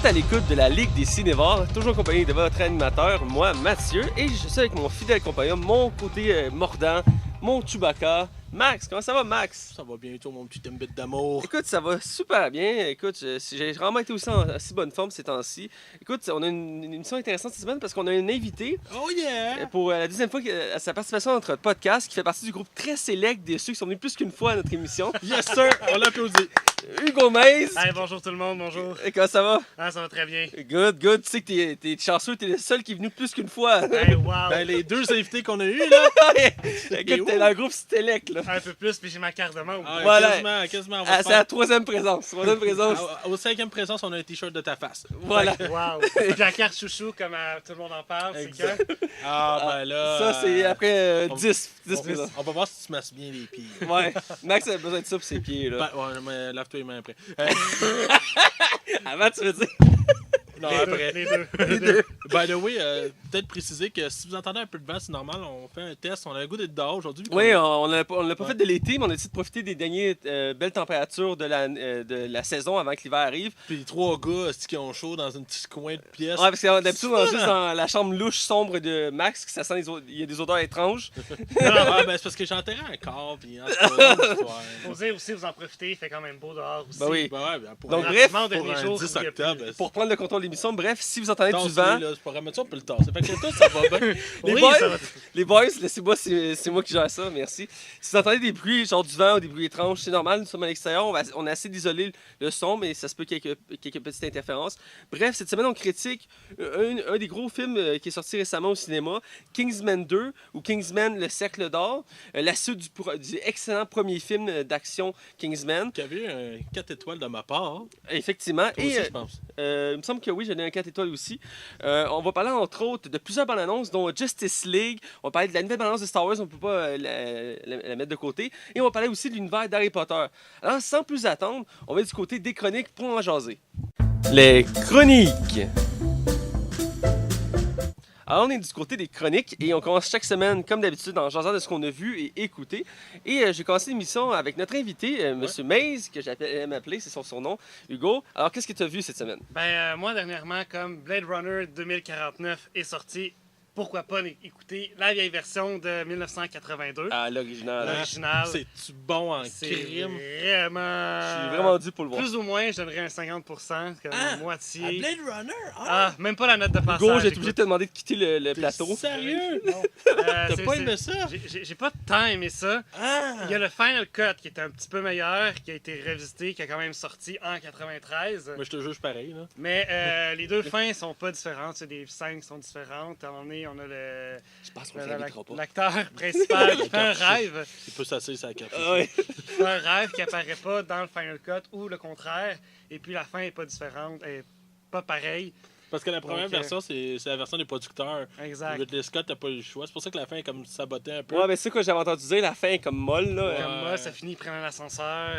êtes à l'écoute de la Ligue des Cinévores, toujours accompagné de votre animateur, moi, Mathieu, et je suis avec mon fidèle compagnon, mon côté mordant, mon Chewbacca, Max. Comment ça va, Max? Ça va bientôt, mon petit timbit d'amour. Écoute, ça va super bien. Écoute, j'ai vraiment été aussi en assez bonne forme ces temps-ci. Écoute, on a une émission intéressante cette semaine parce qu'on a un invité Oh yeah! pour la deuxième fois à sa participation à notre podcast qui fait partie du groupe très sélect de ceux qui sont venus plus qu'une fois à notre émission. Yes sir! On l'applaudit. Hugo Maze. Hey, bonjour tout le monde, bonjour. Et comment ça va? Ah, ça va très bien. Good, good. Tu sais que t'es chanceux, t'es le seul qui est venu plus qu'une fois. Hey, wow. Ben, les deux invités qu'on a eus, là. Écoute, t'es dans le groupe Select, là. Un peu plus, puis j'ai ma carte de membre. Ah, Voilà. quasiment. On va Ah, se c'est faire- la troisième présence. Troisième présence. Au cinquième présence, on a un t-shirt de ta face. Voilà. Wow. Puis la carte chouchou, comme tout le monde en parle, c'est Exact. quand? Ah, ben là. Ça, c'est après on- 10 on, présences. on va voir si tu masses bien les pieds. Ouais. Max a besoin de ça pour ses pieds, là. Ben, ouais, mais lave-toi les mains après. Avant, tu veux dire? Non, Les après. deux, les deux. By the way, peut-être préciser que si vous entendez un peu de vent, c'est normal. On fait un test. On a le goût d'être dehors aujourd'hui. Oui, on l'a pas Ouais. fait de l'été, mais on a décidé de profiter des dernières belles températures de la saison avant que l'hiver arrive. Puis trois gars qui ont chaud dans un petit coin de pièce. Ouais, parce que d'habitude, on est juste dans la chambre louche sombre de Max, que ça sent il y a des odeurs étranges. Ah, ben, c'est parce que j'ai enterré un corps. Puis, en tout cas, une histoire. Osez aussi vous en profiter, il fait quand même beau dehors aussi. Ben oui. Ben ouais, ben, pour Donc, un- bref, Relativement au pour dernier un jour, 10 il y a plus- octobre. Pour prendre le contrôle de l'émission, bref, si vous entendez du Tasse-les, vent, là, c'est pas remettre ça, on peut le tasser. Fait que tout, ça va bien. les Oui, boys, ça va. les boys, laissez-moi, c'est moi qui gère ça, merci. Si vous entendez des bruits, genre du vent ou des bruits étranges, c'est normal, nous sommes à l'extérieur, on a assez d'isoler le son, mais ça se peut quelques petites interférences. Bref, cette semaine, on critique un des gros films qui est sorti récemment au cinéma, Kingsman 2 ou Kingsman Le Cercle d'Or, la suite du excellent premier film d'action Kingsman. Qui avait un 4 étoiles de ma part. Effectivement. Toi aussi, je pense. Il me semble que oui, j'en ai un 4 étoiles aussi. On va parler entre autres de plusieurs bandes annonces, dont Justice League. On va parler de la nouvelle bande annonce de Star Wars, on ne peut pas la mettre de côté. Et on va parler aussi de l'univers d'Harry Potter. Alors, sans plus attendre, on va du côté des chroniques pour en jaser. Les chroniques. Alors, on est du côté des chroniques et on commence chaque semaine, comme d'habitude, en jasant de ce qu'on a vu et écouté. Et j'ai commencé l'émission avec notre invité, M. Maze, que j'aime appeler, c'est son surnom, Hugo. Alors, qu'est-ce que tu as vu cette semaine? Ben, moi, dernièrement, comme Blade Runner 2049 est sorti, pourquoi pas écouter la vieille version de 1982. Ah, l'original. L'original. C'est-tu bon en C'est crime? vraiment... Je suis vraiment dû pour le voir. Plus ou moins, je donnerais un 50%, comme Ah, moitié. À Blade Runner? Ah, même pas la note de passage. Hugo, j'ai été obligé de écoute. te demander de quitter le T'es plateau. Sérieux? Non. T'as C'est- pas c'est- aimé ça? J'ai pas tant aimé ça. Ah! Il y a le Final Cut qui est un petit peu meilleur, qui a été revisité, qui a quand même sorti en 93. Moi, je te juge pareil, là. Mais les deux fins sont pas différentes. C'est des scènes qui sont différentes. À un moment donné, on a Je pense qu'on ne l'invitera pas. l'acteur principal qui fait un rêve. Il peut s'asseoir sur la carte. Ah ouais. Qui fait un rêve qui apparaît pas dans le Final Cut ou le contraire. Et puis la fin est pas différente. Elle est pas pareille. Parce que la première Donc, version, c'est la version des producteurs. Exact. Ridley Scott, t'as pas eu le choix. C'est pour ça que la fin est comme saboté un peu. Ouais, mais c'est quoi j'avais entendu dire, la fin est comme molle, là. Ouais. Comme moi, ça finit prendre un ascenseur.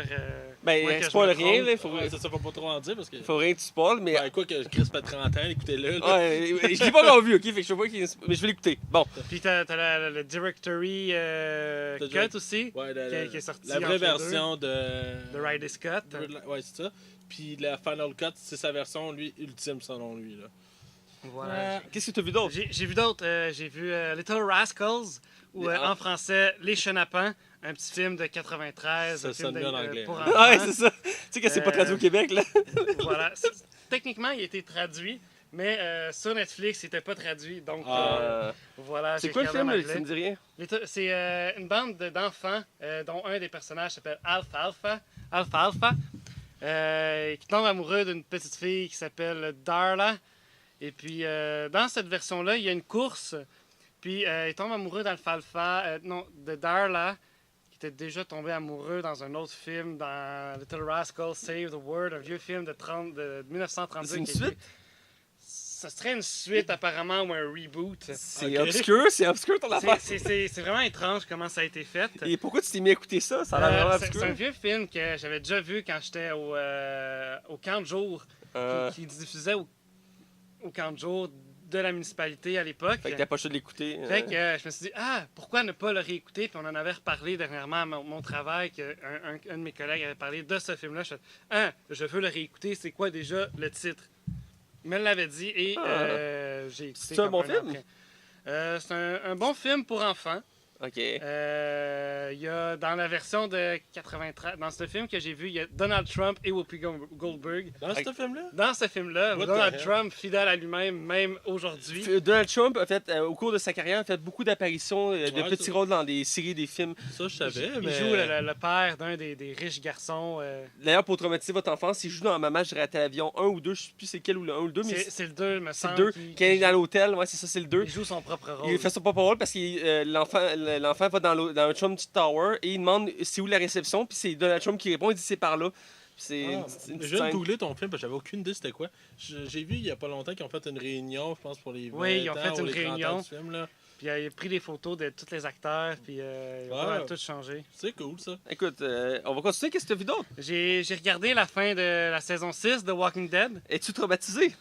Ben, moins que je spoil me rien, trompe. là. Faut Ouais, c'est ça, faut pas trop en dire parce que. rien que tu spoil, mais. Ouais, quoi que Chris fait 30 ans, écoutez-le. là. Ouais, je l'ai pas encore vu, ok? Fait que je sais pas qui. Mais je vais l'écouter. Bon. Puis t'as le Directory Le Cut aussi, Ouais, qui est sorti la entre vraie les deux. version de Ridley Scott. Ouais, c'est ça. Puis la Final Cut, c'est sa version, lui, ultime selon lui. Là. Voilà. Qu'est-ce que tu as vu d'autre? J'ai vu d'autres. J'ai vu Little Rascals, ou en français Les Chenapans, un petit film de 93. Ça un film sonne bien en anglais. pour Ouais, enfants. c'est ça. Tu sais que c'est pas traduit au Québec, là. Voilà. Techniquement, il a été traduit, mais sur Netflix, il n'était pas traduit. Donc, voilà. C'est j'ai quoi le regardé en film? Ça anglais. me dit rien. C'est une bande d'enfants dont un des personnages s'appelle Alpha, qui tombe amoureux d'une petite fille qui s'appelle Darla. Et puis, dans cette version-là, il y a une course. Puis, il tombe amoureux de Darla, qui était déjà tombé amoureux dans un autre film, dans Little Rascal Save the World, un vieux film de 1932. C'est une qui a été- suite? Ça serait une suite, apparemment, ou un reboot. C'est Ok. obscur ton affaire. C'est vraiment étrange comment ça a été fait. Et pourquoi tu t'es mis à écouter ça? Ça a l'air vraiment C'est obscur. un vieux film que j'avais déjà vu quand j'étais au camp de jour, qui diffusait au camp de jour de la municipalité à l'époque. Fait que t'as pas le choix de l'écouter. Fait que je me suis dit, pourquoi ne pas le réécouter? Puis on en avait reparlé dernièrement à mon travail, un de mes collègues avait parlé de ce film-là. Je fais, je veux le réécouter. C'est quoi déjà le titre? me l'avait dit et j'ai écouté. C'est un bon film? C'est un bon film pour enfants. Ok. Il y a dans la version de 93, dans ce film que j'ai vu, il y a Donald Trump et Whoopi Goldberg. Dans ce film-là? Dans ce film-là, What Donald the hell? Trump, fidèle à lui-même, même aujourd'hui. Donald Trump a fait, au cours de sa carrière, a fait beaucoup d'apparitions, de Ouais, petits ça- rôles dans des séries, des films. Ça, je savais, Il mais... joue le père d'un des riches garçons. D'ailleurs, pour traumatiser votre enfance, il joue dans Maman, j'ai raté l'avion 1 ou 2, je sais plus c'est quel ou le 1 ou le 2, mais C'est le 2, me c'est semble. le 2. qui- Quand il est dans l'hôtel, ouais, c'est ça, c'est le 2. Il joue son propre rôle. Il fait son propre rôle parce que l'enfant va dans un Trump Tower et il demande c'est où la réception, puis c'est Donald Trump qui répond, il dit c'est par là. Puis c'est une Je petite viens de scène. googler ton film parce que j'avais aucune idée c'était quoi. J'ai vu il y a pas longtemps qu'ils ont fait une réunion, je pense, pour les 20 Oui, ils ont ans fait ou une les 30 ans réunion. du film, là. Puis il a pris des photos de tous les acteurs, puis il a Ouais. vraiment tout changé. C'est cool, ça. Écoute, on va continuer. Qu'est-ce que tu as vu d'autre? J'ai regardé la fin de la saison 6 de Walking Dead. Es-tu traumatisé?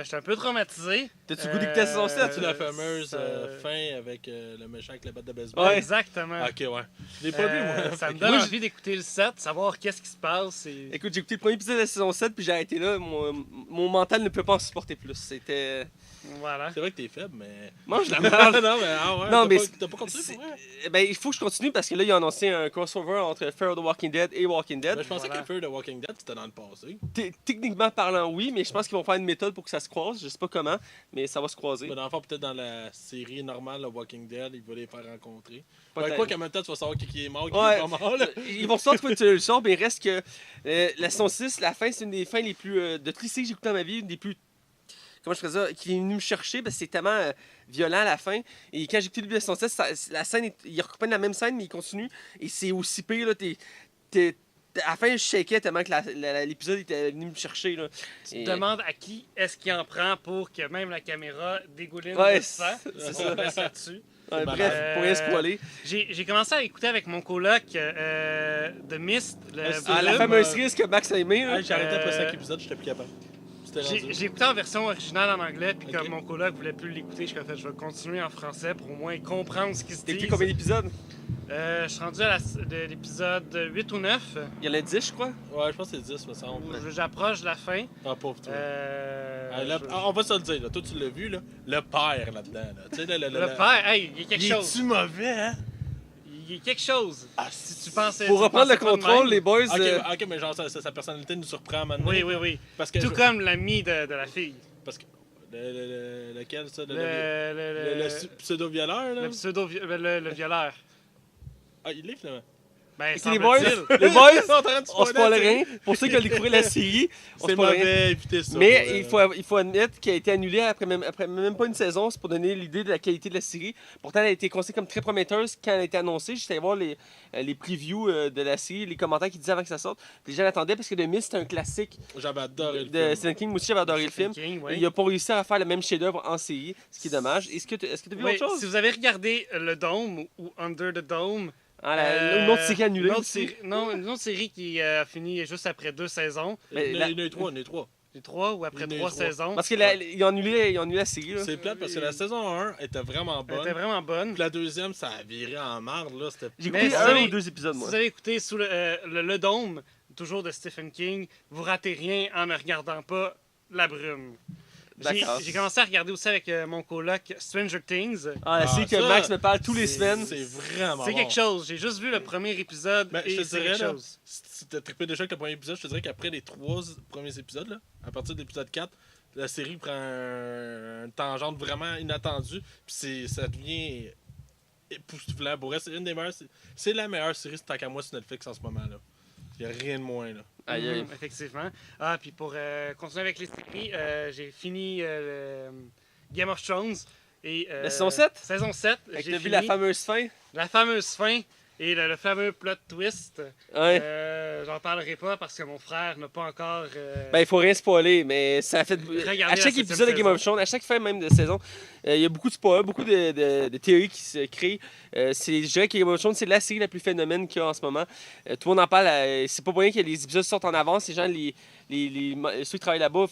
J'étais un peu traumatisé. T'as-tu goûté que ta saison 7? C'est la fameuse ça- fin avec le méchant avec la batte de baseball. Ouais. Exactement. Ok, ouais. Je l'ai pas vu, moi. Ça me Fait que- donne moi, envie d'écouter le 7, savoir qu'est-ce qui se passe. Écoute, j'ai écouté le premier épisode de la saison 7 puis j'ai arrêté là. Mon mental ne peut pas en supporter plus. C'était. Voilà. C'est vrai que t'es faible, mais. Mange la merde! non, mais ah ouais, Non, mais t'as pas continué c'est- pour vrai? Ben, il faut que je continue parce que là, il a annoncé un crossover entre Fear the Walking Dead et Walking Dead. Mais je pensais Voilà. que Fear the Walking Dead c'était dans le passé. Techniquement parlant, oui, mais je pense qu'ils vont faire une méthode pour que ça se croise. Je sais pas comment, mais ça va se croiser. Mais dans le fond, peut-être dans la série normale, le Walking Dead, ils vont les faire rencontrer. Peut-être. Ouais, quoi qu'en même temps, tu vas savoir qui est mort, qui Ouais. est pas mort. Là. Ils vont sortir trouver une solution, mais il reste que la saison 6, la fin, c'est une des fins les plus. De toutes les séries que j'ai écoutées dans ma vie, une des plus. Comment je ferais ça? Qui est venu me chercher parce que c'est tellement violent à la fin. Et quand j'ai écouté le début de la saison 7, la scène, ils reprennent la même scène, mais ils continuent. Et c'est aussi pire, là. À la fin, je shakais tellement que l'épisode était venu me chercher, là. Tu Et- te demandes à qui est-ce qui en prend pour que même la caméra dégouline Ouais, de sang. c'est ça. Là-dessus. Ouais, malade. bref, pour rien spoiler. J'ai commencé à écouter avec mon coloc The Mist, le Ah, c'est- Ah, la volume. fameuse série que Max a aimé, là. Hey, j'ai arrêté après Euh, 5 épisodes, j'étais plus capable. C'était rendu. J'ai écouté en version originale en anglais, puis Ok. comme mon coloc voulait plus l'écouter, je suis je vais continuer en français pour au moins comprendre ce qui se T'as dit. écouté combien d'épisodes? Je suis rendu à l'épisode 8 ou 9. Il y en a 10, je crois. Ouais, je pense que c'est 10, me semble. Où j'approche de la fin. Ah, pauvre toi. Euh, Là, je- on va se le dire, là. Toi, tu l'as vu, là. Le père là-dedans. Là. Tu sais, Le père, hey, il y a quelque Il chose. est-tu mauvais, hein? Il y a quelque chose. Ah, Si tu pensais. Pour tu reprendre le pensais pas de contrôle, même. les boys. Ok, mais genre, sa personnalité nous surprend à un moment donné. Oui, oui, oui. Parce que. Tout comme l'ami de la fille. Parce que. Lequel, ça? Le Pseudo-violeur, là? pseudo le violeur. Ah, il l'est, finalement. Ben, Ok, les boys, semble-t-il. les boys, Ils sont en train de on spoiler spoil la rien. Pour ceux qui ont découvert la série, on C'est spoil rien. mauvais, évitez ça. Mais pour vrai, il faut admettre qu'elle a été annulée après même pas une saison. C'est pour donner l'idée de la qualité de la série. Pourtant, elle a été considérée comme très prometteuse quand elle a été annoncée. J'étais allé voir les previews de la série, les commentaires qui disaient avant que ça sorte. Les gens l'attendaient parce que The Mist, c'est un classique J'avais adoré le de film. Stephen King. Moi aussi, j'avais adoré le film. King, oui. Il n'a pas réussi à faire le même chef-d'œuvre en série, ce qui est dommage. Est-ce que tu as vu Oui, autre chose? si vous avez regardé Le Dôme ou Under the Dome, Ah, une autre série annulée une autre aussi. série- non, une autre série qui a fini juste après 2 saisons. Mais Il y en a eu 3, il y en a eu 3. Les 3 ou après Il y en a eu 3 trois. saisons. Parce que ils ont annulé la série. Là. C'est plate parce que la saison 1 était vraiment Elle bonne. était vraiment bonne. Puis la deuxième, ça a viré en marde, là. C'était J'ai Mais écouté si un vous avez- ou deux épisodes, Si moi. vous avez écouté sous le Dôme, toujours de Stephen King, vous ratez rien en ne regardant pas La Brume. D'accord. J'ai commencé à regarder aussi avec mon coloc Stranger Things. Ah, la série que ça, Max me parle tous les semaines. C'est vraiment C'est bon. quelque chose. J'ai juste vu le premier épisode Ben, je et te c'est dirais, quelque là, chose. si t'as trippé déjà avec le premier épisode, je te dirais qu'après les 3 premiers épisodes, là, à partir de l'épisode 4, la série prend un tangente vraiment inattendu. Puis ça devient époustouflant. Pour vrai, c'est une des meilleures. C'est la meilleure série, tant qu'à moi, sur Netflix en ce moment. là. Il n'y a rien de moins. Là. Aïe, aïe. Effectivement. Ah, puis pour continuer avec les séries, j'ai fini Game of Thrones. Et, La saison 7? Saison 7. Fait que J'ai t'as vu fini la fameuse fin? la fameuse fin et le fameux plot twist. Ouais. J'en parlerai pas parce que mon frère n'a pas encore. Ben, il faut rien spoiler, mais ça a fait. Regardez À la chaque septième épisode de Game of Thrones, à chaque fin même de saison, il y a beaucoup de spoilers, beaucoup de théories qui se créent. Je dirais que Game of Thrones, c'est la série la plus phénomène qu'il y a en ce moment. Tout le monde en parle. C'est pas pour rien que les épisodes sortent en avance. Les gens ceux qui travaillent là-bas,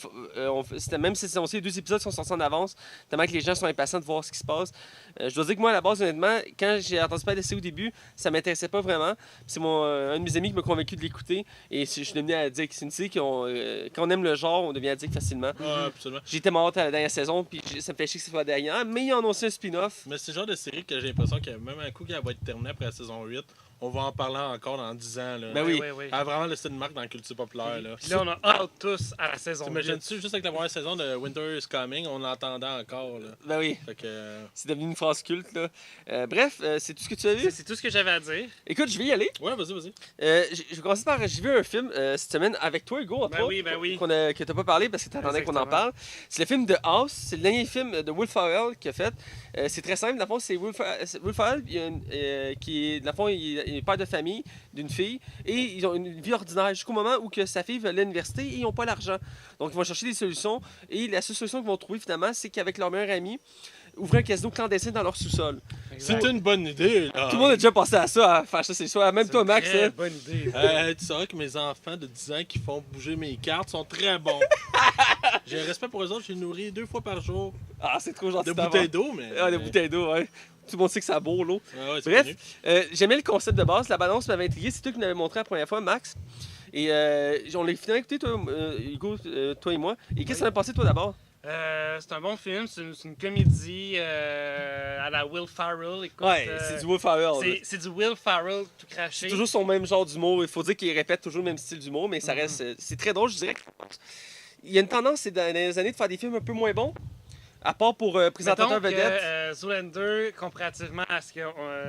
même si c'est les 2 épisodes sont sortis en avance, tellement que les gens sont impatients de voir ce qui se passe. Je dois dire que moi, à la base, honnêtement, quand j'ai entendu parler de la série au début, ça m'intéressait pas vraiment. C'est un de mes amis qui m'a convaincu de l'écouter. Et je suis devenu addict. C'est une série quand on aime le genre, on devient addict facilement. Ouais, absolument. J'ai été hâte à la dernière saison, puis ça me fait chier que ce soit la dernière. Mais ils en ont aussi un spin-off. Mais c'est le genre de série que j'ai l'impression que même un coup qu'elle va être terminée après la saison 8, on va en parler encore dans 10 ans. Là. Ben oui. Elle a vraiment laissé une marque dans la culture populaire. Là, Puis là, on a hâte tous à la saison 8. T'imagines-tu, juste avec la première saison de Winter is Coming, on l'entendait encore. Là. Ben oui. Fait que... C'est devenu une phrase culte, là. Bref, c'est tout ce que tu as vu? C'est tout ce que j'avais à dire. Écoute, je vais y aller. Ouais, vas-y. Je vais commencer par... J'ai vu un film cette semaine avec toi, Hugo, entre autres, Ben oui. que t'as pas parlé parce que t'attendais qu'on en Exactement. parle. C'est le film de House. C'est le dernier film de Will Ferrell qu'il a fait. C'est très simple. Dans le fond, c'est Will Ferrell qui est... Dans le fond, il est père de famille d'une fille. Et ils ont une vie ordinaire jusqu'au moment où que sa fille veut aller à l'université et ils n'ont pas l'argent. Donc, ils vont chercher des solutions. Et la seule solution qu'ils vont trouver, finalement, c'est qu'avec leur meilleur ami, ouvrir un casino clandestin dans leur sous-sol. C'est une bonne idée. Là. Tout le monde a déjà pensé à ça, à faire ça, c'est sûr. Même toi, Max. Très Hein. bonne idée. Tu saurais que mes enfants de 10 ans qui font bouger mes cartes sont très bons. J'ai un respect pour eux autres, je les nourris 2 fois par jour. Ah, c'est trop gentil. De bouteilles d'eau, mais. Ah, des bouteilles d'eau, ouais. Tout le monde sait que ça beau, l'eau. Ouais, c'est Bref, connu. j'aimais le concept de base. La balance m'avait intrigué. C'est toi qui m'avais montré la première fois, Max. Et on l'a finalement écouté, toi, Hugo, toi et moi. Et qu'est-ce que t'en as pensé, toi, d'abord? C'est un bon film, c'est une comédie à la Will Ferrell. Écoute, Ouais, c'est du Will Ferrell. Là. c'est du Will Ferrell tout craché. C'est toujours son même genre d'humour. Il faut dire qu'il répète toujours le même style d'humour, mais ça reste. C'est très drôle, je dirais. Il y a une tendance, c'est dans les années, de faire des films un peu moins bons. À part pour présentateur Mettons que, vedette. Zoolander, comparativement à ce que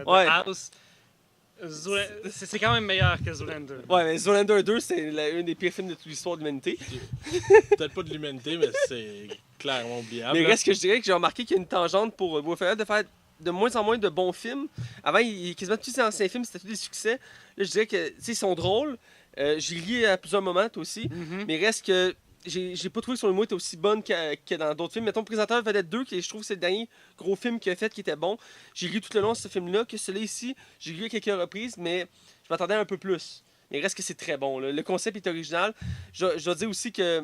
Ouais. The House, c'est quand même meilleur que Zoolander. Ouais, mais Zoolander 2, c'est un des pires films de toute l'histoire de l'humanité. Peut-être pas de l'humanité, mais c'est clairement oubliable. Mais là. reste que je dirais que j'ai remarqué qu'il y a une tangente pour Will Ferrell de faire de moins en moins de bons films. Avant, quasiment tous ses anciens films, c'était tous des succès. Là, je dirais que, tu sais, ils sont drôles. J'ai ri à plusieurs moments, toi aussi. Mhm. Mais reste que j'ai pas trouvé que son humour était aussi bonne que dans d'autres films. Mettons, Présentateur Vedette 2, qui je trouve que c'est le dernier gros film qu'il a fait qui était bon. J'ai ri tout le long de ce film-là, que celui-là ici, j'ai ri à quelques reprises, mais je m'attendais un peu plus. Mais reste que c'est très bon. Là. Le concept est original. Je dois dire aussi que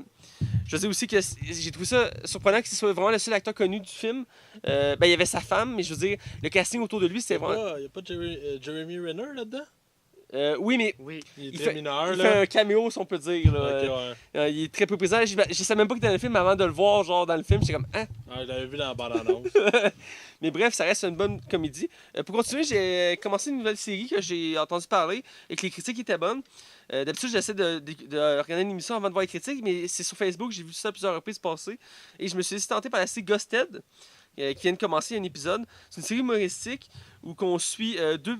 j'ai trouvé ça surprenant que ce soit vraiment le seul acteur connu du film. Il y avait sa femme, mais je veux dire, le casting autour de lui, c'était vraiment. Il n'y a pas Jeremy Renner là-dedans? Oui, mais Oui. Il est il très fait, mineur, il là. fait un caméo, si on peut dire. Là. Ok, ouais. Il est très peu présent. Je savais même pas qu'il était dans le film avant de le voir, genre dans le film. J'étais comme, hein? Ah, je l'avais vu dans la bande-annonce. Mais bref, ça reste une bonne comédie. Pour continuer, j'ai commencé une nouvelle série que j'ai entendu parler et que les critiques étaient bonnes. D'habitude, j'essaie de regarder une émission avant de voir les critiques, mais c'est sur Facebook, j'ai vu ça plusieurs reprises passer. Et je me suis laissé tenter par la série Ghosted, qui vient de commencer un épisode. C'est une série humoristique où on suit deux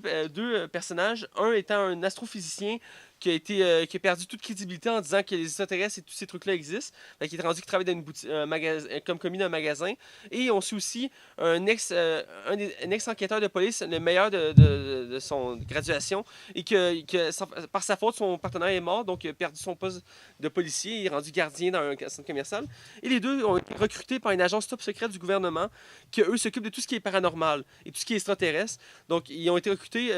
personnages. Un étant un astrophysicien qui a perdu toute crédibilité en disant que les extraterrestres et tous ces trucs-là existent. Fait qu'il est rendu qu'il travaille dans une boutique, comme commis d'un magasin. Et on suit aussi un ex-enquêteur de police, le meilleur de son graduation, et par sa faute, son partenaire est mort, donc il a perdu son poste de policier, il est rendu gardien dans un centre commercial. Et les deux ont été recrutés par une agence top secrète du gouvernement, qui eux s'occupent de tout ce qui est paranormal et tout ce qui est extraterrestre. Donc ils ont été recrutés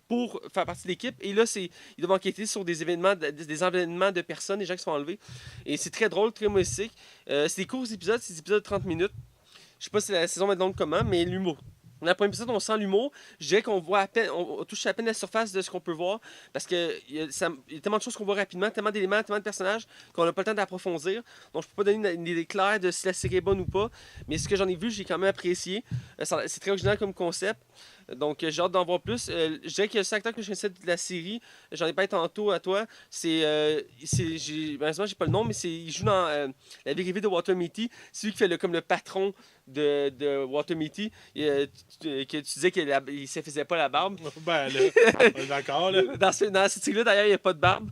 pour faire partie de l'équipe. Et là, ils doivent enquêter sur des événements de personnes, des gens qui sont enlevés. Et c'est très drôle, très humoristique. C'est des courts épisodes, c'est des épisodes de 30 minutes. Je sais pas si la saison va être longue comment, mais l'humour. Dans le premier épisode, on sent l'humour. Je dirais qu'on voit à peine, on touche à peine la surface de ce qu'on peut voir. Parce qu'il y a tellement de choses qu'on voit rapidement, tellement d'éléments, tellement de personnages qu'on n'a pas le temps d'approfondir. Donc je peux pas donner une idée claire de si la série est bonne ou pas. Mais ce que j'en ai vu, j'ai quand même apprécié. C'est très original comme concept. Donc j'ai hâte d'en voir plus. Je dirais que le seul acteur que je connaissais de la série, j'en ai parlé tantôt à toi, malheureusement j'ai pas le nom, mais il joue dans La vie rêvée de Walter Mitty. C'est lui qui fait comme le patron de Walter Mitty. Que tu disais qu'il ne se faisait pas la barbe. Ben là, on est d'accord, là. Dans cette série-là, d'ailleurs, il n'y a pas de barbe.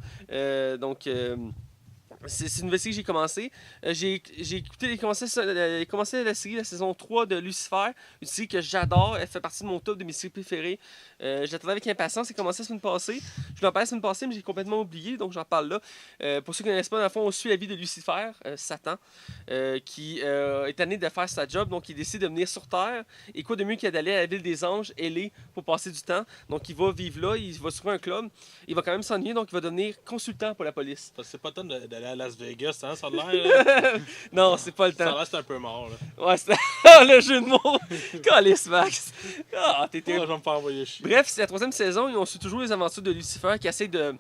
C'est une nouvelle série que j'ai commencé. J'ai commencé la série, la saison 3 de Lucifer, une série que j'adore. Elle fait partie de mon top de mes séries préférées. Je l'attendais avec impatience. C'est commencé la semaine passée. Je voulais en parler la semaine passée, mais j'ai complètement oublié, donc j'en parle là. Pour ceux qui ne connaissent pas, dans le fond, on suit la vie de Lucifer, Satan, qui est amené de faire sa job. Donc il décide de venir sur Terre. Et quoi de mieux qu'il d'aller à la ville des anges, L.A., pour passer du temps. Donc il va vivre là, il va sur un club. Il va quand même s'ennuyer, donc il va devenir consultant pour la police. Parce que c'est pas le temps d'aller à à Las Vegas, hein, ça a l'air. Non, c'est pas le Ça a temps. l'air c'est un peu mort. Là. Ouais, c'est le jeu de mots. Calice, Max. Ah, t'es Ouais, terrible. je vais me faire envoyer chier. Bref, c'est la 3e saison et on suit toujours les aventures de Lucifer qui essaie de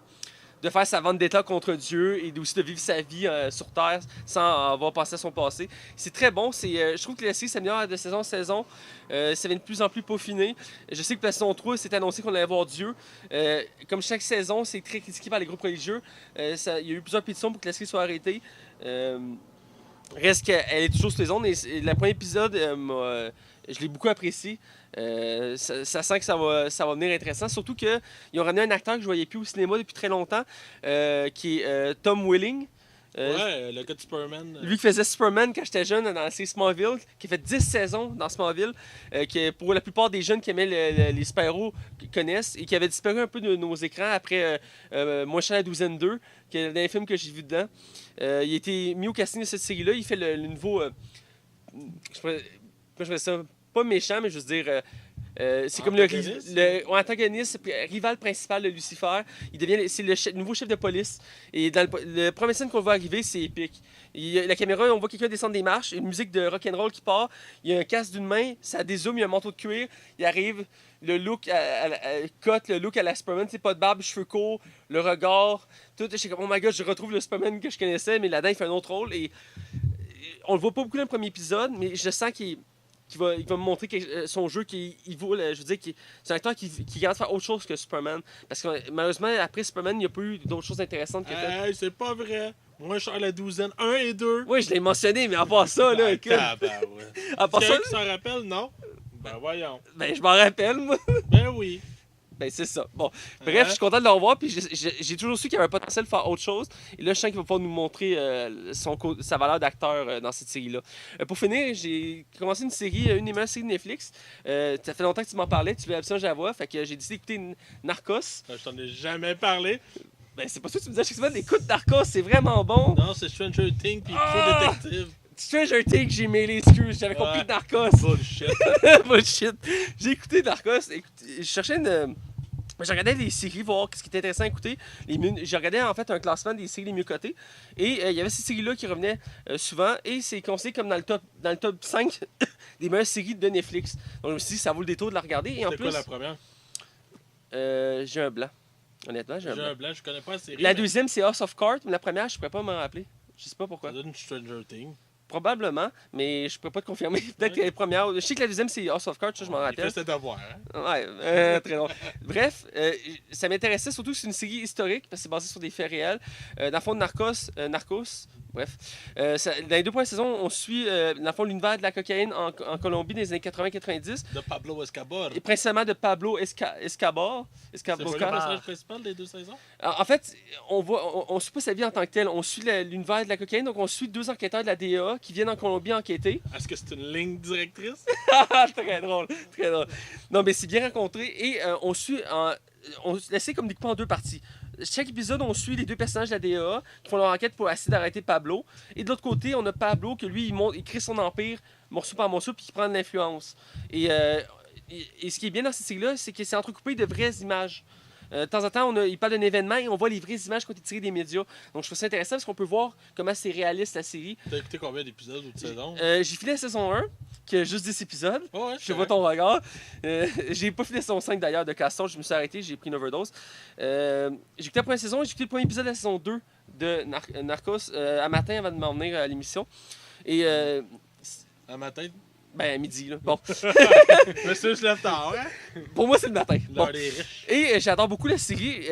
faire sa vendetta contre Dieu et aussi de vivre sa vie sur Terre sans avoir passé à son passé. C'est très bon. Je trouve que la série s'améliore de saison en saison. Ça vient de plus en plus peaufiné. Je sais que pour la saison 3, c'est annoncé qu'on allait voir Dieu. Comme chaque saison, c'est très critiqué par les groupes religieux. Il y a eu plusieurs pétitions pour que la série soit arrêtée. Reste qu'elle est toujours sur les ondes. Et le premier épisode, je l'ai beaucoup apprécié. Ça sent que ça va venir intéressant. Surtout qu'ils ont ramené un acteur que je voyais plus au cinéma depuis très longtemps, qui est Tom Welling. Ouais, le gars de Superman. Lui qui faisait Superman quand j'étais jeune dans la série Smallville, qui a fait 10 saisons dans Smallville, que pour la plupart des jeunes qui aimaient les super-héros connaissent, et qui avait disparu un peu de nos écrans après Moi je suis à la douzaine 2, qui est un film que j'ai vu dedans. Il a été mis au casting de cette série-là. Il fait le nouveau... je fais ça pas méchant, mais je veux dire... c'est comme le antagoniste, rival principal de Lucifer. C'est le nouveau chef de police. Et dans le premier scène qu'on voit arriver, c'est épique. La caméra, on voit quelqu'un descendre des marches, une musique de rock'n'roll qui part. Il y a un casque d'une main, ça dézoome, il y a un manteau de cuir. Il arrive, le look, cote, le look à la Superman, c'est pas de barbe, cheveux courts, le regard. Tout, je suis comme, oh my god, je retrouve le Superman que je connaissais, mais là-dedans, il fait un autre rôle. Et on le voit pas beaucoup dans le premier épisode, mais je sens qu'il va me montrer son jeu il vaut, je veux dire, c'est un acteur qui garde faire autre chose que Superman. Parce que malheureusement, après Superman, il n'y a pas eu d'autres choses intéressantes qu'il a fait. Hey, c'est pas vrai. Moi, je suis à la douzaine 1 et 2. Oui, je l'ai mentionné, mais à part ça, là, écoute. À part ça, Tu s'en rappelle, non? Ben voyons. ben je m'en rappelle, moi. Ben oui. Ben c'est ça. Bon, bref, je suis content de le revoir, puis j'ai toujours su qu'il y avait un potentiel de faire autre chose. Et là, je sens qu'il va pouvoir nous montrer sa valeur d'acteur dans cette série-là. Pour finir, j'ai commencé une série, une des meilleures séries de Netflix. Ça fait longtemps que tu m'en parlais, tu voulais absolument que je la voie, fait que j'ai décidé d'écouter Narcos. Je t'en ai jamais parlé. Ben c'est pas ça que tu me disais chaque semaine, écoute Narcos, c'est vraiment bon. Non, c'est Stranger Things puis True Detective. Stranger Things, j'ai mêlé, excuse, j'avais compris Ouais. Narcos. Bullshit. Bullshit. J'ai écouté Narcos. Je cherchais je regardais des séries, voir ce qui était intéressant à écouter. Je regardais en fait un classement des séries les mieux cotées. Et il y avait ces séries-là qui revenaient souvent. Et c'est considéré comme dans le top 5 des meilleures séries de Netflix. Donc je me suis dit, ça vaut le détour de la regarder. Et en C'est plus, quoi la première? j'ai un blanc. Honnêtement, j'ai un J'ai blanc. un blanc, je connais pas la série. La mais deuxième, c'est House of Cards. Mais la première, je pourrais pas m'en rappeler. Je sais pas pourquoi. Ça donne Stranger Things. Probablement, mais je pourrais pas te confirmer. Peut-être que la première. Je sais que la deuxième, c'est House of Cards, ça, je m'en Il rappelle. fait ses devoirs, hein? Ouais, très long. Bref, ça m'intéressait surtout que c'est une série historique parce que c'est basé sur des faits réels. Dans le fond, Narcos, bref. Dans les 2 premières saisons, on suit dans le fond l'univers de la cocaïne en Colombie des années 80-90 De Pablo Escobar. et principalement de Pablo Escobar. C'est pas le personnage principal des 2 saisons? En fait, on suit pas sa vie en tant que telle. On suit l'univers de la cocaïne, donc on suit 2 enquêteurs de la DEA qui viennent en Colombie enquêter. Est-ce que c'est une ligne directrice? Très drôle, très drôle. Non, mais c'est bien rencontré et on suit on laisse comme découpé en 2 parties. Chaque épisode, on suit les 2 personnages de la DEA qui font leur enquête pour essayer d'arrêter Pablo. Et de l'autre côté, on a Pablo que lui, il crée son empire morceau par morceau puis qui prend de l'influence. Et ce qui est bien dans cette série-là, c'est que c'est entrecoupé de vraies images. De temps en temps, il parle d'un événement et on voit les vraies images qui ont été tirées des médias. Donc je trouve ça intéressant parce qu'on peut voir comment c'est réaliste la série. T'as écouté combien d'épisodes ou de saisons? J'ai fini la saison 1, qui a juste 10 épisodes. Ouais, Je vois ton regard. J'ai pas fini la saison 5 d'ailleurs de Castor, je me suis arrêté, j'ai pris une overdose. J'ai écouté la première saison et j'ai écouté le premier épisode de la saison 2 de Narcos à matin avant de m'en venir à l'émission. Et À matin? ben, à midi, là. Bon, Monsieur se lève tard, hein? pour moi, c'est le matin. Bon. L'heure des riches. Et j'adore beaucoup la série.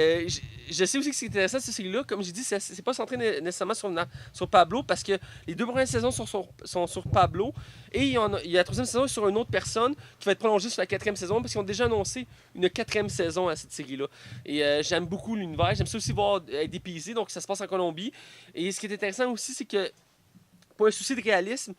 Je sais aussi que c'est intéressant cette série-là. Comme j'ai dit, c'est pas centré nécessairement sur Pablo parce que les 2 premières saisons sont sur Pablo. Et il y a la 3e saison sur une autre personne qui va être prolongée sur la 4e saison parce qu'ils ont déjà annoncé une 4e saison à cette série-là. Et j'aime beaucoup l'univers. J'aime ça aussi voir être dépaysé. Donc ça se passe en Colombie. Et ce qui est intéressant aussi, c'est que pour un souci de réalisme,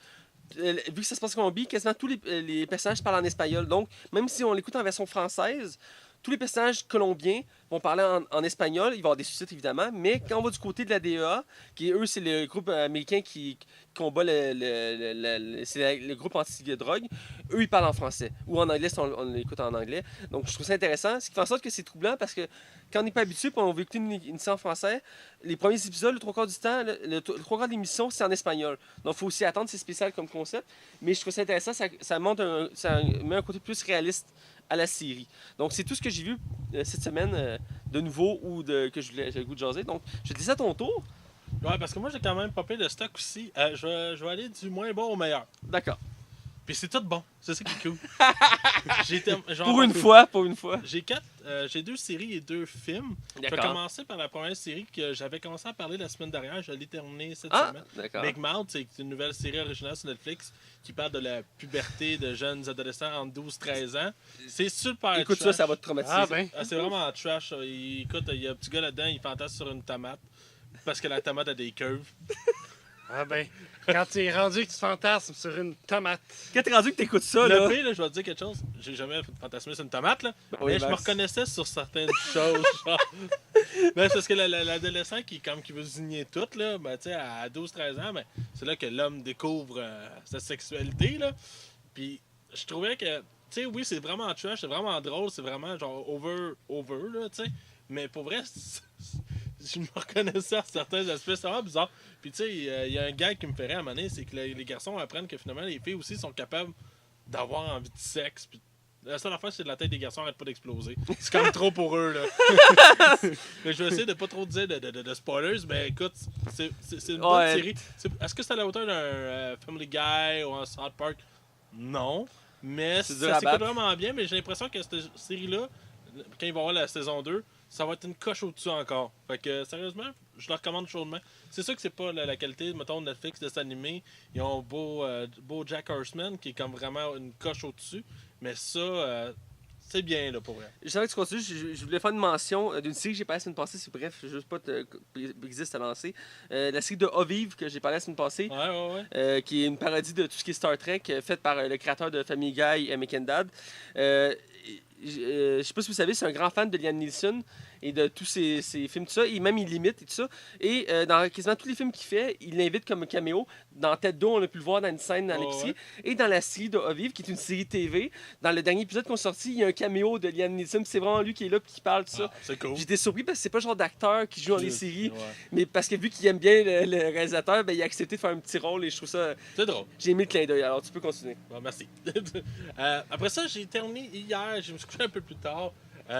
vu que ça se passe en Colombie, quasiment tous les personnages parlent en espagnol. Donc, même si on l'écoute en version française, tous les personnages colombiens vont parler en espagnol. Il va y avoir des sous-titres, évidemment. Mais quand on va du côté de la DEA, qui eux, c'est le groupe américain qui combat le groupe anti-drogue, eux, ils parlent en français. Ou en anglais, si on l'écoute en anglais. Donc, je trouve ça intéressant. Ce qui fait en sorte que c'est troublant parce que quand on n'est pas habitué, puis on veut écouter une série en français, les premiers épisodes, le 3/4 du temps, le 3/4 de l'émission, c'est en espagnol. Donc, il faut aussi attendre, c'est spécial comme concept. Mais je trouve ça intéressant, ça montre ça met un côté plus réaliste à la série. Donc, c'est tout ce que j'ai vu cette semaine de nouveau ou que j'avais le goût de jaser. Donc, je te dis à ton tour. Ouais, parce que moi, j'ai quand même popé de stock aussi. Je vais aller du moins bon au meilleur. D'accord. Puis c'est tout bon. C'est ça qui est cool. Pour une fois. J'ai 2 séries et 2 films. Je vais D'accord. commencer par la première série que j'avais commencé à parler la semaine dernière. Je l'ai terminée cette Ah, semaine. d'accord. Big Mouth, c'est une nouvelle série originale sur Netflix qui parle de la puberté de jeunes adolescents entre 12-13 ans. C'est super Écoute trash. ça va te traumatiser. Ah ben. C'est vraiment trash. Écoute, il y a un petit gars là-dedans, il fantasme sur une tomate parce que la tomate a des curves. Ah ben. Quand tu es rendu que tu fantasmes sur une tomate. Quand t'es rendu que t'écoutes ça, Le là. pire, là, je vais te dire quelque chose. J'ai jamais fantasmé sur une tomate, là. Oui, Mais je me Max. reconnaissais sur certaines choses. Genre. Mais c'est parce que l'adolescent qui veut zigner tout, là, ben, tu sais, à 12-13 ans, ben, c'est là que l'homme découvre sa sexualité, là. Puis je trouvais que, tu sais, oui, c'est vraiment trash, c'est vraiment drôle, c'est vraiment genre over, là, tu sais. Mais pour vrai, je me reconnaissais à certains aspects, c'est vraiment bizarre. Puis tu sais, il y a un gars qui me ferait à un moment donné, c'est que les garçons apprennent que finalement les filles aussi sont capables d'avoir envie de sexe. Puis la seule affaire, c'est que la tête des garçons arrête pas d'exploser. C'est comme trop pour eux, là. Mais je vais essayer de pas trop dire de spoilers, mais écoute, c'est une bonne série. Est-ce que c'est à la hauteur d'un Family Guy ou un South Park? Non. Mais C'est dur ça à s'écoute battre. vraiment bien, mais j'ai l'impression que cette série-là, quand il va y avoir la saison 2, ça va être une coche au-dessus encore. Fait que, sérieusement, je le recommande chaudement. C'est sûr que c'est pas la qualité, mettons, de Netflix, de s'animer. Ils ont beau Jack Horseman, qui est comme vraiment une coche au-dessus. Mais ça, c'est bien, là, pour vrai. Je savais que tu continues. Je voulais faire une mention d'une série que j'ai parlé la semaine passée. C'est bref, juste pas existe à lancer. La série de Aviv que j'ai parlé la semaine passée. Ouais. Qui est une parodie de tout ce qui est Star Trek, faite par le créateur de Family Guy, Mick and Dad. Je sais pas si vous savez, c'est un grand fan de Liam Neeson et de tous ses films, tout ça. Et même, il l'imite et tout ça. Et dans quasiment tous les films qu'il fait, il l'invite comme caméo. Dans Tête d'eau, on a pu le voir dans une scène dans l'épicerie. Ouais. Et dans la série de Aviv, qui est une série TV, dans le dernier épisode qu'on a sorti, il y a un caméo de Liam Neeson. Puis c'est vraiment lui qui est là et qui parle, tout ça. Ah, c'est cool. J'étais surpris parce que c'est pas le genre d'acteur qui joue dans les séries. Ouais. Mais parce que vu qu'il aime bien le réalisateur, ben, il a accepté de faire un petit rôle et je trouve ça... C'est drôle. J'ai aimé le clin d'œil, alors tu peux continuer. Bon, merci. Après ça, j'ai terminé hier. Je me suis couché un peu plus tard.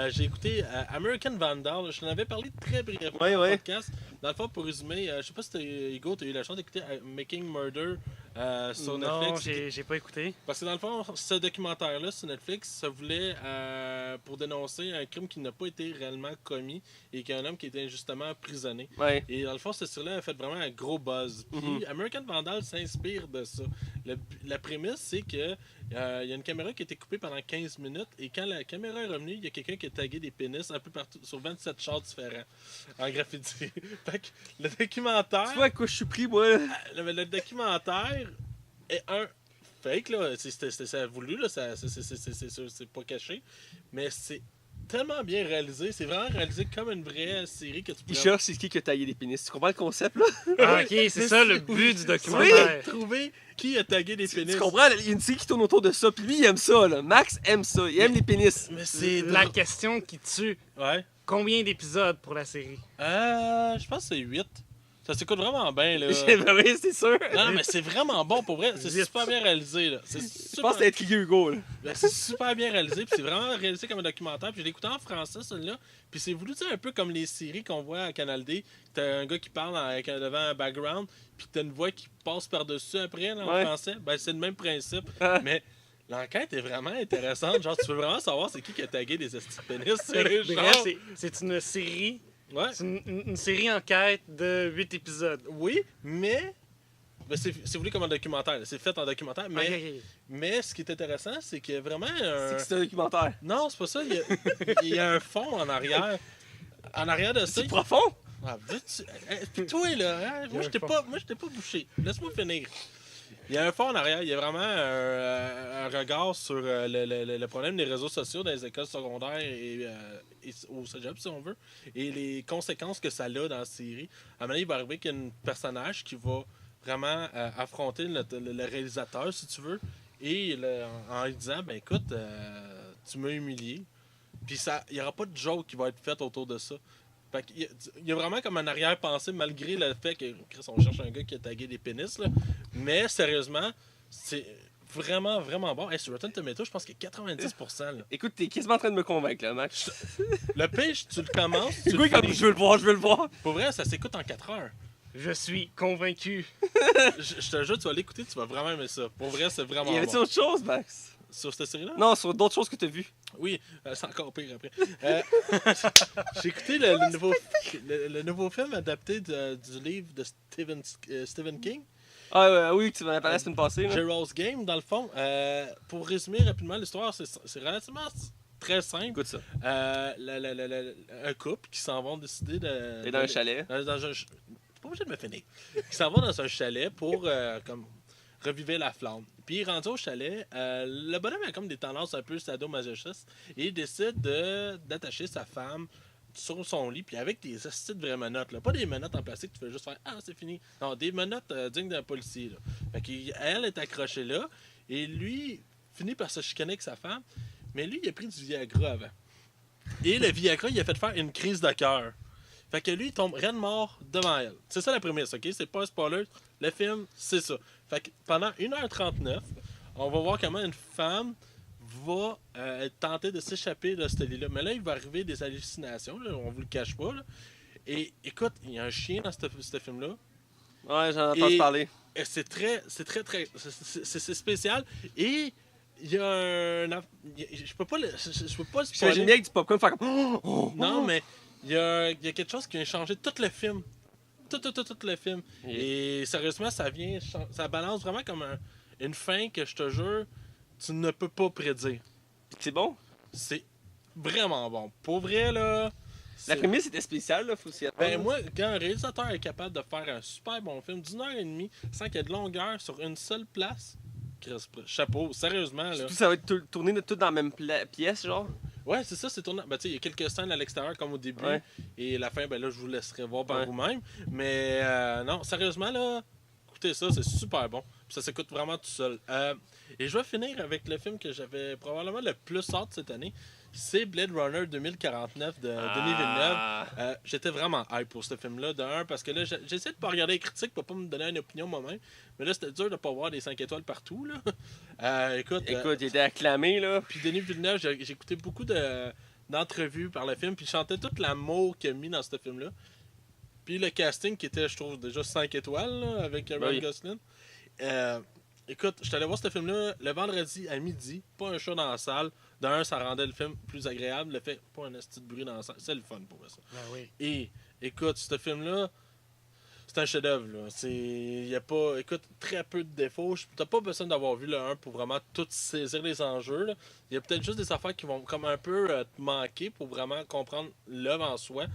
J'ai écouté American Vandal. Je t'en avais parlé très brièvement dans le podcast. Dans le fond, pour résumer, je sais pas si Hugo, tu as eu la chance d'écouter Making Murder sur Netflix. Non, j'ai pas écouté. Parce que dans le fond, ce documentaire-là sur Netflix, ça voulait pour dénoncer un crime qui n'a pas été réellement commis et qu'un homme qui était injustement emprisonné. Ouais. Et dans le fond, cette série-là a fait vraiment un gros buzz. Puis American Vandal s'inspire de ça. La prémisse, c'est que il y a une caméra qui a été coupée pendant 15 minutes et quand la caméra est revenue, il y a quelqu'un qui a tagué des pénis un peu partout sur 27 chars différents en graffiti. Fait que le documentaire... Tu vois à quoi je suis pris, moi? Le documentaire est un fake, là. C'est voulu, là. C'est pas caché. Mais c'est tellement bien réalisé. C'est vraiment réalisé comme une vraie série que tu peux... Il cherche c'est qui a taillé des pénis. Tu comprends le concept, là? Ah, ok, c'est ça le but du documentaire. Trouver qui a tagué des pénis. Tu comprends? Il y a une série qui tourne autour de ça. Puis lui, il aime ça, là. Max aime ça. Il aime les pénis. Mais c'est... La question qui tue. Ouais. Combien d'épisodes pour la série? Je pense que c'est 8. Ça s'écoute vraiment bien, là. Ben oui, c'est sûr. Non, mais c'est vraiment bon, pour vrai. C'est super bien réalisé, là. Je pense que c'est intrigué, Hugo, là. Ben, c'est super bien réalisé, puis c'est vraiment réalisé comme un documentaire. Puis je l'ai écouté en français, celui-là. Puis c'est voulu, tu sais, un peu comme les séries qu'on voit à Canal D. T'as un gars qui parle devant un background, puis t'as une voix qui passe par-dessus après, là, en français. Ben, c'est le même principe. Mais l'enquête est vraiment intéressante. Genre, tu veux vraiment savoir c'est qui a tagué des estis de pénis. Bref, c'est une série. Ouais. C'est une série enquête de 8 épisodes. Oui, mais... Ben, c'est voulu comme un documentaire. C'est fait en documentaire, mais... Ok. Mais ce qui est intéressant, c'est qu'il y a vraiment C'est que c'est un documentaire. Non, c'est pas ça. Il y a un fond en arrière. En arrière de ça... C'est profond? Ah, puis toi, là, hein? Moi, je t'ai pas bouché. Laisse-moi finir. Il y a un fond en arrière, il y a vraiment un regard sur le problème des réseaux sociaux dans les écoles secondaires et au cégep, si on veut, et les conséquences que ça a dans la série. À un moment donné, il va arriver qu'il y a un personnage qui va vraiment affronter le réalisateur, si tu veux, et en lui disant, ben écoute, tu m'as humilié. Puis il n'y aura pas de joke qui va être faite autour de ça. Fait qu'il y a vraiment comme un arrière-pensée, malgré le fait que Chris, on cherche un gars qui a tagué des pénis. Là. Mais sérieusement, c'est vraiment, vraiment bon. Hey, sur Rotten Tomatoes, je pense qu'il y a 90%. Là. Écoute, t'es quasiment en train de me convaincre, là, Max. Le pitch, tu le commences. C'est quoi comme je veux le voir, je veux le voir. Pour vrai, ça s'écoute en 4 heures. Je suis convaincu. Je te jure, tu vas l'écouter, tu vas vraiment aimer ça. Pour vrai, c'est vraiment Y avait-tu bon. autre chose, Max? Sur cette série-là? Non, sur d'autres choses que t'as vues. Oui, c'est encore pire après. J'ai écouté le nouveau film adapté du livre de Stephen King. Ah oui, tu m'en as parlé la semaine passée. Là. Gerald's Game, dans le fond. Pour résumer rapidement l'histoire, c'est relativement très simple. Écoute ça. Un couple qui s'en vont décider de... T'es dans un chalet. T'es pas obligé de me finir. Qui s'en vont dans un chalet pour comme reviver la flamme. Puis rendu au chalet, le bonhomme a comme des tendances un peu sadomasochistes et il décide d'attacher sa femme sur son lit, puis avec des astuces de vraies menottes. Là. Pas des menottes en plastique, tu fais juste faire « Ah, c'est fini ». Non, des menottes dignes d'un policier. Là. Fait qu'elle est accrochée là, et lui finit par se chicaner avec sa femme, mais lui, il a pris du Viagra avant. Et le Viagra, il a fait faire une crise de cœur. Fait que lui, il tombe raide mort devant elle. C'est ça la prémisse, ok? C'est pas un spoiler. Le film, c'est ça. Fait que pendant 1h39, on va voir comment une femme va tenter de s'échapper de ce lit-là. Mais là, il va arriver des hallucinations, là, on vous le cache pas. Là. Et écoute, il y a un chien dans ce film-là. Ouais, j'en ai entendu parler. Et c'est très spécial. Et il y a un... Je peux pas spoiler. J'imagine bien avec du popcorn faire comme... Non, mais il y a quelque chose qui vient changer tout le film. Tout le film. Et sérieusement, ça balance vraiment comme une fin que je te jure, tu ne peux pas prédire. C'est bon? C'est vraiment bon. Pour vrai, là... La prémisse était spéciale, là, faut s'y attendre. Ben moi, quand un réalisateur est capable de faire un super bon film d'1h30 sans qu'il y ait de longueur sur une seule place, chapeau, sérieusement, là. Surtout, ça va être tourné tout dans la même pièce, genre. Ouais, c'est ça, c'est tourné. Ben, tu sais, il y a quelques scènes à l'extérieur, comme au début. Ouais. Et la fin, ben là, je vous laisserai voir par vous-même. Mais non, sérieusement, là, écoutez ça, c'est super bon. Puis ça s'écoute vraiment tout seul. Et je vais finir avec le film que j'avais probablement le plus hâte cette année. C'est Blade Runner 2049 de Denis Villeneuve. J'étais vraiment hype pour ce film-là. D'un, parce que là, j'essaie de pas regarder les critiques pour pas me donner une opinion moi-même. Mais là, c'était dur de pas voir des 5 étoiles partout. Là. Écoute, il était acclamé, là. Puis Denis Villeneuve, j'ai écouté beaucoup d'entrevues par le film. Puis je chantais tout l'amour qu'il a mis dans ce film-là. Puis le casting qui était, je trouve, déjà 5 étoiles là, avec Ryan Gosling. Écoute, je suis allé voir ce film-là le vendredi à midi, pas un show dans la salle. D'un, ça rendait le film plus agréable. Le fait, pas un petit de bruit dans la salle. C'est le fun pour ça. Ben oui. Et, écoute, ce film-là, c'est un chef-d'œuvre. Il y a pas, écoute, très peu de défauts. T'as pas besoin d'avoir vu le 1 pour vraiment tout saisir les enjeux. Il y a peut-être juste des affaires qui vont comme un peu te manquer pour vraiment comprendre l'œuvre en soi.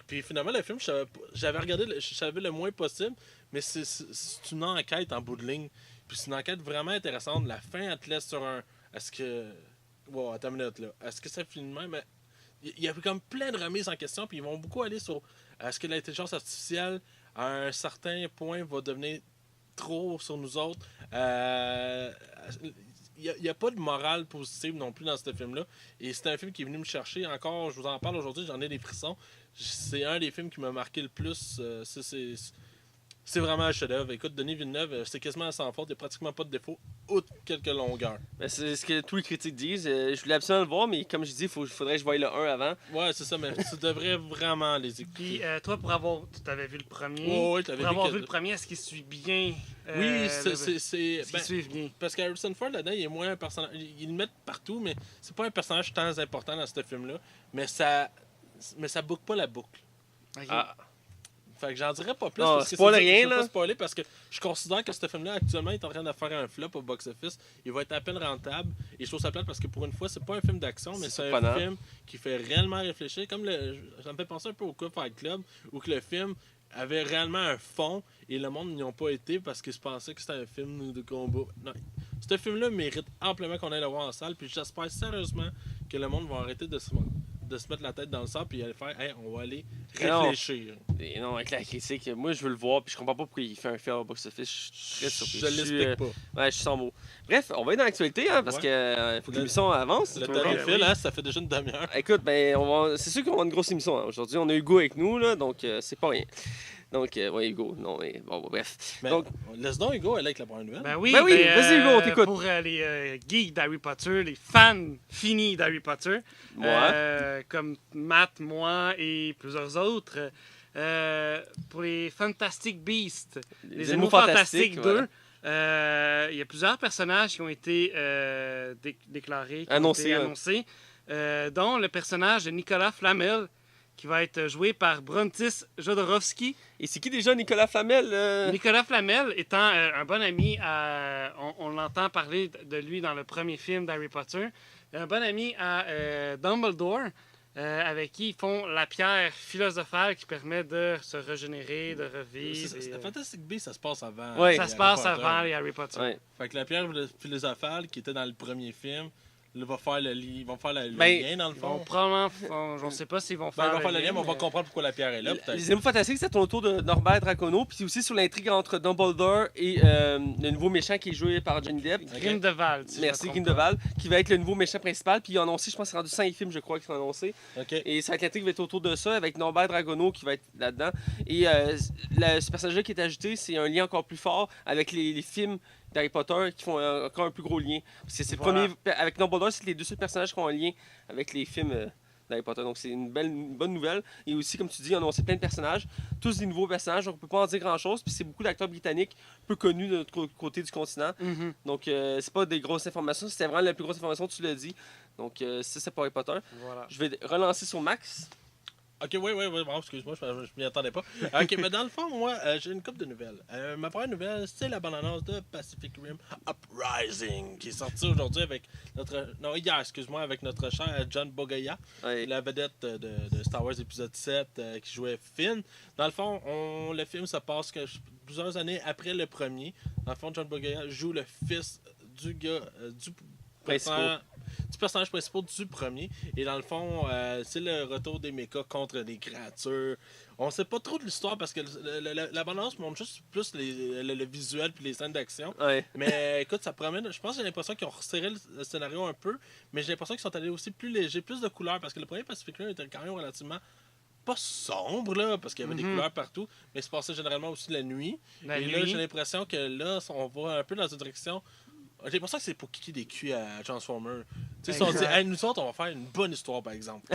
Puis finalement, le film, j'avais regardé, je savais le moins possible, mais c'est une enquête en bout de ligne. Puis c'est une enquête vraiment intéressante. La fin, elle te laisse sur un... Est-ce que... Wow, attends une minute, là. Est-ce que ça finit de même? Mais il y a comme plein de remises en question, puis ils vont beaucoup aller sur... Est-ce que l'intelligence artificielle, à un certain point, va devenir trop sur nous autres? Il n'y a pas de morale positive non plus dans ce film-là. Et c'est un film qui est venu me chercher. Encore, je vous en parle aujourd'hui, j'en ai des frissons. C'est un des films qui m'a marqué le plus. C'est vraiment un chef-d'œuvre. Écoute, Denis Villeneuve, c'est quasiment sans faute. Il n'y a pratiquement pas de défaut, outre quelques longueurs. Ben, c'est ce que tous les critiques disent. Je voulais absolument le voir, mais comme je dis, il faudrait que je voie le 1 avant. Ouais, c'est ça, mais tu devrais vraiment les écouter. Puis toi, tu avais vu le premier. Oh, oui, je l'avais pour avoir vu le premier, est-ce qu'il suit bien oui, c'est. Est-ce qu'il suit bien? Parce qu'Harrison Ford, là-dedans, il est moins un personnage. Ils le mettent partout, mais c'est pas un personnage tant important dans ce film-là. Mais ça boucle pas la boucle. Okay. Fait que j'en dirais pas plus. Non, parce que spoil je rien, veux là. pas spoiler parce que je considère que ce film-là, actuellement, est en train de faire un flop au box-office. Il va être à peine rentable. Et je trouve ça plate parce que pour une fois, c'est pas un film d'action, mais c'est un film qui fait réellement réfléchir. Comme ça me fait penser un peu au Fight Club, où que le film avait réellement un fond et le monde n'y ont pas été parce qu'ils se pensaient que c'était un film de combat. Non. Ce film-là mérite amplement qu'on aille le voir en salle, puis j'espère sérieusement que le monde va arrêter de se mettre la tête dans le sang puis aller faire hey, on va aller réfléchir. Et non, avec la critique, moi je veux le voir, puis je comprends pas pourquoi il fait un film au box-office. Je suis très surpris. Je l'explique pas. Ouais, je suis sans mots. Bref, on va aller dans l'actualité, hein, parce que faut que l'émission avance. Le temps file, hein, ça fait déjà une demi-heure. Écoute, ben, c'est sûr qu'on va avoir une grosse émission. Hein. Aujourd'hui, on a Hugo avec nous, là, donc c'est pas rien. Donc, ouais, Hugo, non, mais bon, bref. Mais, donc, laisse donc Hugo aller avec la première nouvelle. Ben oui, vas-y Hugo, on t'écoute. Pour les geeks d'Harry Potter, les fans finis d'Harry Potter, comme Matt, moi et plusieurs autres, pour les Fantastic Beasts, les Animaux Fantastiques 2, il y a plusieurs personnages qui ont été déclarés, annoncés, dont le personnage de Nicolas Flamel, qui va être joué par Brontis Jodorowsky. Et c'est qui déjà Nicolas Flamel? Nicolas Flamel étant un bon ami, on l'entend parler de lui dans le premier film d'Harry Potter, un bon ami à Dumbledore, avec qui ils font la pierre philosophale qui permet de se régénérer, de revivre. La Fantastic Beasts, ça se passe avant. Ouais. Ça se passe avant les Harry Potter. Ouais. Fait que la pierre philosophale qui était dans le premier film, ils vont faire le lien dans le fond. Probablement, je ne sais pas s'ils vont faire, ils vont faire le lien, mais on va comprendre pourquoi la pierre est là, peut-être. Les Animaux Fantastiques, c'est autour de Norbert Dracono, puis aussi sur l'intrigue entre Dumbledore et le nouveau méchant qui est joué par Johnny Depp. Grindelwald. Merci, Grindelwald, qui va être le nouveau méchant principal. Puis il a annoncé, je pense, c'est rendu 5 films, je crois, qui sont annoncés. Okay. Et ça va être l'intrigue va être autour de ça, avec Norbert Dragono qui va être là-dedans. Et ce personnage-là qui est ajouté, c'est un lien encore plus fort avec les films d'Harry Potter qui font encore un plus gros lien. Parce que c'est le premier, avec Dumbledore, c'est les deux seuls personnages qui ont un lien avec les films d'Harry Potter. Donc c'est une bonne nouvelle. Et aussi, comme tu dis, on a annoncé plein de personnages, tous des nouveaux personnages, donc on peut pas en dire grand-chose. Puis c'est beaucoup d'acteurs britanniques peu connus de notre côté du continent. Mm-hmm. Donc c'est pas des grosses informations, c'était vraiment la plus grosse information, tu l'as dit. Donc ça, c'est pour Harry Potter. Voilà. Je vais relancer sur Max. Ok, oui, bon, excuse-moi, je m'y attendais pas. Ok, mais dans le fond, moi, j'ai une couple de nouvelles. Ma première nouvelle, c'est la bande-annonce de Pacific Rim Uprising, qui est sortie aujourd'hui avec hier, excuse-moi, avec notre cher John Boyega, la vedette de Star Wars épisode 7, qui jouait Finn. Dans le fond, le film se passe plusieurs années après le premier. Dans le fond, John Boyega joue le fils du gars, du personnage principal du premier. Et dans le fond, c'est le retour des mechas contre des créatures. On sait pas trop de l'histoire parce que la bande-annonce montre juste plus le visuel puis les scènes d'action. Ouais. Mais écoute, ça promène. Je pense que j'ai l'impression qu'ils ont resserré le scénario un peu, mais j'ai l'impression qu'ils sont allés aussi plus légers, plus de couleurs parce que le premier Pacific Rim était quand même relativement pas sombre là, parce qu'il y avait des couleurs partout, mais il se passait généralement aussi la nuit. Là, j'ai l'impression que là, on va un peu dans une direction. J'ai l'impression que c'est pour kicker des culs à Transformers. Tu sais, si on dit, hey, nous autres, on va faire une bonne histoire, par exemple.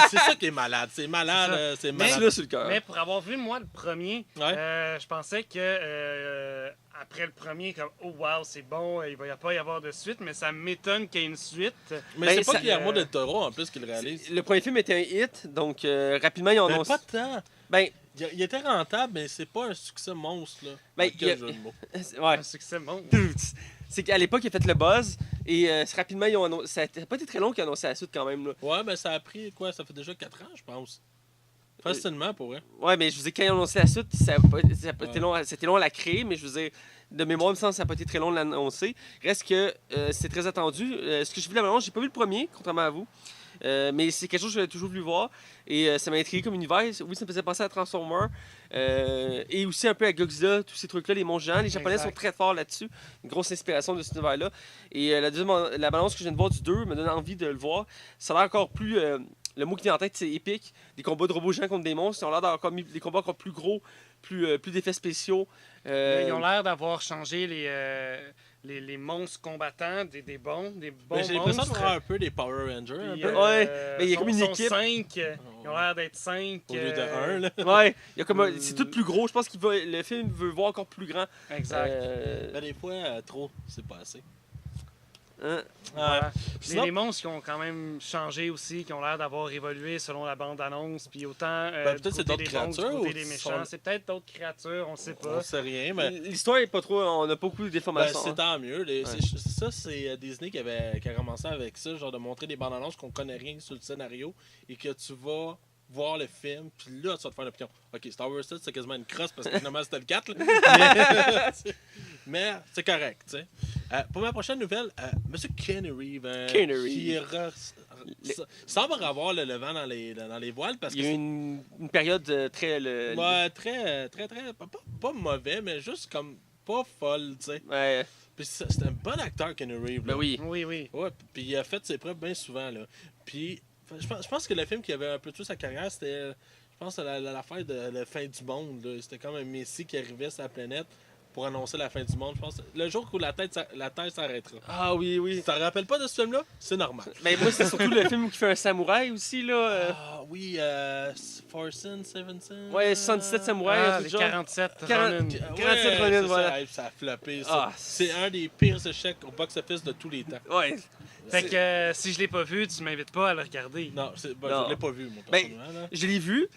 c'est ça qui est malade. C'est malade. C'est malade. Là sur le cœur. Mais pour avoir vu, moi, le premier, je pensais que après le premier, comme, oh wow, c'est bon, il va pas y avoir de suite, mais ça m'étonne qu'il y ait une suite. Mais c'est pas Guillermo del Toro, en plus, qui le réalise. Le premier film était un hit, donc rapidement, ils ont annoncé. Pas tant. Ben, il était rentable, mais c'est pas un succès monstre, là. Ben, ouais. Un succès monstre. C'est qu'à l'époque, il a fait le buzz et rapidement, ils ont annoncé. Ça n'a pas été très long qu'ils ont annoncé la suite quand même. Là. Ouais, mais ça a pris quoi? Ça fait déjà 4 ans, je pense. Facilement, pour vrai. Ouais, mais je vous dis, quand ils ont annoncé la suite, ça a pas été long. C'était long à la créer, mais je vous dis, de mémoire, il me semble que ça n'a pas été très long de l'annoncer. Reste que c'est très attendu. Ce que j'ai vu la bande-annonce, j'ai pas vu le premier, contrairement à vous. Mais c'est quelque chose que j'avais toujours voulu voir et ça m'a intrigué comme univers. Oui, ça me faisait penser à Transformers et aussi un peu à Godzilla, tous ces trucs-là, les mondes géants. Les Japonais sont très forts là-dessus. Une grosse inspiration de cet univers-là. Et la balance que je viens de voir du 2 me donne envie de le voir. Ça a l'air encore plus. Le mot qui vient en tête, c'est épique. Des combats de robots géants contre des monstres. Ils ont l'air d'avoir encore mis des combats encore plus gros, plus d'effets spéciaux. Ils ont l'air d'avoir changé les monstres combattants, des bons monstres. J'ai l'impression de voir un peu des Power Rangers. Puis, ouais, mais il y a comme une équipe. 5, ils ont l'air d'être 5. Au lieu de 1, là. Ouais, il y a comme c'est tout plus gros. Je pense que le film veut voir encore plus grand. Exact. Mais des fois, trop, c'est pas assez. Hein? Voilà. Les monstres qui ont quand même changé aussi, qui ont l'air d'avoir évolué selon la bande-annonce, puis autant peut-être c'est d'autres créatures ou des méchants. C'est peut-être d'autres créatures, on sait pas. On sait rien, mais l'histoire est pas trop, on a pas beaucoup d'informations. C'est tant mieux. Ça, c'est Disney qui a commencé avec ça, genre de montrer des bandes annonces qu'on connaît rien sur le scénario et que tu vas voir le film, puis là, tu vas te faire une opinion. Ok, Star Wars 7, c'est quasiment une crosse parce que finalement, c'était le 4. Là. Mais c'est correct, tu sais. Pour ma prochaine nouvelle, Monsieur Keanu Reeves, qui semble avoir le vent dans les voiles. Parce Il y a eu une période très... Ouais, très, pas mauvais, mais juste comme pas folle, tu sais. Ouais. Puis c'est un bon acteur, Keanu Reeves. Ben oui. Oui, oui. Ouais, puis il a fait ses preuves bien souvent, là. Puis je pense que le film qui avait un peu tué sa carrière, c'était, je pense, l'affaire de la fin du monde, là. C'était comme un messie qui arrivait sur la planète pour annoncer la fin du monde. Je pense le jour où la Terre s'arrêtera. Ah oui, oui. Tu t'en rappelles pas de ce film-là? C'est normal. Mais moi, c'est surtout le film qui fait un samouraï aussi, là. Ah oui, Forsen, Sevenson. Ouais, 77 samouraïs, un truc les genre. 47 40 Ronin. 47 Ronin, c'est voilà. ça, ça a floppé, ça. Ah, C'est un des pires échecs au box-office de tous les temps. Ouais. Fait que si je l'ai pas vu, tu m'invites pas à le regarder. Non, Non. je l'ai pas vu, moi, Ben, personnellement. Là. Je l'ai vu.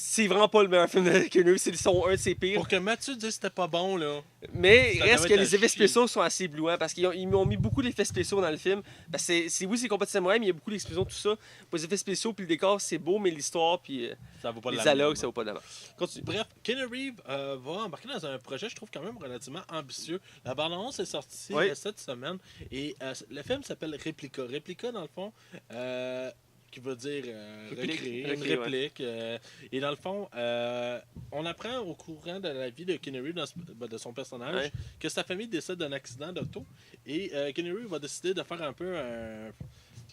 C'est vraiment pas le meilleur film de Keanu Reeves, c'est un de ses pires. Pour que Mathieu dise que c'était pas bon, là. Mais il Ça reste devait que être les à effets chier. spéciaux sont assez éblouants parce qu'ils m'ont mis beaucoup d'effets spéciaux dans le film. Parce que oui, c'est combat de samouraï, mais il y a beaucoup d'explosions, tout ça. Pour les effets spéciaux, puis le décor, c'est beau, mais l'histoire, puis Ça vaut pas les la dialogues, peine, ça vaut pas d'avant. Continue. Bref, Keanu Reeves va embarquer dans un projet, je trouve, quand même relativement ambitieux. La bande-annonce est sortie Oui. cette semaine et le film s'appelle Replica. Replica, dans le fond, qui veut dire recréer, une Recréer, ouais. réplique. Et dans le fond, on apprend au courant de la vie de Keanu Reeves, de son personnage, Ouais. que sa famille décède d'un accident d'auto. Et Keanu Reeves va décider de faire un peu un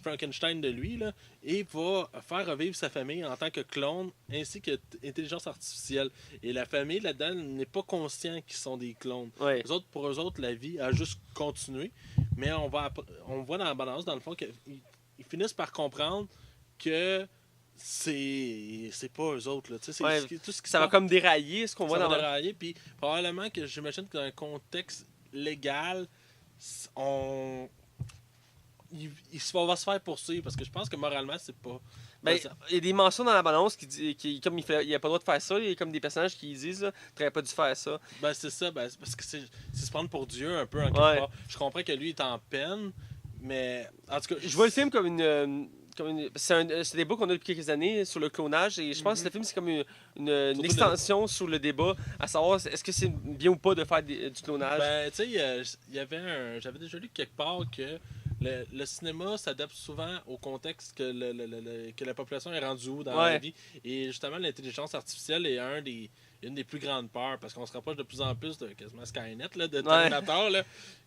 Frankenstein de lui, là, et va faire revivre sa famille en tant que clone ainsi qu'intelligence artificielle. Et la famille là-dedans n'est pas conscient qu'ils sont des clones. Ouais. Pour eux autres, la vie a juste continué. Mais on voit dans la balance, dans le fond, qu'ils finissent par comprendre que c'est pas eux autres. Là. Tu sais, Ouais, tout ce qui Ça se va passe, comme dérailler, ce qu'on voit ça dans va dérailler. Puis probablement que j'imagine que dans un contexte légal, va se faire poursuivre parce que je pense que moralement, c'est pas. Ben, il y a des mentions dans la balance qui comme il a pas le droit de faire ça, il y a comme des personnages qui disent là, tu n'aurais pas dû faire ça. Ben, c'est ça, c'est parce que c'est se prendre pour Dieu un peu en quelque Ouais. part. Je comprends que lui est en peine, mais en tout cas. Je vois le film comme c'est un débat qu'on a depuis quelques années sur le clonage et je pense que le film c'est comme une extension sur le débat à savoir est-ce que c'est bien ou pas de faire du clonage. Ben, tu sais, j'avais déjà lu quelque part que le cinéma s'adapte souvent au contexte que la population est rendue où dans la vie. Et justement, l'intelligence artificielle est une des plus grandes peurs parce qu'on se rapproche de plus en plus de quasiment Skynet, là, de Terminator. Là.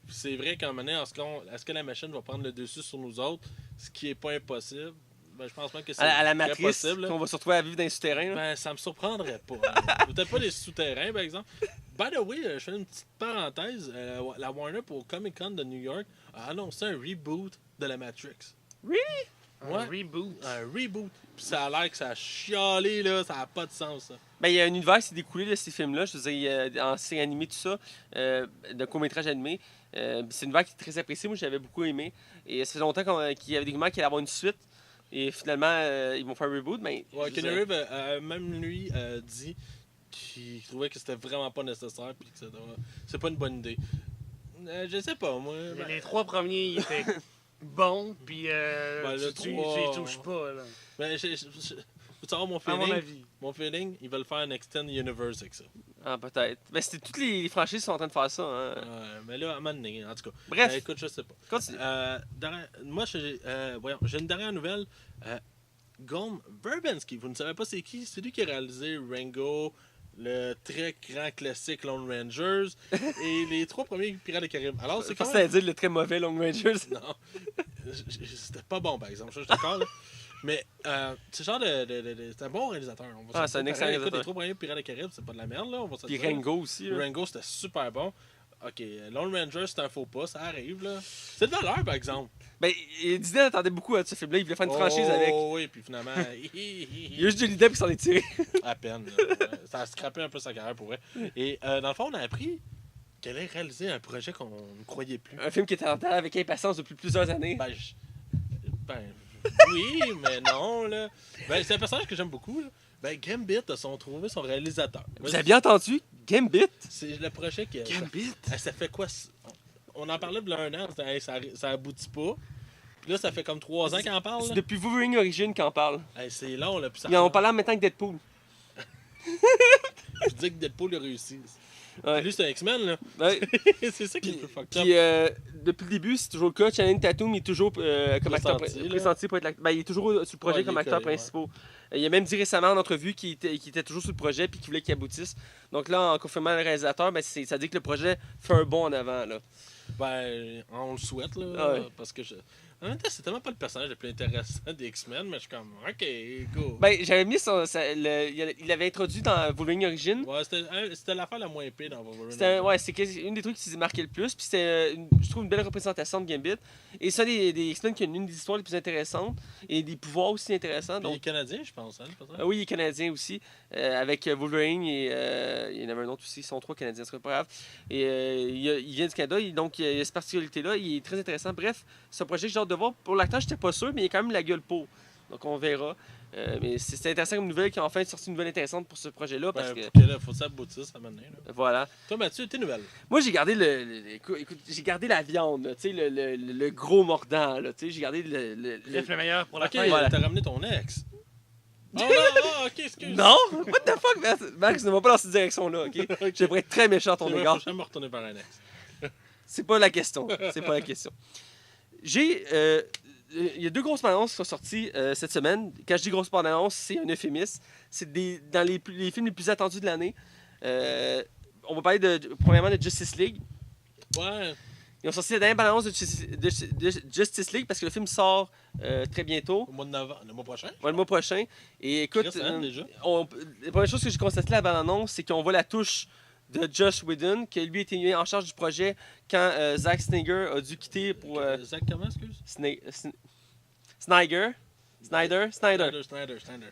C'est vrai qu'à un moment donné, est-ce que la machine va prendre le dessus sur nous autres, ce qui n'est pas impossible? Ben, je pense pas que c'est à la très matrice, possible. Là. qu'on va se retrouver à vivre dans les souterrains. Là. Ben, ça me surprendrait pas. Peut-être pas les souterrains, par exemple. By the way, je fais une petite parenthèse. La Warner pour Comic Con de New York a annoncé un reboot de la Matrix. Really? Un reboot. Un reboot. Puis ça a l'air que ça a chialé, là. Ça n'a pas de sens, ça. Ben, il y a un univers qui s'est découlé de ces films-là. Je veux dire, en série animée, tout ça, de court-métrage animé. C'est un univers qui est très apprécié. Moi, j'avais beaucoup aimé. Et ça fait longtemps qu'il y avait des rumeurs qu'il allait avoir une suite. Et finalement, ils vont faire un reboot. Mais Ouais, Keanu Reeves, même lui, dit qu'il trouvait que c'était vraiment pas nécessaire. Puis que c'est pas une bonne idée. Je sais pas, moi. Les 3 premiers, ils étaient bons, puis le tu 3, les touches pas. Là. Ben, faut savoir mon À feeling. mon avis. Mon feeling, ils veulent faire un Extend Universe avec ça. Ah, peut-être. Ben, toutes les franchises sont en train de faire ça. Hein. Mais là, à un moment donné, en tout cas. Bref. Écoute, je sais pas. Continue. Moi, j'ai une dernière nouvelle. Gom Verbinski, vous ne savez pas c'est qui? C'est lui qui a réalisé Rango, le très grand classique Lone Rangers et les 3 premiers Pirates des Caraïbes. Alors, c'est Pas quand ça à même... dire le très mauvais Long Rangers. Non. C'était pas bon, par exemple. Je suis d'accord, là. Mais c'est genre c'est un bon réalisateur. C'est un excellent réalisateur. Les 3 premiers Pirates des Caraïbes, c'est pas de la merde, là. On va se Puis dire. Rango aussi. Là. Rango, c'était super bon. Ok, Lone Ranger, c'est un faux pas, ça arrive, là. C'est de valeur, par exemple. Ben, Disney attendait beaucoup à ce film-là. Il voulait faire une franchise avec. Oh oui, puis finalement... Il y a juste Johnny Depp qui s'en est tiré. à peine. Là. Ça a scrappé un peu sa carrière pour elle. Et dans le fond, on a appris qu'elle allait réaliser un projet qu'on ne croyait plus. Un film qui était en terre avec impatience depuis plusieurs années. Ben, oui, mais non, là. Ben, c'est un personnage que j'aime beaucoup, là. Ben, Gambit a trouvé son réalisateur. Vous avez bien entendu? Gambit? C'est le projet qui... Gambit? Ça fait quoi? On en parlait de un an, ça aboutit pas. Puis là, ça fait comme 3 ans qu'ils en parlent. C'est Là. depuis Wolverine Origin qu'on parle. Hey, c'est long, là. Puis ça Ils en ont parlé en même temps que Deadpool. Je dis que Deadpool a réussi. Ouais. Lui, c'est un X-Men, là. Ouais. C'est ça qui est Puis, le plus fucked up. puis, depuis le début, c'est toujours le cas. Channing Tatum il est toujours comme acteur Pressenti, là. pressenti pour être l'acteur. Il est toujours sur le projet Ouais, comme il est acteur collé, principal. Il a même dit récemment en entrevue qu'il était toujours sur le projet et qu'il voulait qu'il aboutisse. Donc là, en confirmant le réalisateur, ben, ça dit que le projet fait un bond en avant. Là. Ben, on le souhaite, là. Ah ouais. Parce que en même temps, c'est tellement pas le personnage le plus intéressant des X-Men, mais je suis comme, ok, go. Ben, j'avais mis il l'avait introduit dans Wolverine Origin. Ouais, c'était l'affaire la moins épée dans Wolverine. C'est une des trucs qui s'est marqué le plus. Puis c'était, je trouve, une belle représentation de Gambit. Et ça, des X-Men qui ont une des histoires les plus intéressantes et des pouvoirs aussi intéressants. Puis il est Donc, canadien, je pense, hein, peut-être? oui, il est canadien aussi. Avec Wolverine et il y en avait un autre aussi. Ils sont 3 canadiens, c'est pas grave. Et il vient du Canada. Donc, il y a cette particularité-là. Il est très intéressant. Bref, c'est un projet que j'ai hâte de voir. Pour l'acteur, j'étais pas sûr, mais il a quand même la gueule pour. Donc, on verra. Mais c'est intéressant comme nouvelle qu'ils ont enfin sorti une nouvelle intéressante pour ce projet-là. Parce Ben, que, pour que là, faut que ça aboutisse à maintenant. Là. voilà. Toi, Mathieu, tes nouvelles. Moi, j'ai gardé écoute, j'ai gardé la viande, là, tu sais, le gros mordant, là, tu sais, j'ai gardé Bref, le meilleur pour la Ok, fin. voilà. t'as ramené ton ex. Oh non, ok, excuse. Non! What the fuck, Max, ne va pas dans cette direction-là, ok? Ok. J'aimerais être très méchant à ton C'est vrai, égard. faut jamais me retourner vers un ex. C'est pas la question. C'est pas la question. Il y a 2 grosses bandes-annonces qui sont sorties cette semaine. Quand je dis grosses bandes-annonces, c'est un euphémisme. C'est dans les films les plus attendus de l'année. On va parler premièrement de Justice League. Ouais. Ils ont sorti la dernière bande-annonce de Justice League parce que le film sort très bientôt. Au mois de novembre, le mois prochain. Ouais, le mois prochain. Et écoute, Récemment, déjà. la première chose que j'ai constaté à la bande-annonce, c'est qu'on voit la touche de Joss Whedon, qui lui était mis en charge du projet quand Zack Snyder a dû quitter pour Zach, comment, excuse? Snyder. Snyder. Snyder.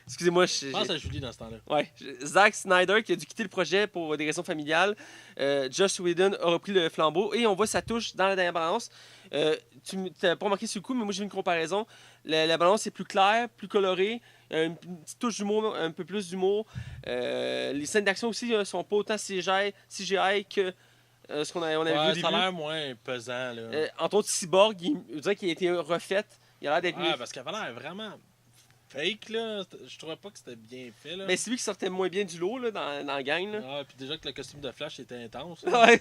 Excusez-moi, Pense à Julie dans ce temps-là. ouais. Zack Snyder qui a dû quitter le projet pour des raisons familiales. Joss Whedon a repris le flambeau et on voit sa touche dans la dernière balance. Tu n'as pas remarqué sur le coup, mais moi j'ai vu une comparaison. La balance est plus claire, plus colorée, une petite touche d'humour, un peu plus d'humour. Les scènes d'action aussi sont pas autant CGI que ce qu'on on avait vu au Ouais, début. ça a l'air moins pesant, là. Entre autres, Cyborg, je dirais qu'il a été refait. Il a l'air d'être mieux. Ouais, parce qu'elle avait l'air vraiment fake, là. Je trouvais pas que c'était bien fait, là. Mais c'est lui qui sortait moins bien du lot là, dans la gang. Là. Ah, puis déjà que le costume de Flash était intense. Ouais.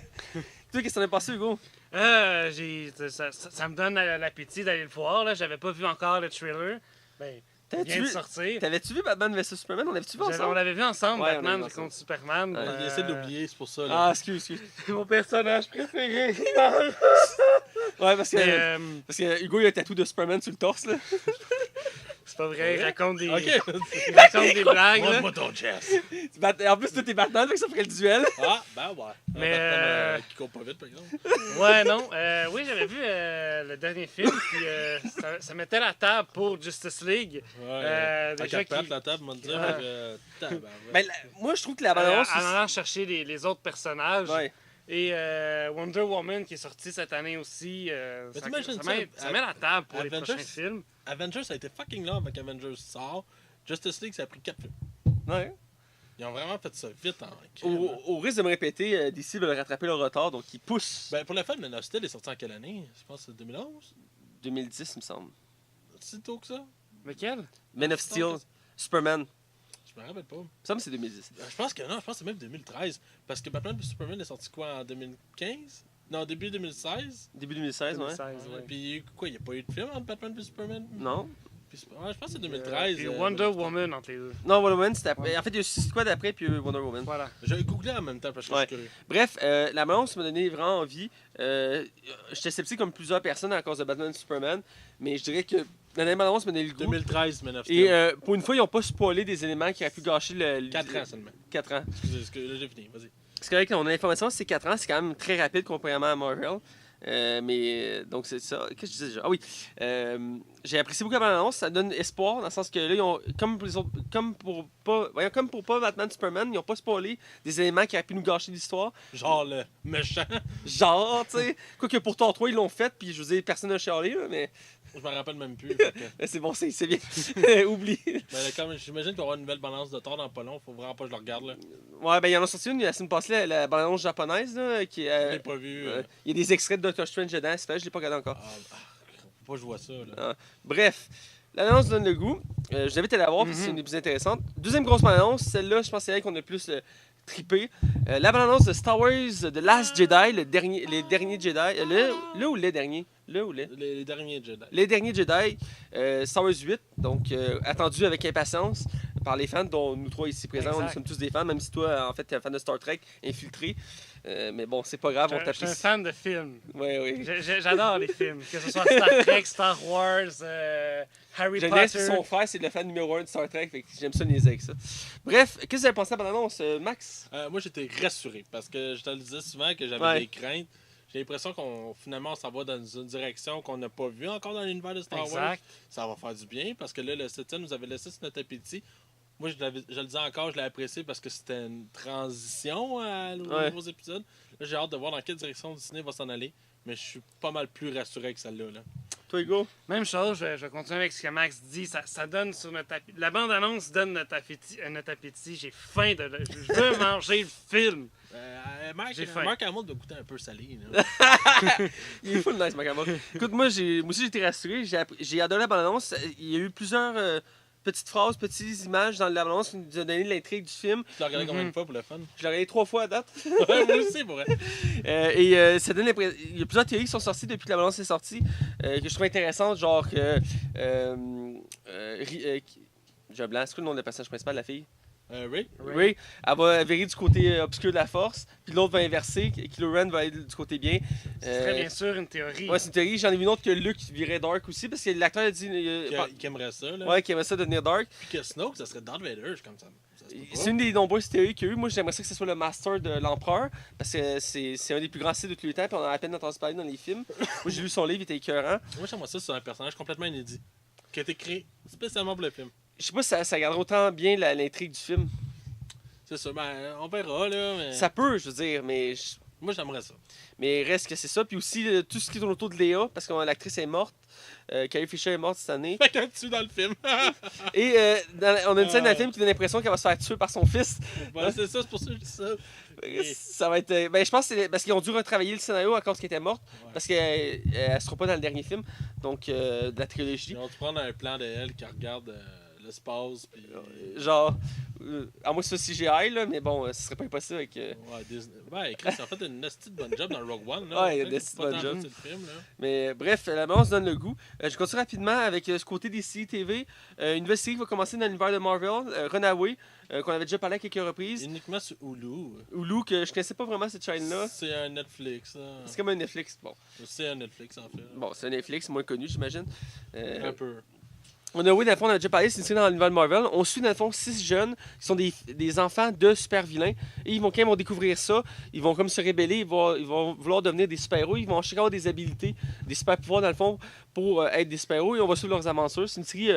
Toi, qu'est-ce que t'en as passé, Hugo? Ça me donne l'appétit d'aller le voir. Là. J'avais pas vu encore le trailer. Ben, il vient de sortir. T'avais-tu vu Batman vs Superman? On l'avait-tu vu ensemble? On l'avait vu ensemble, Ouais, on Batman l'avait vu contre Superman. Ouais. Il essaie de l'oublier, c'est pour ça, là. Ah, excuse. Mon personnage préféré. Ouais, parce que, Mais, parce que Hugo, il a un tatou de Superman sur le torse, là. c'est pas vrai, il raconte des, Ok. il raconte des blagues. là. Montre-moi ton chest. En plus, toi, t'es Batman, fait que ça ferait le duel. Ah, ben ouais. Mais, Qui court pas vite, par exemple. Ouais, non. Oui, j'avais vu le dernier film, puis ça mettait la table pour Justice League. Ouais. À Déjà quatre pattes, qu'il- la table, on va te dire. Ouais. Tabarouette. Ben, moi, je trouve que la balance. En allant chercher les autres personnages. Ouais. Et Wonder Woman qui est sorti cette année aussi. Mais Ça, t'imagines ça met la table pour les Avengers? prochains films. Avengers, ça a été fucking long avec Avengers sort. Justice League, ça a pris 4 films. Ouais. Ils ont vraiment fait ça vite en Au risque de me répéter, DC veulent rattraper leur retard, donc ils poussent. Ben, pour le fun, Man of Steel est sorti en quelle année? Je pense que c'est 2011? 2010, il me semble. Si tôt que ça? Lequel? Man of Steel, Superman. Je me rappelle pas. Il me semble que c'est 2010. Je pense que non, je pense que c'est même 2013. Parce que Batman vs Superman est sorti quoi en 2015? Non, début 2016. Début 2016, ouais. 2016, ouais. Puis quoi, il n'y a pas eu de film entre Batman vs Superman? Non. Puis, ouais, je pense que c'est 2013. Et Wonder Woman entre les deux. Non, Wonder Woman, c'était après. En fait, il y a Suicide Squad après, puis Wonder Woman. Voilà. J'ai googlé en même temps parce que Ouais. je suis curieux. Bref, la balance m'a donné vraiment envie. J'étais sceptique comme plusieurs personnes à cause de Batman et Superman, mais je dirais que la dernière balance m'a donné le goût. 2013, Man of Steel. Et pour une fois, ils n'ont pas spoilé des éléments qui auraient pu gâcher le. 4 ans seulement. 4 ans. Excusez, là j'ai fini, vas-y. C'est correct, on a l'information, c'est 4 ans, c'est quand même très rapide comparément à Marvel. Donc c'est ça. Qu'est-ce que je disais déjà? Ah oui. J'ai apprécié beaucoup la bande-annonce, ça donne espoir dans le sens que là, ils ont, comme pour les autres, comme pour pas Batman Superman, ils n'ont pas spoilé des éléments qui auraient pu nous gâcher l'histoire. Genre le méchant. Genre, tu sais. Quoique pour Thor 3, ils l'ont fait, puis je vous ai personne n'a chialé, là, mais Je me rappelle même plus. Fait que- c'est bon, c'est bien. Oublie. Ben, comme j'imagine qu'il va y avoir une nouvelle balance de Thor dans pas long, faut vraiment pas que je le regarde là. Ouais, ben il y en a sorti une la semaine passée, la bande-annonce japonaise, là, qui Je l'ai pas vu. il y a des extraits de Doctor Strange dedans, c'est fait, je l'ai pas regardé encore. Ah, Faut pas que je vois ça. Là. Bref, l'annonce donne le goût. Je vous invite à la voir parce que c'est une des plus intéressantes. Deuxième grosse annonce, celle-là, je pense que c'est elle qu'on a le plus trippé. La bande-annonce de Star Wars The Last Jedi, les derniers Jedi. Le ou les derniers? Le ou Les derniers Jedi. Les derniers Jedi, Star Wars 8, donc attendu avec impatience par les fans, dont nous trois ici présents, Exact. nous sommes tous des fans, même si toi, en fait, tu es un fan de Star Trek, infiltré. Mais bon, c'est pas grave, on Je suis un t'apprécie. fan de films. Ouais, oui. J'adore les films. Que ce soit Star Trek, Star Wars, Harry Jeunesse, Potter. son frère, c'est le fan numéro 1 de Star Trek, fait que j'aime ça niaiser avec ça. Bref, qu'est-ce que vous avez pensé à la bande-annonce, Max? Moi, j'étais rassuré parce que je te le disais souvent que j'avais Ouais. des craintes. J'ai l'impression qu'on finalement on s'en va dans une direction qu'on n'a pas vue encore dans l'univers de Star Wars. Exact. Ça va faire du bien parce que là, le 7e nous avait laissé sur notre appétit. Moi, je le dis encore, je l'ai apprécié parce que c'était une transition aux Ouais. nouveaux épisodes. Là, j'ai hâte de voir dans quelle direction Disney va s'en aller. Mais je suis pas mal plus rassuré que celle-là. Là. Toi, Hugo? Même chose, je vais continuer avec ce que Max dit. Ça donne sur notre appétit. La bande-annonce donne notre appétit. J'ai faim de. Je veux manger le film. J'ai faim. Mark Hamill doit goûter un peu salé. Là. Il est full nice, Macabre. Écoute, moi aussi, j'ai été rassuré. J'ai adoré la bande-annonce. Il y a eu plusieurs petites phrases, petites images dans la bande-annonce qui nous ont donné l'intrigue du film. Tu l'as regardé combien de fois pour le fun? Je l'ai regardé 3 fois à date. Ouais, moi aussi, pour vrai. Ça donne l'impression. Il y a plusieurs théories qui sont sorties depuis que la balance est sortie que je trouve intéressantes, genre que. J'ai un blanc, c'est quoi le nom de la personnage principal de la fille? Ray? Ray, elle va virer du côté obscur de la force, puis l'autre va inverser, Kylo Ren va aller du côté bien. C'est très bien sûr une théorie. Ouais, c'est une théorie. J'en ai vu une autre que Luke virait Dark aussi, parce que l'acteur a dit. Qui aimerait ça. Là. Ouais, qui aimerait ça devenir Dark. Puis que Snoke, ça serait Darth Vader. Je suis comme ça. Ça se peut pas. C'est une des nombreuses théories qu'il y a eu. Moi, j'aimerais ça que ce soit le Master de l'Empereur, parce que c'est un des plus grands styles de tous les temps, puis on en a à peine entendu parler dans les films. Moi, j'ai lu son livre, il était écœurant. Moi, j'aimerais ça sur un personnage complètement inédit. Qui a été créé spécialement pour le film. Je sais pas si ça gardera autant bien l'intrigue du film. C'est ça. Ben, on verra, là. Mais... Ça peut, je veux dire, Moi, j'aimerais ça. mais reste que c'est ça. Puis aussi, tout ce qui tourne autour de Léa, parce que l'actrice est morte. Carrie Fisher est morte cette année. Fait qu'elle tue dans le film. Et on a une scène dans le film qui donne l'impression qu'elle va se faire tuer par son fils. Ouais, c'est ça, c'est pour ça que je dis ça. Ça va être. Ben, je pense que c'est parce qu'ils ont dû retravailler le scénario à cause qu'elle était morte. Ouais. Parce qu'elle ne sera pas dans le dernier film. Donc, de la trilogie. Ils vont te prendre un plan d'elle qui regarde l'espace. Puis... Genre. À moins que ce soit CGI, là, mais bon, ce serait pas impossible avec. Ouais, Disney. Ouais, Chris, en fait une nasty de bonne job dans Rogue One. Là. Ouais, il y a Peut-être une nasty de pas bonne tant job. apprécié le film, là. Mais bref, la balance donne le goût. Je continue rapidement avec ce côté des séries TV. Une nouvelle série qui va commencer dans l'univers de Marvel, Runaway, qu'on avait déjà parlé à quelques reprises. Uniquement sur Hulu. Hulu, que je connaissais pas vraiment cette chaîne-là. C'est un Netflix. Là. C'est comme un Netflix. Bon, C'est un Netflix, en fait. bon c'est un Netflix, moins connu, j'imagine. Un peu. Runaway, dans le fond, on a déjà parlé, c'est une série dans l'univers de Marvel. On suit, dans le fond, 6 jeunes qui sont des enfants de super vilains. Et ils vont, quand ils vont découvrir ça, ils vont comme se rébeller, ils vont vouloir devenir des super-héros. Ils vont chacun avoir des habilités, des super-pouvoirs, dans le fond, pour être des super-héros. Et on va suivre leurs aventures. C'est une série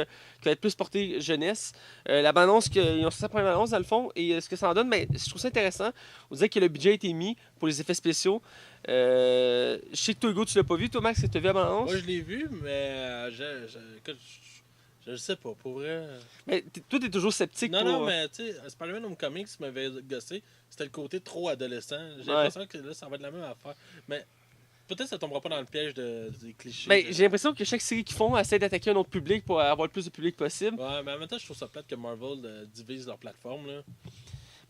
qui va être plus portée jeunesse. La bande-annonce, ils ont sorti la première annonce, dans le fond. Et ce que ça en donne, je trouve ça intéressant. On dirait que le budget a été mis pour les effets spéciaux. Je sais que toi, Hugo, tu l'as pas vu. Toi, Max, tu as vu la bande-annonce? Moi, je l'ai vu, mais je sais pas, pour vrai. Mais toi, t'es toujours sceptique Non, pour... non, mais tu sais, Spider-Man Homecoming, ce qui m'avait gossé, c'était le côté trop adolescent. J'ai Ouais. l'impression que là, ça va être la même affaire. Mais peut-être que ça tombera pas dans le piège des clichés. Ben, j'ai l'impression que chaque série qu'ils font essaie d'attaquer un autre public pour avoir le plus de public possible. Ouais, mais en même temps, je trouve ça plate que Marvel divise leur plateforme. Là.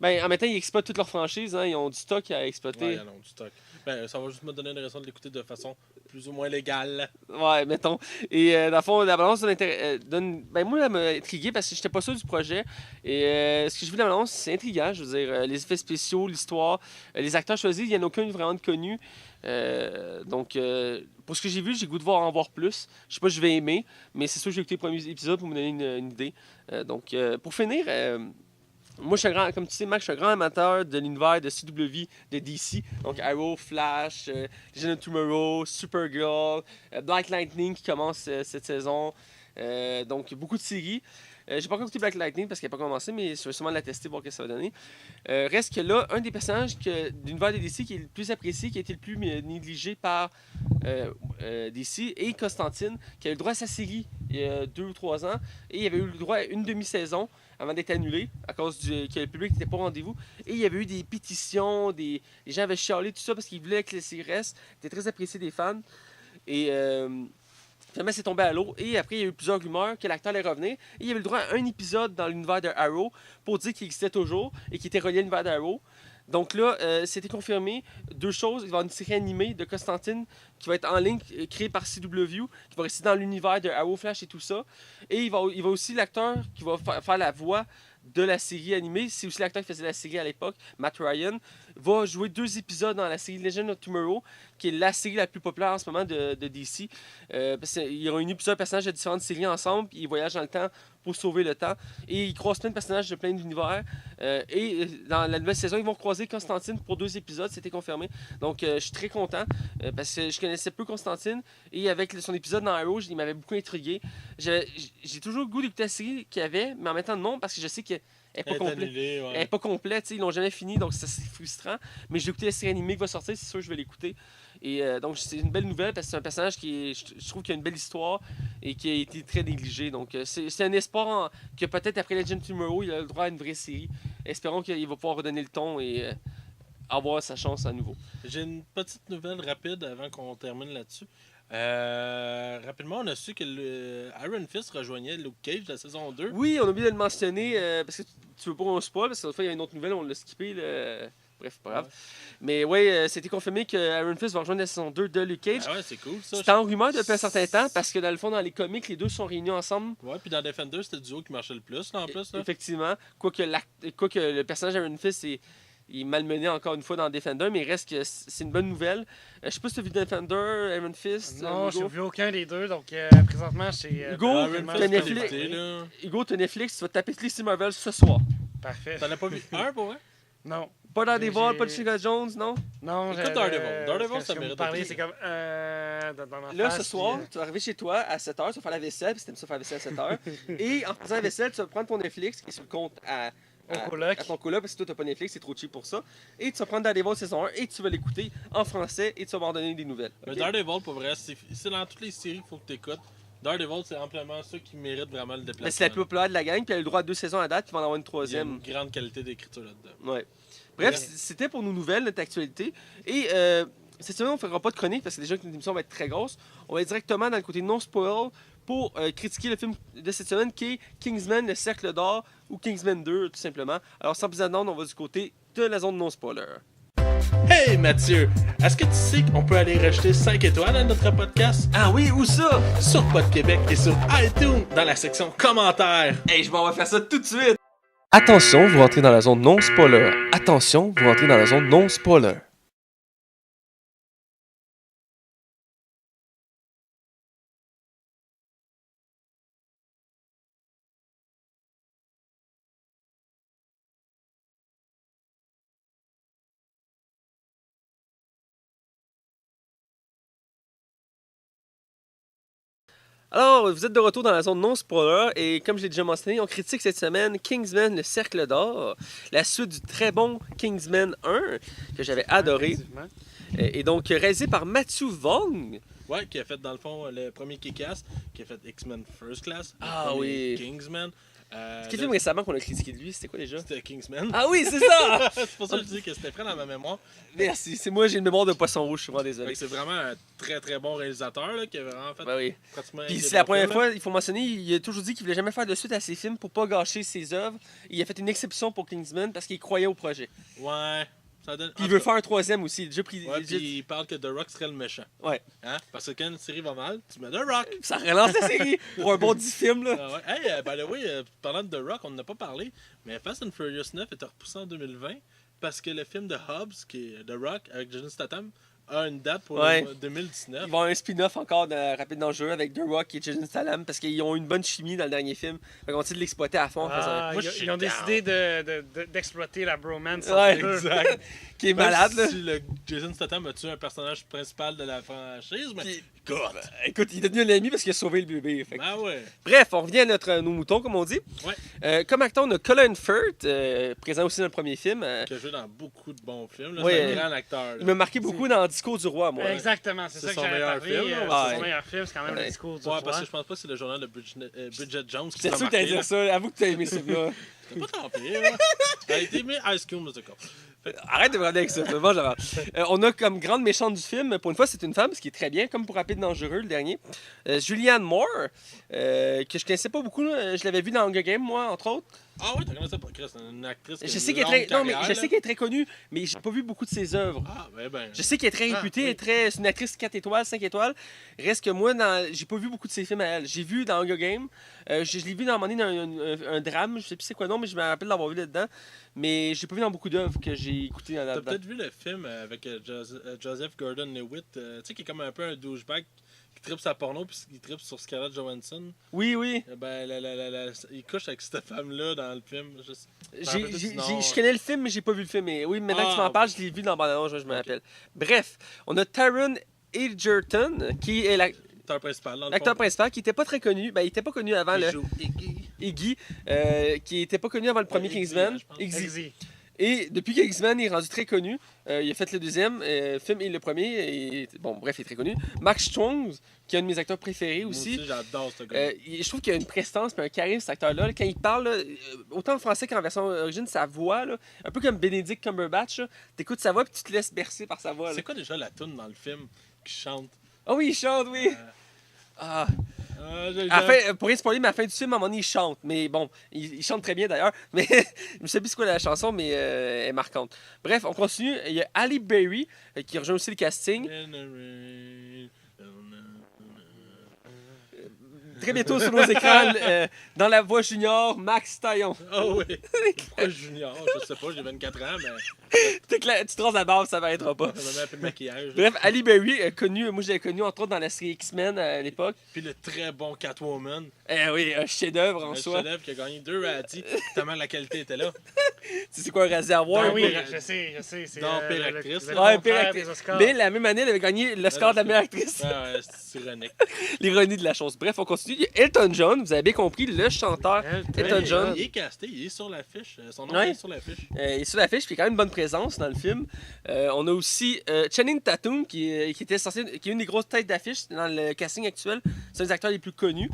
Ben, en même temps, ils exploitent toutes leurs franchises. Hein. Ils ont du stock à exploiter. Ouais, ils en ont du stock. Ben, ça va juste me donner une raison de l'écouter de façon plus ou moins légale. Ouais, mettons. Et dans le fond, la balance donne. Ben, moi, elle m'a intrigué parce que j'étais pas sûr du projet. Et ce que j'ai vu de la balance, c'est intriguant. Je veux dire, les effets spéciaux, l'histoire, les acteurs choisis, il n'y en a aucun vraiment de connu. Donc, pour ce que j'ai vu, j'ai le goût de en voir plus. Je sais pas si je vais aimer, mais c'est sûr que j'ai écouté les premiers épisodes pour me donner une idée. Donc, pour finir. Moi, je suis comme tu sais, Max, je suis un grand amateur de l'univers de CW, de DC. Donc, Arrow, Flash, Legend of Tomorrow, Supergirl, Black Lightning qui commence cette saison. Donc, beaucoup de séries. J'ai pas encore écouté Black Lightning parce qu'elle n'a pas commencé, mais je vais sûrement la tester, voir ce que ça va donner. Reste que là, un des personnages de l'univers de DC qui est le plus apprécié, qui a été le plus négligé par DC, est Constantine, qui a eu le droit à sa série il y a 2 ou 3 ans, et il avait eu le droit à une demi-saison avant d'être annulé à cause que le public n'était pas au rendez-vous. Et il y avait eu des pétitions, les gens avaient chialé, tout ça, parce qu'ils voulaient que les séries restent. C'était très apprécié des fans. Et finalement, c'est tombé à l'eau. Et après, il y a eu plusieurs rumeurs que l'acteur allait revenir. Et il avait le droit à un épisode dans l'univers de Arrow pour dire qu'il existait toujours et qu'il était relié à l'univers d'Arrow. Donc là, c'était confirmé. Deux choses. Il va y avoir une série animée de Constantine qui va être en ligne, créée par CW, qui va rester dans l'univers de Arrow, Flash et tout ça. Et il va aussi l'acteur qui va faire la voix de la série animée, c'est aussi l'acteur qui faisait la série à l'époque, Matt Ryan, va jouer 2 épisodes dans la série Legend of Tomorrow, qui est la série la plus populaire en ce moment de DC. Ils réunissent plusieurs personnages de différentes séries ensemble, puis ils voyagent dans le temps pour sauver le temps. Et ils croisent plein de personnages de plein d'univers. Et dans la nouvelle saison, ils vont croiser Constantine pour 2 épisodes, c'était confirmé. Donc je suis très content, parce que je connaissais peu Constantine, et avec son épisode dans Arrow, il m'avait beaucoup intrigué. J'ai toujours le goût d'écouter la série qu'il y avait, mais en même temps non, parce que je sais qu'elle n'est pas complète. Elle n'est pas complète, ils l'ont jamais fini, donc c'est frustrant. Mais j'ai écouté la série animée qui va sortir, c'est sûr que je vais l'écouter. Et donc c'est une belle nouvelle parce que c'est un personnage qui je trouve qu'il a une belle histoire et qui a été très négligé. Donc c'est un espoir que peut-être après Legend of Tomorrow, il a le droit à une vraie série. Espérons qu'il va pouvoir redonner le ton et avoir sa chance à nouveau. J'ai une petite nouvelle rapide avant qu'on termine là-dessus. Rapidement, on a su que Iron Fist rejoignait Luke Cage de la saison 2. Oui, on a oublié de le mentionner parce que tu veux pas qu'on spoil, parce que l'autre fois il y a une autre nouvelle, on l'a skippé. Bref, c'est pas grave. Mais oui, c'était confirmé que Iron Fist va rejoindre la saison 2 de Luke Cage. Ah ouais, c'est cool ça. C'était en rumeur depuis un certain temps parce que dans le fond, dans les comics, les deux sont réunis ensemble. Ouais, puis dans Defender, c'était le duo qui marchait le plus là, en plus. Là. Effectivement. Quoique le personnage Iron Fist il est malmené encore une fois dans Defender, mais il reste que c'est une bonne nouvelle. Je sais pas si tu as vu Defender, Iron Fist. Non, je n'ai vu aucun des deux, donc présentement, c'est. Hugo, tu as Netflix, tu vas taper DC Marvel ce soir. Parfait. T'en as pas vu un pour vrai? Non. Pas Daredevil, pas Jessica Jones, non? Non, écoute Daredevil. Daredevil, ça mérite parler, c'est comme. Là, ce soir, tu vas arriver chez toi à 7h, tu vas faire la vaisselle, puis si t'aimes ça faire la vaisselle à 7h. Et en faisant la vaisselle, tu vas prendre ton Netflix qui est sur le compte à ton coloc, parce que toi, t'as pas Netflix, c'est trop cheap pour ça. Et tu vas prendre Daredevil saison 1 et tu vas l'écouter en français et tu vas m'en donner des nouvelles. Mais Okay? Daredevil, pour vrai, c'est dans toutes les séries qu'il faut que tu écoutes. Daredevil, c'est amplement ceux qui méritent vraiment le déplacement. Mais c'est la plus populaire de la gang, puis elle a le droit à 2 saisons à date, puis il va en avoir une 3e. Il y a une grande qualité d'écriture là-dedans. Ouais. Bref, c'était pour nos nouvelles, notre actualité. Et cette semaine, on ne fera pas de chronique parce que déjà que notre émission va être très grosse. On va aller directement dans le côté non-spoil pour critiquer le film de cette semaine qui est Kingsman, le Cercle d'Or ou Kingsman 2, tout simplement. Alors, sans plus attendre, on va du côté de la zone non-spoiler. Hey Mathieu, est-ce que tu sais qu'on peut aller rajouter 5 étoiles à notre podcast? Ah oui, où ça? Sur Pod Québec et sur iTunes dans la section commentaires. Hey, je m'en vais faire ça tout de suite! Attention, vous rentrez dans la zone non-spoiler. Attention, vous rentrez dans la zone non-spoiler. Alors, vous êtes de retour dans la zone non-spoiler et comme je l'ai déjà mentionné, on critique cette semaine Kingsman, le Cercle d'Or, la suite du très bon Kingsman 1 que j'avais adoré. Et donc, réalisé par Matthew Vaughn. Ouais, qui a fait dans le fond le premier Kick-Ass, qui a fait X-Men First Class, Ah oui. Kingsman. Quel film récemment qu'on a critiqué de lui, c'était quoi déjà? C'était Kingsman. Ah oui, c'est ça! C'est pour ça que je dis que c'était frais dans ma mémoire. Merci, c'est moi, j'ai une mémoire de poisson rouge, je suis vraiment Fait désolé. que c'est vraiment un très très bon réalisateur là, qui a vraiment fait Ben oui. pratiquement. Puis des c'est la bons première films, fois, il faut mentionner, il a toujours dit qu'il voulait jamais faire de suite à ses films pour pas gâcher ses œuvres. Il a fait une exception pour Kingsman parce qu'il croyait au projet. là. Ouais. Ça donne... Puis il veut faire un 3e aussi. Il a déjà pris. Ouais, puis il parle que The Rock serait le méchant. Ouais. Hein? Parce que quand une série va mal, tu mets The Rock. Ça relance la série pour un bon 10 films là. Ah ouais. Hey, by the way, parlant de The Rock, on n'en a pas parlé, mais Fast and Furious 9 est repoussé en 2020 parce que le film de Hobbs, qui est The Rock, avec Jason Statham, a une date pour 2019. Il va y avoir un spin-off encore de Rapide Dangereux avec The Rock et Jason Statham parce qu'ils ont eu une bonne chimie dans le dernier film. Fait qu'on va essayer de l'exploiter à fond. Ils ont décidé d'exploiter la bromance. Ouais, exact. Qui est malade là. Si le Jason Statham a tué un personnage principal de la franchise, mais Puis, écoute, il est devenu un ami parce qu'il a sauvé le bébé. Fait que... Ben ouais. Bref, on revient à nos moutons, comme on dit. Ouais. Comme acteur, on a Colin Firth, présent aussi dans le premier film. Qui a joué dans beaucoup de bons films. Là. Ouais, C'est un grand acteur. Là. Il m'a marqué beaucoup dans Discours du Roi, moi. Exactement, c'est ça que son j'avais meilleur parlé. film, C'est son meilleur film, c'est quand même le discours du Ouais, roi. parce que je pense pas que c'est le journal de Bridget Jones qui C'est t'a sûr que t'allais marqué. dire ça. Avoue que t'as aimé ce film-là. C'était pas tant pire. Là. Ça a été aimé High School Musical. Arrête de me ramener avec ça. C'est bon, genre. On a comme grande méchante du film, pour une fois, c'est une femme, ce qui est très bien, comme pour Rapide Dangereux, le dernier. Julianne Moore, que je connaissais pas beaucoup. Là. Je l'avais vue dans Hunger Games, moi, entre autres. Ah oui, t'as connaissé pas Chris, c'est une actrice qui a Je une sais qu'elle est longue très, non, mais carrière, je sais là. qu'elle est très connue, mais j'ai pas vu beaucoup de ses œuvres. Ah, ben. Je sais qu'elle est très Ah, réputée, oui. c'est une actrice 4 étoiles, 5 étoiles. Reste que moi, j'ai pas vu beaucoup de ses films à elle. J'ai vu dans Hunger Games, je l'ai vu dans un moment donné dans un drame, je sais plus c'est quoi non, mais je me rappelle d'avoir vu là-dedans. Mais j'ai pas vu dans beaucoup d'œuvres que j'ai écoutées T'as là-dedans. peut-être vu le film avec Joseph Gordon-Levitt, tu sais, qui est comme un peu un douchebag qui tripe sa porno puis qui tripe sur Scarlett Johansson. Oui, oui. Ben, il couche avec cette femme-là dans le film. Je connais le film, mais j'ai pas vu le film. Mais oui, maintenant que tu m'en Ah, parles, je l'ai vu dans bande je me Ok. rappelle. Bref, on a Taron Egerton, qui est L'acteur principal, dans le l'acteur fond. principal, qui était pas très connu. Ben, il était pas connu avant Il le joue Iggy. Iggy, qui était pas connu avant le premier Iggy, Kingsman. je pense. Iggy. Exy. Et depuis que X-Men est rendu très connu, il a fait le deuxième film et le premier. Bon, bref, il est très connu. Max Strong, qui est un de mes acteurs préférés Moi aussi. j'adore ce gars. Je trouve qu'il a une prestance et un charisme, cet acteur-là. Là. Quand il parle, là, autant en français qu'en version origine, sa voix, là, un peu comme Benedict Cumberbatch, t'écoutes sa voix et tu te laisses bercer par sa voix. Là. C'est quoi déjà la tune dans le film qui chante? Ah oui, il chante, oui. Euh, Ah. j'ai- À la fin, pour rien spoiler, mais à la fin du film, à un moment donné, il chante. Mais bon, il chante très bien d'ailleurs. Mais je ne sais plus c'est quoi la chanson, mais elle est marquante. Bref, on continue. Il y a Ali Berry qui rejoint aussi le casting. Très bientôt sur nos écrans, dans la voix junior, Max Taillon. Ah oui. Pourquoi junior? Je sais pas, j'ai 24 ans, mais Tu traces la barbe, ça m'arrêtera pas. ça m'a un peu de maquillage. Bref, Ali Berry, moi je l'ai connu entre autres dans la série X-Men à l'époque. Puis le très bon Catwoman. Eh oui, un chef-d'œuvre en Un soi. chef-d'œuvre qui a gagné 2 Razzies, tellement la qualité était là. Tu sais quoi, un réservoir? Ah Non, oui, pire- je sais. C'est Non, pire le- actrice. le Ouais, contraire pire des actrice. Oscars. Mais la même année, elle avait gagné l'Oscar de la meilleure actrice. Ouais, c'est ironique. L'ironie de la chose. Bref, on continue. Il y a Elton John, vous avez bien compris, le chanteur Elton Ouais, John. Il est casté, il est sur l'affiche. Son nom Ouais. est sur l'affiche. Il est sur l'affiche, puis il y a quand même une bonne présence dans le film. On a aussi Channing Tatum, qui est une des grosses têtes d'affiche dans le casting actuel. C'est un des acteurs les plus connus,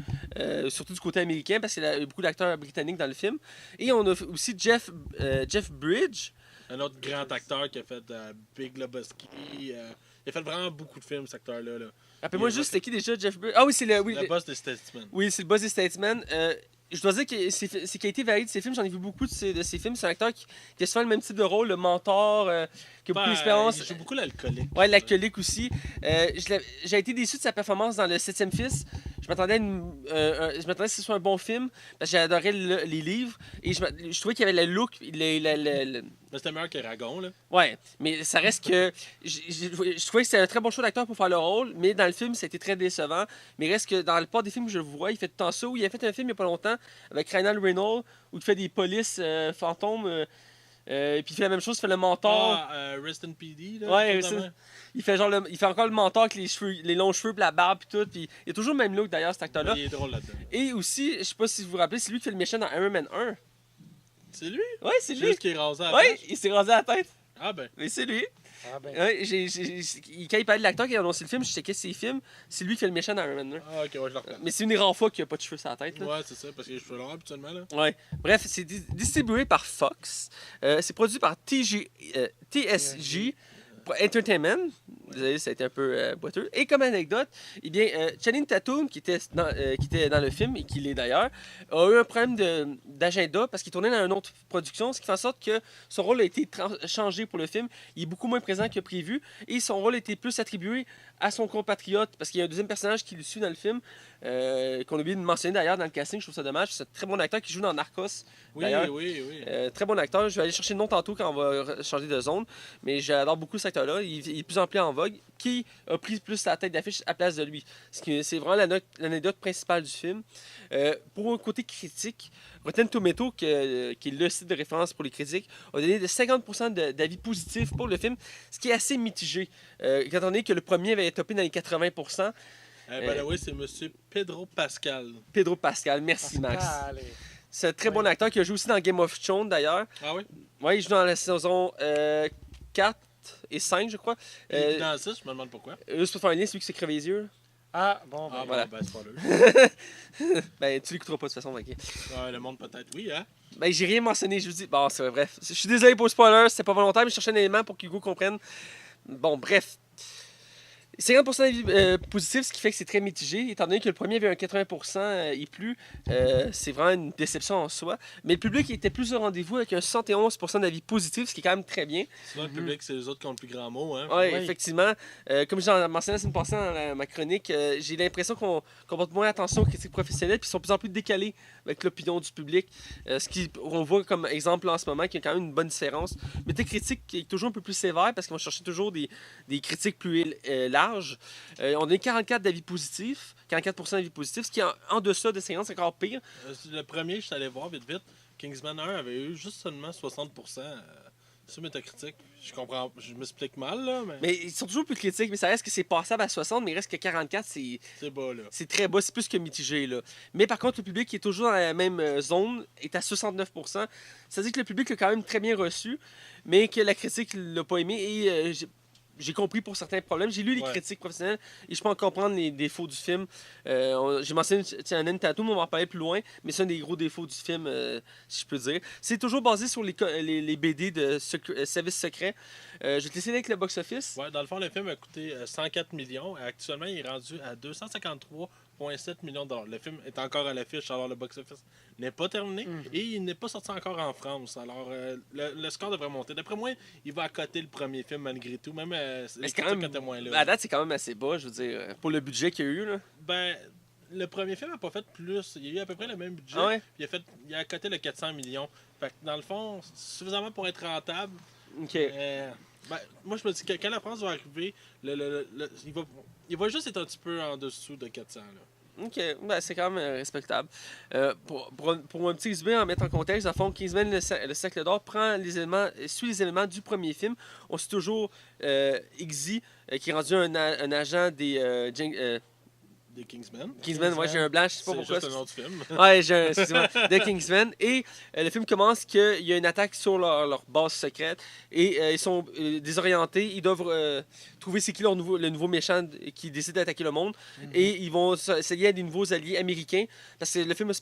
surtout du côté américain, parce qu'il y a beaucoup d'acteurs britanniques dans le film. Et on a aussi Jeff Bridge. Un autre grand acteur qui a fait Big Lebowski. Il a fait vraiment beaucoup de films, cet acteur-là. Là. Rappelez-moi Il est juste, c'était qui déjà Jeff Bridge? Ah oui, c'est Le boss de Statesman. Oui, c'est le boss des Statesman. Je dois dire que ses qualités varient de ses films. J'en ai vu beaucoup de ses films. C'est un acteur qui a souvent le même type de rôle, le mentor, qui a beaucoup d'expérience. Il joue beaucoup l'alcoolique. Ouais, l'alcoolique aussi. J'ai été déçu de sa performance dans Le Septième Fils. Je m'attendais que ce soit un bon film, parce que j'adorais les livres. Et je trouvais qu'il y avait le look, Mais c'était meilleur qu'Aragon, là. ouais, mais ça reste que. Je trouvais que c'était un très bon choix d'acteur pour faire le rôle, mais dans le film, ça a été très décevant. Mais reste que dans le part des films que je le vois, il fait tout le temps ça. Où il a fait un film il n'y a pas longtemps avec Ryan Reynolds, où il fait des polices fantômes. Et puis il fait la même chose, il fait le mentor. Rest in PD, là. Ouais, tout ça. Il fait il fait encore le mentor avec les longs cheveux, puis la barbe, puis tout. Puis il a toujours le même look d'ailleurs, cet acteur-là. Il est drôle là-dedans. Et aussi, je sais pas si vous vous rappelez, c'est lui qui fait le méchant dans Iron Man 1. C'est lui? Ouais, c'est lui. Juste qui est rasé à la Ouais, tâche. il s'est rasé la tête. Ah ben. Mais c'est lui. Ah ben. Ouais, quand il parlait de l'acteur qui a annoncé le film, je checkais ses films. C'est lui qui fait le méchant dans Iron Man 1. Ah ok, ouais, je le reconnais. Mais c'est une des rares fois qu'il n'y a pas de cheveux sur la tête. Là. Ouais, c'est ça, parce que je suis longs habituellement, là. Ouais. Bref, c'est distribué par Fox. C'est produit par TSG Entertainment. Désolé, ça a été un peu boiteux. Et comme anecdote, eh bien, Channing Tatum, qui était dans le film, et qui l'est d'ailleurs, a eu un problème d'agenda parce qu'il tournait dans une autre production, ce qui fait en sorte que son rôle a été changé pour le film. Il est beaucoup moins présent que prévu et son rôle a été plus attribué à son compatriote parce qu'il y a un deuxième personnage qui le suit dans le film, qu'on a oublié de mentionner d'ailleurs dans le casting. Je trouve ça dommage. C'est un très bon acteur qui joue dans Narcos. Oui, D'ailleurs, oui. très bon acteur. Je vais aller chercher le nom tantôt quand on va changer de zone. Mais j'adore beaucoup cet acteur-là. Il est de plus en plus en vogue. Qui a pris plus la tête d'affiche à place de lui? C'est vraiment l'anecdote principale du film. Pour un côté critique, Rotten Tomato, qui est le site de référence pour les critiques, a donné de 50% d'avis positifs pour le film, ce qui est assez mitigé. Quand on est que le premier avait topé dans les 80%. Ben oui, c'est monsieur Pedro Pascal. Pedro Pascal, merci Max. Allez. C'est un très bon acteur qui a joué aussi dans Game of Thrones d'ailleurs. Ah oui? Ouais, il joue dans la saison 4 et 5, je crois. Il est dans ça, je me demande pourquoi. Juste pour faire un lien, c'est lui qui s'est crevé les yeux. Ah, bon, ben, Ah, voilà. bon, ben, spoiler. Ben, tu l'écouteras pas de toute façon, ok. Ouais, le monde peut-être, oui, hein. Ben, j'ai rien mentionné, je vous dis. Bon, c'est vrai, bref. Je suis désolé pour le spoiler, c'était pas volontaire, mais je cherchais un élément pour qu'Hugo comprenne. Bon, bref. 50% d'avis positifs, ce qui fait que c'est très mitigé. Étant donné que le premier avait un 80% et plus, c'est vraiment une déception en soi. Mais le public était plus au rendez-vous avec un 71% d'avis positifs, ce qui est quand même très bien. Sinon, le public, c'est les autres qui ont le plus grand mot, hein. Oui, Oui. effectivement. Comme j'en mentionnais la semaine passée dans ma chronique, j'ai l'impression qu'on porte moins attention aux critiques professionnelles puis sont de plus en plus décalés avec l'opinion du public. On voit comme exemple en ce moment qu'il y a quand même une bonne différence. Mais tes critiques est toujours un peu plus sévère parce qu'ils vont chercher toujours des critiques plus larges. On a 44 d'avis positifs, 44% d'avis positifs, ce qui est en deçà de 50, c'est encore pire. Le premier, je suis allé voir vite. Kingsman 1 avait eu juste seulement 60% sur Metacritic. Je comprends, je m'explique mal, là, mais Mais ils sont toujours plus critiques, mais ça reste que c'est passable à 60, mais il reste que 44, c'est bas, là. c'est très bas, c'est plus que mitigé. Là. Mais par contre, le public qui est toujours dans la même zone est à 69%. Ça veut dire que le public l'a quand même très bien reçu, mais que la critique ne l'a pas aimé. Et j'ai compris pour certains problèmes. J'ai lu les Ouais. critiques professionnelles et je peux en comprendre les défauts du film. J'ai mentionné Channing Tatum, on va en parler plus loin, mais c'est un des gros défauts du film, si je peux dire. C'est toujours basé sur les BD de Service Secret. Je vais te laisser avec le box-office. Ouais, dans le fond, le film a coûté 104 millions. Actuellement, il est rendu à 253,7 millions de dollars. Le film est encore à l'affiche, alors le box-office n'est pas terminé et il n'est pas sorti encore en France. Alors, le score devrait monter. D'après moi, il va accoter le premier film malgré tout, même Mais les c'est critiques quand même- étaient moins À là. date, c'est quand même assez bas, je veux dire, pour le budget qu'il y a eu. Là. Ben, le premier film n'a pas fait plus. Il a eu à peu près le même budget. Ah ouais? Puis il a accoté le 400 millions. Fait que dans le fond, c'est suffisamment pour être rentable. OK. Ben, moi, je me dis que quand la France va arriver, il va juste être un petit peu en dessous de 400. Là. OK, ben, c'est quand même respectable. Pour un petit résumé, en mettre en contexte, à fond, Kingsman, le Cercle d'Or suit les éléments du premier film. On suit toujours Iggy, qui est rendu un agent des Des Kingsmen. Kingsman. Ouais, j'ai un blanc, je sais pas C'est pourquoi. juste un autre film. Ouais, excusez-moi, de Kingsman. Et le film commence qu'il y a une attaque sur leur base secrète et ils sont désorientés. Ils doivent trouver c'est qui le nouveau méchant qui décide d'attaquer le monde. Et ils vont s'allier à des nouveaux alliés américains parce que le film se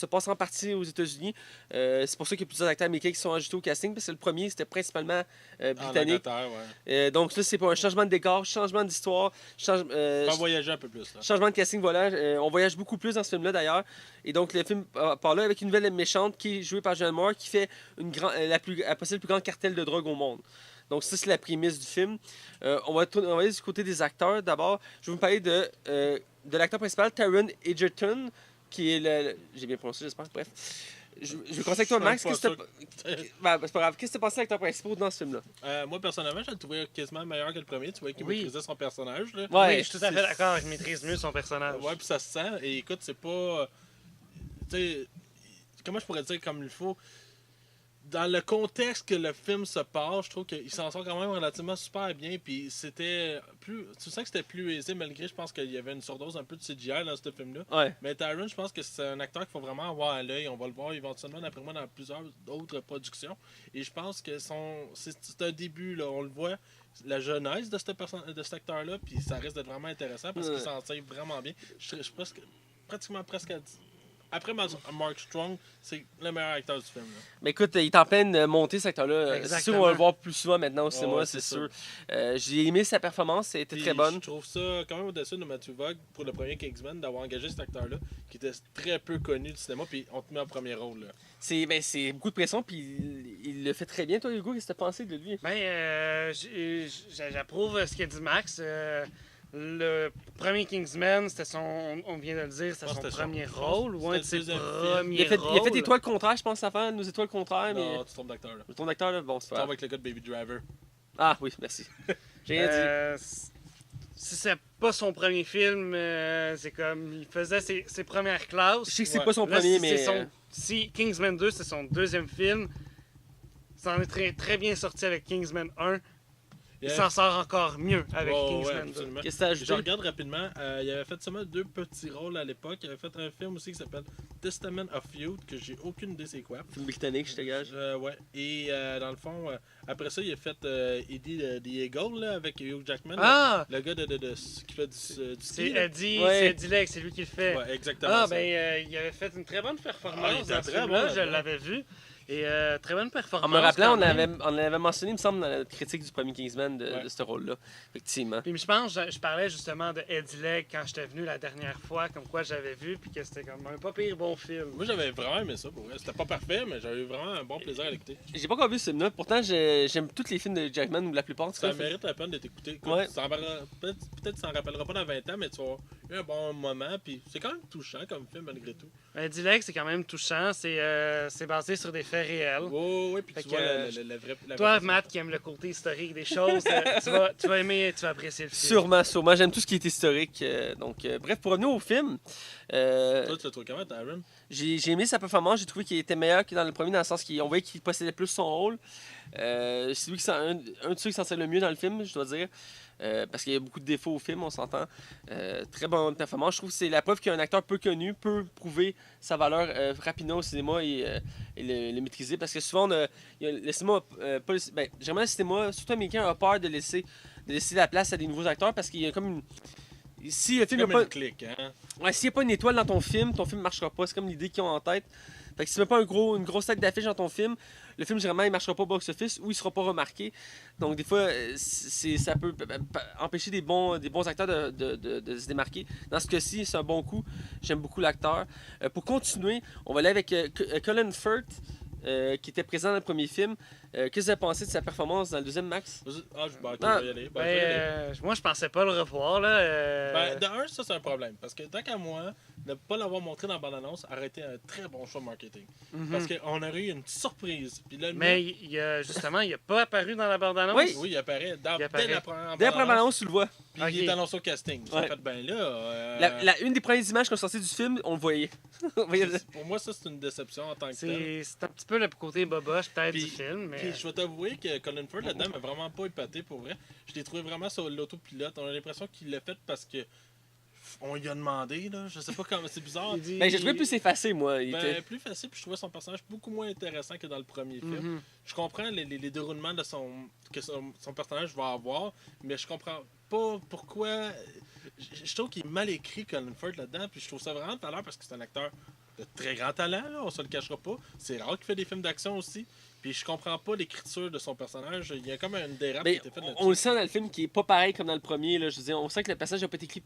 passe en partie aux États-Unis. C'est pour ça qu'il y a plusieurs acteurs américains qui sont ajoutés au casting parce que le premier c'était principalement En britannique. Angleterre, ouais. Donc là, c'est pour un changement de décor, changement d'histoire, On va voyager un peu plus. Là. changement de casting, voilà. On voyage beaucoup plus dans ce film-là, d'ailleurs. Et donc, le film part là avec une nouvelle méchante qui est jouée par Julianne Moore, qui fait la possède le plus grand cartel de drogue au monde. Donc, ça, c'est la prémisse du film. On va aller du côté des acteurs. D'abord, je vais vous parler de l'acteur principal, Taron Egerton, qui est le... J'ai bien prononcé, j'espère. Bref. Je vais conseiller avec toi, Max. Je suis même Ben, c'est pas grave. Qu'est-ce que tu pensé d'acteur principal dans ce film-là? Moi, personnellement, je le trouvais quasiment meilleur que le premier. Tu vois qu'il Oui. maîtrisait son personnage. Là. Ouais. oui, je suis tout à fait d'accord. Il maîtrise mieux son personnage. Ouais, puis ça se sent. Et écoute, c'est pas. Tu sais, comment je pourrais dire comme il faut. Dans le contexte que le film se passe, je trouve qu'il s'en sort quand même relativement super bien. Puis c'était plus. Tu sens que c'était plus aisé, malgré je pense qu'il y avait une surdose un peu de CGI dans ce film-là. Ouais. Mais Tyron, je pense que c'est un acteur qu'il faut vraiment avoir à l'œil. On va le voir éventuellement, d'après moi, dans plusieurs autres productions. Et je pense que c'est un début, là. On le voit, la jeunesse de cet acteur-là. Puis ça risque d'être vraiment intéressant parce qu'il s'en tire vraiment bien. Je suis pratiquement presque à dire. Après Mark Strong, c'est le meilleur acteur du film. Là. Mais écoute, il est en pleine montée, cet acteur-là. C'est sûr Exactement. qu'on va le voir plus souvent maintenant au cinéma, ouais, c'est c'est sûr. J'ai aimé sa performance, elle était Puis très bonne. Je trouve ça quand même au-dessus de Matthew Vaughn pour le premier Kingsman d'avoir engagé cet acteur-là qui était très peu connu du cinéma. Puis on te met en premier rôle. Là. C'est beaucoup de pression, puis il le fait très bien. Toi, Hugo, qu'est-ce que tu as pensé de lui? Ben, j'approuve ce qu'a dit Max. Le premier Kingsman, c'était on vient de le dire, c'était Ah, son c'était premier son- rôle ou un de c'était ses le deuxième premiers Il a fait rôles. étoiles contraires, je pense, à faire, nos étoiles contraires, mais Non, tu tombes d'acteur. Là. ton acteur, là, bon, c'est Tu pas tombes grave. avec le gars de Baby Driver. Ah oui, merci. J'ai rien dit. Si c'est pas son premier film, c'est comme il faisait ses premières classes. Je sais que c'est ouais. pas son Là, premier, si mais... c'est si Kingsman 2, c'est son deuxième film, ça en est très, très bien sorti avec Kingsman 1. il s'en sort encore mieux avec Ouais, Kingsman 2. absolument. Qu'est-ce que t'as Je ajouté? regarde rapidement, il avait fait seulement 2 petits rôles à l'époque. Il avait fait un film aussi qui s'appelle Testament of Youth, que j'ai aucune idée c'est quoi. Film britannique, je te gage. Ouais. Et dans le fond, après ça, il a fait Eddie the Eagle là, avec Hugh Jackman. Ah! Le gars qui fait du C'est ski. là. Eddie, Ouais. c'est Eddie Legg, c'est lui qui le fait. Ouais, exactement. Ah, ça. ben, il avait fait une très bonne Ah, il performance était dans ce très film-là, bon je là-dedans. l'avais vu. Et très bonne performance. En me rappelant, quand même. on l'avait mentionné, il me semble, dans notre critique du premier Kingsman Ouais. de ce rôle-là. Effectivement. Puis je pense, je parlais justement de Eddie Legg quand j'étais venu la dernière fois, comme quoi j'avais vu, puis que c'était comme un pas pire bon film. Moi, j'avais vraiment aimé ça pour vrai. C'était pas parfait, mais j'avais eu vraiment un bon plaisir à l'écouter. J'ai pas encore vu ce film-là, pourtant j'aime tous les films de Jackman, ou la plupart en tout Ça cas. mérite la peine d'être écouté. Écoute, Ouais. peut-être que ça en rappellera pas dans 20 ans, mais tu vas avoir eu un bon moment. Puis c'est quand même touchant comme film malgré tout. Eddie Legg, c'est quand même touchant, c'est basé sur des faits réels. Ouais, puis Fait tu que, vois la vraie. Toi, Matt, qui aime le côté historique des choses, tu vas aimer, tu vas apprécier le film. Sûrement. J'aime tout ce qui est historique. Bref, pour revenir au film, Toi, tu le trouves comment, Aaron? j'ai aimé sa performance. J'ai trouvé qu'il était meilleur que dans le premier, dans le sens qu'on voyait qu'il possédait plus son rôle. C'est lui un de ceux qui s'en sort le mieux dans le film, je dois dire. Parce qu'il y a beaucoup de défauts au film, on s'entend. Très bonne performance. Je trouve que c'est la preuve qu'un acteur peu connu peut prouver sa valeur rapidement au cinéma et le maîtriser. Parce que souvent, le cinéma, généralement, le cinéma, surtout américain, a peur de laisser la place à des nouveaux acteurs parce qu'il y a comme une. Si le film n'a Comme pas. une clique, hein? Ouais, s'il n'y a pas une étoile dans ton film ne marchera pas. C'est comme l'idée qu'ils ont en tête. Fait que si tu mets pas une grosse tête d'affiche dans ton film, le film, généralement, il marchera pas au box-office ou il sera pas remarqué. Donc, des fois, ça peut empêcher des bons acteurs de se démarquer. Dans ce cas-ci, c'est un bon coup. J'aime beaucoup l'acteur. Pour continuer, on va aller avec Colin Firth, qui était présent dans le premier film. Qu'est-ce que vous avez pensé de sa performance dans le deuxième, Max? Ah, je Ah. vais y aller. Ben, Je vais y aller. moi, je pensais pas le revoir, là. Ben, de un, ça c'est un problème. Parce que tant qu'à moi, ne pas l'avoir montré dans la bande-annonce aurait été un très bon choix marketing. Mhm. Parce qu'on aurait eu une surprise. Puis là, Mais justement, il a pas apparu dans la bande-annonce. Oui. oui, il apparaît, Il apparaît. dès la première Dès la première bande-annonce, annonce, tu le vois. puis Ok. il est annoncé au casting. Ça Ouais. fait ben là. Une des premières images qu'on sortait du film, on le voyait. On voyait le- Pour moi, ça c'est une déception en tant que tel. C'est un petit peu le côté boboche, peut-être, Puis- du film. Mais... Puis je vais t'avouer que Colin Firth là-dedans m'a vraiment pas épaté pour vrai. Je l'ai trouvé vraiment sur l'autopilote. On a l'impression qu'il l'a fait parce que on lui a demandé là. Je sais pas comment, c'est bizarre. il dit- Ben, j'ai trouvé plus effacé, moi. Il Ben, était- plus facile, puis je trouvais son personnage beaucoup moins intéressant que dans le premier film. Mhm. Je comprends les déroulements de que son personnage va avoir, mais je comprends pas pourquoi. Je trouve qu'il est mal écrit, Colin Firth, là-dedans, puis je trouve ça vraiment de valeur parce que c'est un acteur de très grand talent, là, on se le cachera pas. C'est rare qu'il fait des films d'action aussi. Puis je comprends pas l'écriture de son personnage. Il y a comme une dérape qui a Ben, été faite on là-dessus. le sent dans le film qui est pas pareil comme dans le premier. Là. Je veux dire, on sent que le personnage n'a pas été écrit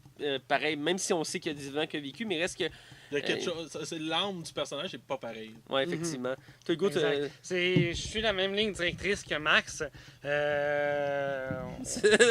pareil, même si on sait qu'il y a des événements qu'il a vécu, mais reste que. Il y a quelque chose. C'est l'âme du personnage, c'est pas pareil. Ouais, effectivement. Toi, Hugo, Exact. Je suis la même ligne directrice que Max.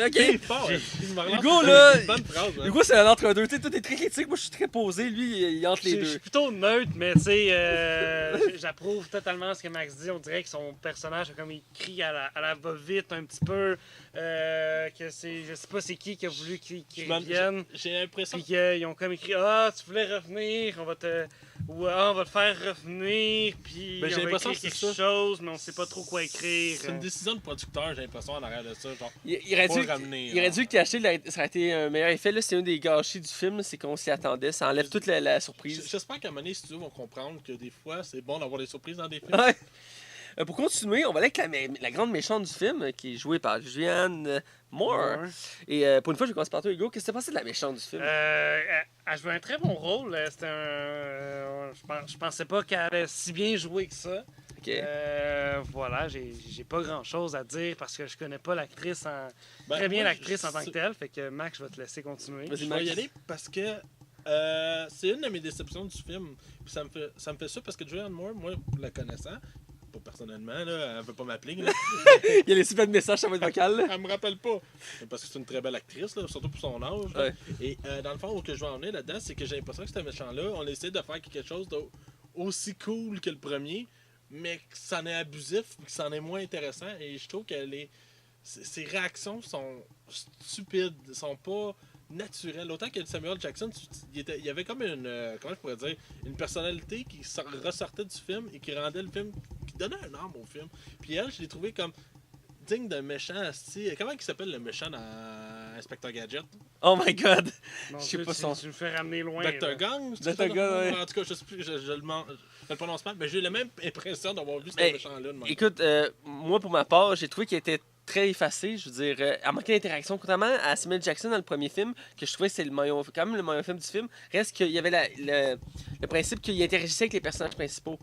ok. Fort, il me relance Hugo, une là, bonne phrase. hein. Hugo, c'est un entre-deux. Tu sais, toi, t'es très critique, moi, je suis très posé. Lui, il est entre les Je deux. suis plutôt neutre, mais tu sais, j'approuve totalement ce que Max dit. On dirait que son personnage a comme écrit à la va-vite un petit peu. Que c'est, je sais pas c'est qui a voulu qu'il revienne. J'ai l'impression Puis qu'ils ont comme écrit ah tu voulais revenir, on va te on va te faire revenir, puis Ben, j'ai on va l'impression écrire que c'est quelque ça. chose, mais on sait pas trop quoi écrire. c'est une décision de producteur, j'ai l'impression, en arrière de ça. Genre, Il aurait Faut dû, le ramener, il aurait là. dû le cacher, ça aurait été un meilleur effet. Là, c'est un des gâchis du film, c'est qu'on s'y attendait. Ça enlève toute la surprise. j'espère qu'à un moment donné, les studios vont comprendre que des fois, c'est bon d'avoir des surprises dans des films. Ouais. Pour continuer, on va aller avec la grande méchante du film, qui est jouée par Julianne Moore. Ouais. Et pour une fois, je vais commencer par toi, Hugo. Qu'est-ce que t'as pensé de la méchante du film? Elle jouait un très bon rôle. C'était je pensais pas qu'elle allait si bien jouer que ça. Ok. Voilà, j'ai pas grand chose à dire parce que je connais pas l'actrice Ben, très bien moi, l'actrice en tant que telle. Fait que Max, je vais te laisser continuer. Vas-y, Je Max. vais y aller parce que c'est une de mes déceptions du film. Puis ça me fait ça parce que Julianne Moore, moi, la connaissant, pas personnellement, là, elle veut pas m'appeler. là. Il y a les super de messages sur votre vocal. là. Elle me rappelle pas. Mais parce que c'est une très belle actrice, là, surtout pour son âge. là. Ouais. Et dans le fond, où que je veux en venir là-dedans, c'est que j'ai l'impression que ce méchant-là, on essaie de faire quelque chose aussi cool que le premier, mais que ça en est abusif, que ça en est moins intéressant. Et je trouve que ses réactions sont stupides, sont pas naturelles. Autant que Samuel Jackson, il y avait comme une, comment je pourrais dire, une personnalité qui ressortait du film et qui rendait le film, qui donnait un âme au film. Puis elle, je l'ai trouvé comme digne d'un méchant. Comment il s'appelle le méchant dans Inspector Gadget? Oh my god! Mon Je sais Dieu, pas son. Tu me fais ramener loin. Dr. là. Gang? Dr. Gang, ouais. En tout cas, je sais plus, je le prononce mal, mais j'ai la même impression d'avoir vu ce Ben, méchant-là. de même. Écoute, moi pour ma part, j'ai trouvé qu'il était très effacé. Je veux dire, elle manquait d'interaction. Contrairement à Samuel Jackson dans le premier film, que je trouvais que c'est quand même le meilleur film du film, reste qu'il y avait le principe qu'il interagissait avec les personnages principaux.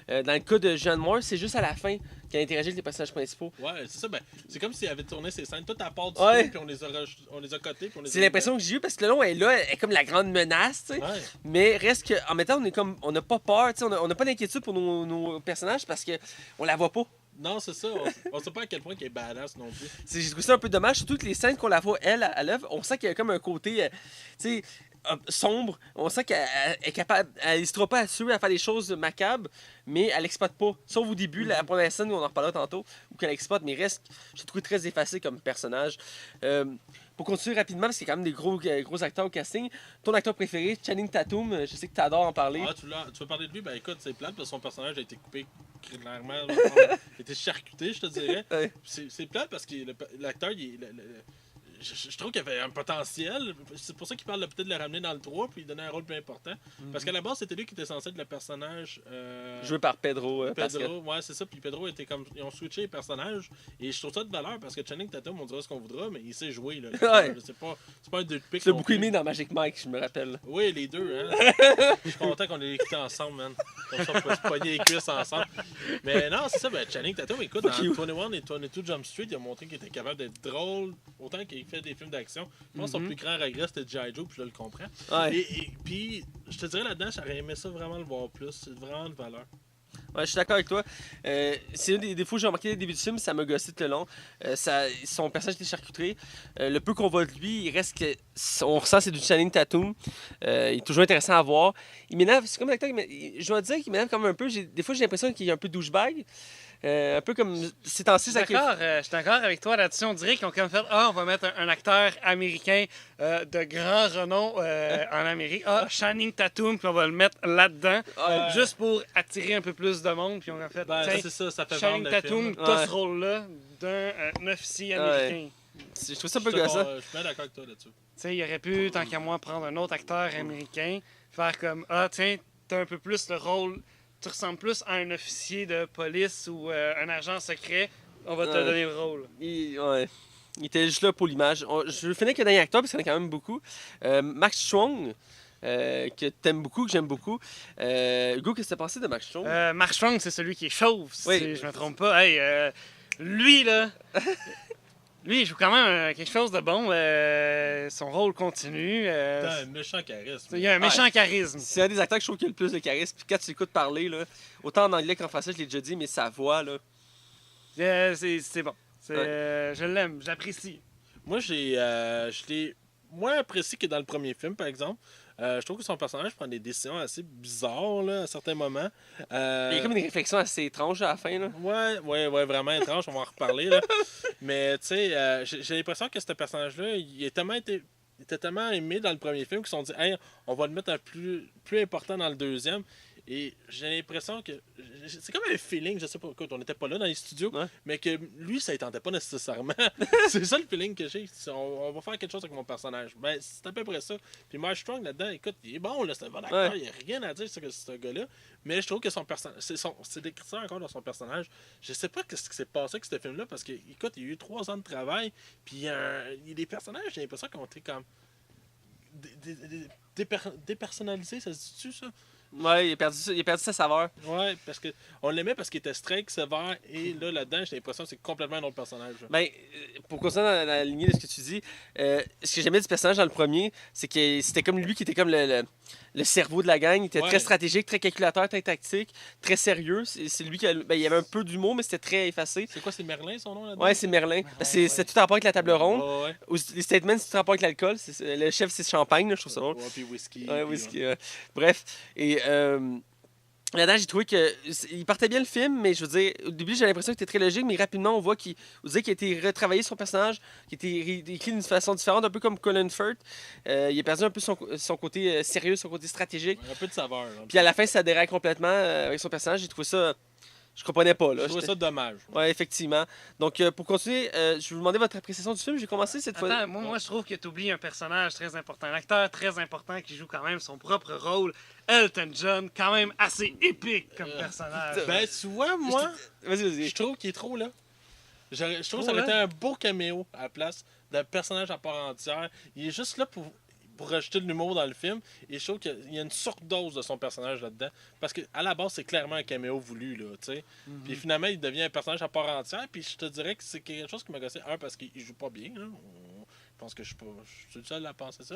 Dans le cas de Jeanne Moore, c'est juste à la fin qu'il interagit avec les personnages principaux. Ouais, c'est ça. Ben, c'est comme s'il avait tourné ses scènes tout à part du Ouais. film, puis on les a cotés. Puis on les C'est a l'impression que j'ai eue parce que le long, elle est là, elle est comme la grande menace, tu sais. Ouais. Mais reste que, en même temps, on n'a pas peur, tu sais, on n'a pas d'inquiétude pour nos personnages parce que on la voit pas. Non, c'est ça. On sait pas à quel point qu'elle est badass non plus. J'ai trouvé ça un peu dommage, surtout que les scènes qu'on la voit, elle, à l'œuvre, on sent qu'il y a comme un côté, tu sais, sombre. On sent qu'elle est capable, elle n'hésitera pas à tuer, à faire des choses macabres, mais elle exploite pas. Sauf au début, la première scène où on en reparlera tantôt, où qu'elle exploite, mais reste, je trouve très effacé comme personnage. Pour continuer rapidement, parce qu'il y a quand même des gros acteurs au casting, ton acteur préféré, Channing Tatum, je sais que tu adores en parler. Ah, tu veux parler de lui? Ben écoute, c'est plate parce que son personnage a été coupé clairement. Il a été charcuté, je te dirais. Ouais. C'est plate parce que l'acteur, je trouve qu'il avait un potentiel. C'est pour ça qu'il parle peut-être de le ramener dans le 3 puis lui donner un rôle plus important. Parce qu'à la base, c'était lui qui était censé être le personnage. Joué par Pedro Pascal. Pedro, ouais, c'est ça. Puis Pedro était comme. Ils ont switché les personnages. Et je trouve ça de valeur parce que Channing Tatum, on dira ce qu'on voudra, mais il sait jouer. Là. Ouais. C'est pas un deux de pique. Tu l'as beaucoup aimé dans Magic Mike, je me rappelle. Oui, les deux, hein. Je suis content qu'on ait écouté ensemble, man. Comme ça, on peut se pogner les cuisses ensemble. Mais non, c'est ça, ben, Channing Tatum, écoute, dans Fuck you. 21 et 22 Jump Street, il a montré qu'il était capable d'être drôle, autant qu'il fait des films d'action. Je pense que son plus grand regret, c'était G.I. Joe, puis je le comprends. Ouais. Et puis, je te dirais là-dedans, j'aurais aimé ça vraiment le voir plus. C'est vraiment de valeur. Ouais, je suis d'accord avec toi. C'est un des défauts que j'ai remarqué au début du film, ça m'a gossé tout le long. Son personnage était charcuterie. Le peu qu'on voit de lui, il reste que. On ressent c'est du Channing Tatum. Il est toujours intéressant à voir. Il m'énerve, c'est comme l'acteur, je dois dire qu'il m'énerve quand même un peu. Des fois, j'ai l'impression qu'il est un peu douchebag. Un peu comme ces temps-ci, ça. Je suis d'accord avec toi là-dessus. On dirait qu'ils ont comme fait on va mettre un acteur américain de grand renom en Amérique. Channing Tatum, puis on va le mettre là-dedans, juste pour attirer un peu plus de monde. Puis on a fait Ben, tiens, c'est ça, ça fait Channing vendre le Tatum, film. t'as ce rôle-là d'un officier américain. Je trouve ça un peu Je gossant. suis bien d'accord avec toi là-dessus. Tu sais, il aurait pu, tant qu'à moi, prendre un autre acteur américain, faire comme tiens, t'as un peu plus le rôle. Tu ressembles plus à un officier de police ou un agent secret, on va te Ouais. donner le rôle. Il était juste là pour l'image. Je vais finir avec un dernier acteur, parce qu'il y en a quand même beaucoup. Max Strong, que t'aimes beaucoup, que j'aime beaucoup. Hugo, qu'est-ce que t'as pensé de Max Strong? Mark Strong, c'est celui qui est chauve, Oui. si je me trompe pas. Hey, lui, là, lui, il joue quand même quelque chose de bon. Son rôle continue. T'as un méchant charisme. Il y a un méchant charisme. C'est un des acteurs que je trouve qui a le plus de charisme. Puis quand tu l'écoutes parler, là, autant en anglais qu'en français, je l'ai déjà dit, mais sa voix, là. C'est bon. Je l'aime, j'apprécie. Moi, je l'ai moins apprécié que dans le premier film, par exemple. Je trouve que son personnage prend des décisions assez bizarres là, à certains moments. Il y a comme une réflexion assez étrange à la fin, là. Ouais, vraiment étrange, on va en reparler. Là. Mais tu sais, j'ai l'impression que ce personnage-là, il était tellement aimé dans le premier film qu'ils se sont dit, hey, on va le mettre un plus important dans le deuxième. Et j'ai l'impression que. C'est comme un feeling, je sais pas, écoute, on n'était pas là dans les studios, Ouais. mais que lui, ça ne tentait pas nécessairement. C'est ça le feeling que j'ai. On va faire quelque chose avec mon personnage. Ben, c'est à peu près ça. Puis Mark Strong là-dedans, écoute, il est bon, là, c'est un bon acteur, Ouais. il n'y a rien à dire sur ce gars-là. Mais je trouve que son personnage. C'est décrit ça encore dans son personnage. Je sais pas ce qui s'est passé avec ce film-là, parce que, écoute, il y a eu 3 ans de travail, puis il y a des personnages, j'ai l'impression qu'ils ont été comme. Dépersonnalisés, ça se dit-tu, ça? Ouais, il a perdu sa saveur. Ouais, parce que on l'aimait parce qu'il était strict, sévère, et là-dedans, j'ai l'impression que c'est complètement un autre personnage. Là. Ben, pour continuer dans la lignée de ce que tu dis, ce que j'aimais du personnage dans le premier, c'est que c'était comme lui qui était comme le cerveau de la gang. Il était très stratégique, très calculateur, très tactique, très sérieux. C'est lui qui il y avait un peu d'humour, mais c'était très effacé. C'est quoi, c'est Merlin son nom là-dedans? Ouais, c'est Merlin. C'est tout en rapport avec la table ronde. Ouais. Les statements, c'est tout en rapport avec l'alcool. Le chef, c'est champagne, là, je trouve ça drôle. Ouais, puis whisky. Ouais, puis, whisky. Bref. Et là-dedans, j'ai trouvé qu'il partait bien le film, mais je veux dire, au début, j'ai l'impression qu'il était très logique, mais rapidement, on voit qu'il a été retravaillé son personnage, qu'il a été écrit d'une façon différente, un peu comme Colin Firth. Il a perdu un peu son côté sérieux, son côté stratégique. Un peu de saveur. Là. Puis à la fin, ça déraille complètement avec son personnage. J'ai trouvé ça je comprenais pas. Là. Je trouvais ça dommage. Ouais, effectivement. Donc, pour continuer, je vais vous demander votre appréciation du film. J'ai commencé cette fois. Attends, moi, je trouve que tu oublies un personnage très important, un acteur très important qui joue quand même son propre rôle, Elton John, quand même assez épique comme personnage. Ben, tu vois, moi, Vas-y. je trouve qu'il est trop là. Je trouve que ça Trop aurait été un beau caméo à la place d'un personnage à part entière. Il est juste là pour rajouter de l'humour dans le film. Et je trouve qu'il y a une surdose de son personnage là-dedans. Parce qu'à la base, c'est clairement un caméo voulu, là, tu sais. Puis finalement, il devient un personnage à part entière. Puis je te dirais que c'est quelque chose qui m'a gossé. Un, parce qu'il joue pas bien, là. Je pense que je suis le seul à penser ça.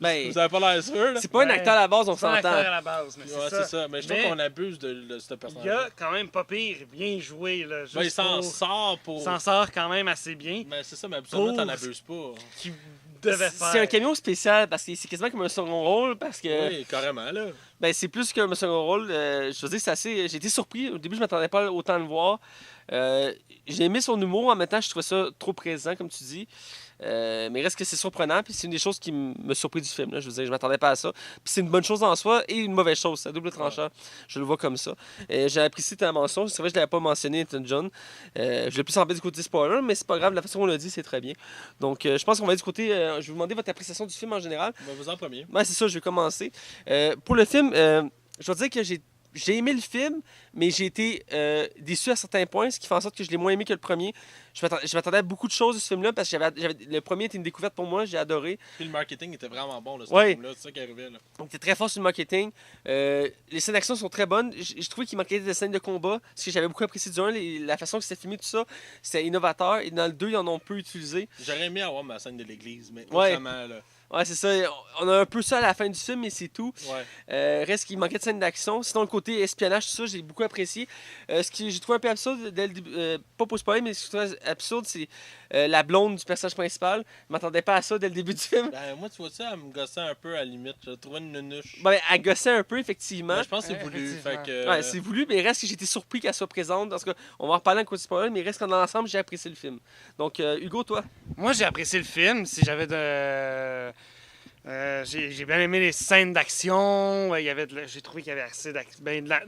Ben, Vous avez pas l'air sûr, là? c'est pas un acteur à la base, on C'est un acteur s'entend. à la base, mais Ouais, c'est ça. Mais je trouve qu'on abuse de ce Il personnage. y a quand même pas pire, bien joué. Là, Ben, il juste s'en pour- sort pour. s'en sort quand même assez bien. Mais c'est ça, mais absolument, t'en Pour- abuses pas. Qu'il devait faire. C'est un caméo spécial parce que c'est quasiment comme un second rôle parce que Oui, carrément, là. ben, c'est plus qu'un second rôle. Je veux dire, c'est assez. J'ai été surpris. Au début, je m'attendais pas autant à le voir. J'ai aimé son humour. En même temps, je trouvais ça trop présent, comme tu dis. Mais reste que c'est surprenant. Puis c'est une des choses qui me surprit du film. Là. Je veux dire, je m'attendais pas à ça. Puis c'est une bonne chose en soi et une mauvaise chose. C'est à double tranchant. Je le vois comme ça. J'ai apprécié ta mention. C'est vrai que je l'avais pas mentionné, Elton John. Je l'ai plus en du côté spoiler, mais c'est pas grave. La façon dont on l'a dit, c'est très bien. Donc, je pense qu'on va aller du côté. Je vais vous demander votre appréciation du film en général. On va vous en premier. Ouais, c'est ça, je vais commencer. Pour le film, je dois dire que j'ai aimé le film, mais j'ai été déçu à certains points, ce qui fait en sorte que je l'ai moins aimé que le premier. Je m'attendais à beaucoup de choses de ce film-là, parce que le premier était une découverte pour moi, j'ai adoré. Puis le marketing était vraiment bon, là, ce Ouais. film-là. C'est ça qui arrivait, là. Donc, il était très fort sur le marketing. Les scènes d'action sont très bonnes. Je trouvais qu'il manquait des scènes de combat, ce que j'avais beaucoup apprécié du 1. La façon que c'était filmé, tout ça, c'était innovateur. Et dans le 2, ils en ont peu utilisé. J'aurais aimé avoir ma scène de l'église, mais Ouais. autrement, là. Ouais, c'est ça. On a un peu ça à la fin du film, mais c'est tout. Ouais. Reste qu'il manquait de scènes d'action. Sinon, le côté espionnage, tout ça, j'ai beaucoup apprécié. Ce que j'ai trouvé un peu absurde, dès le début, pas pour spoiler, mais ce que j'ai trouvé absurde, c'est la blonde du personnage principal. Je m'attendais pas à ça dès le début du film. Ben, moi, tu vois ça, elle me gossait un peu à la limite. Je trouvais une nunuche. Ben, elle gossait un peu, effectivement. Ben, je pense que c'est Ouais, voulu. Fait effectivement. que, Ouais, c'est voulu, mais reste que j'ai été surpris qu'elle soit présente. Parce qu'on va en reparler en côté spoiler, mais reste qu'en ensemble, j'ai apprécié le film. Donc, Hugo, toi? Moi, j'ai apprécié le film. Si j'avais de. J'ai bien aimé les scènes d'action. J'ai trouvé qu'il y avait assez de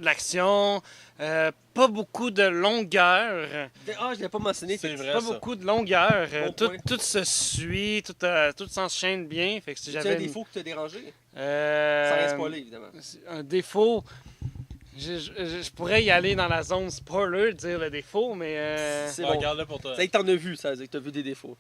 l'action. Pas beaucoup de longueur. Ah, je l'ai pas mentionné. C'est vrai, Pas ça. beaucoup de longueur. Bon Tout, point. tout se suit, tout s'enchaîne bien. Fait que si C'est un j'avais défaut qui t'a dérangé? Sans Euh, rien spoiler, évidemment. un défaut. Je pourrais y aller dans la zone spoiler, dire le défaut, mais C'est ben, bon. regarde-le pour toi. Ça veut dire que t'en as vu, ça veut dire que t'as vu des défauts.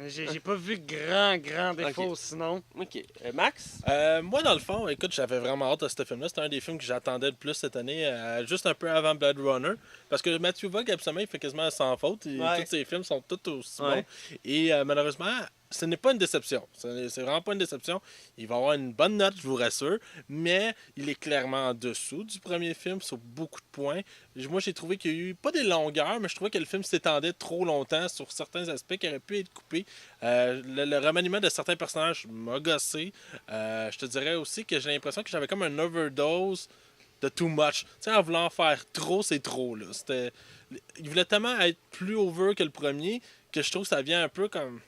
j'ai pas vu grand défaut sinon. Ok. Max? Moi, dans le fond, écoute, j'avais vraiment hâte à ce film-là. C'était un des films que j'attendais le plus cette année, juste un peu avant Blade Runner. Parce que Matthew Vaughn, absolument, il fait quasiment sans faute. Ouais. Tous ses films sont tous aussi Ouais. bons. Et malheureusement, ce n'est pas une déception. C'est vraiment pas une déception. Il va avoir une bonne note, je vous rassure. Mais il est clairement en dessous du premier film sur beaucoup de points. Moi, j'ai trouvé qu'il y a eu pas des longueurs, mais je trouvais que le film s'étendait trop longtemps sur certains aspects qui auraient pu être coupés. Le remaniement de certains personnages m'a gossé. Je te dirais aussi que j'ai l'impression que j'avais comme un overdose de too much. Tu sais, en voulant faire trop, c'est trop. Là. Il voulait tellement être plus over que le premier que je trouve que ça vient un peu comme...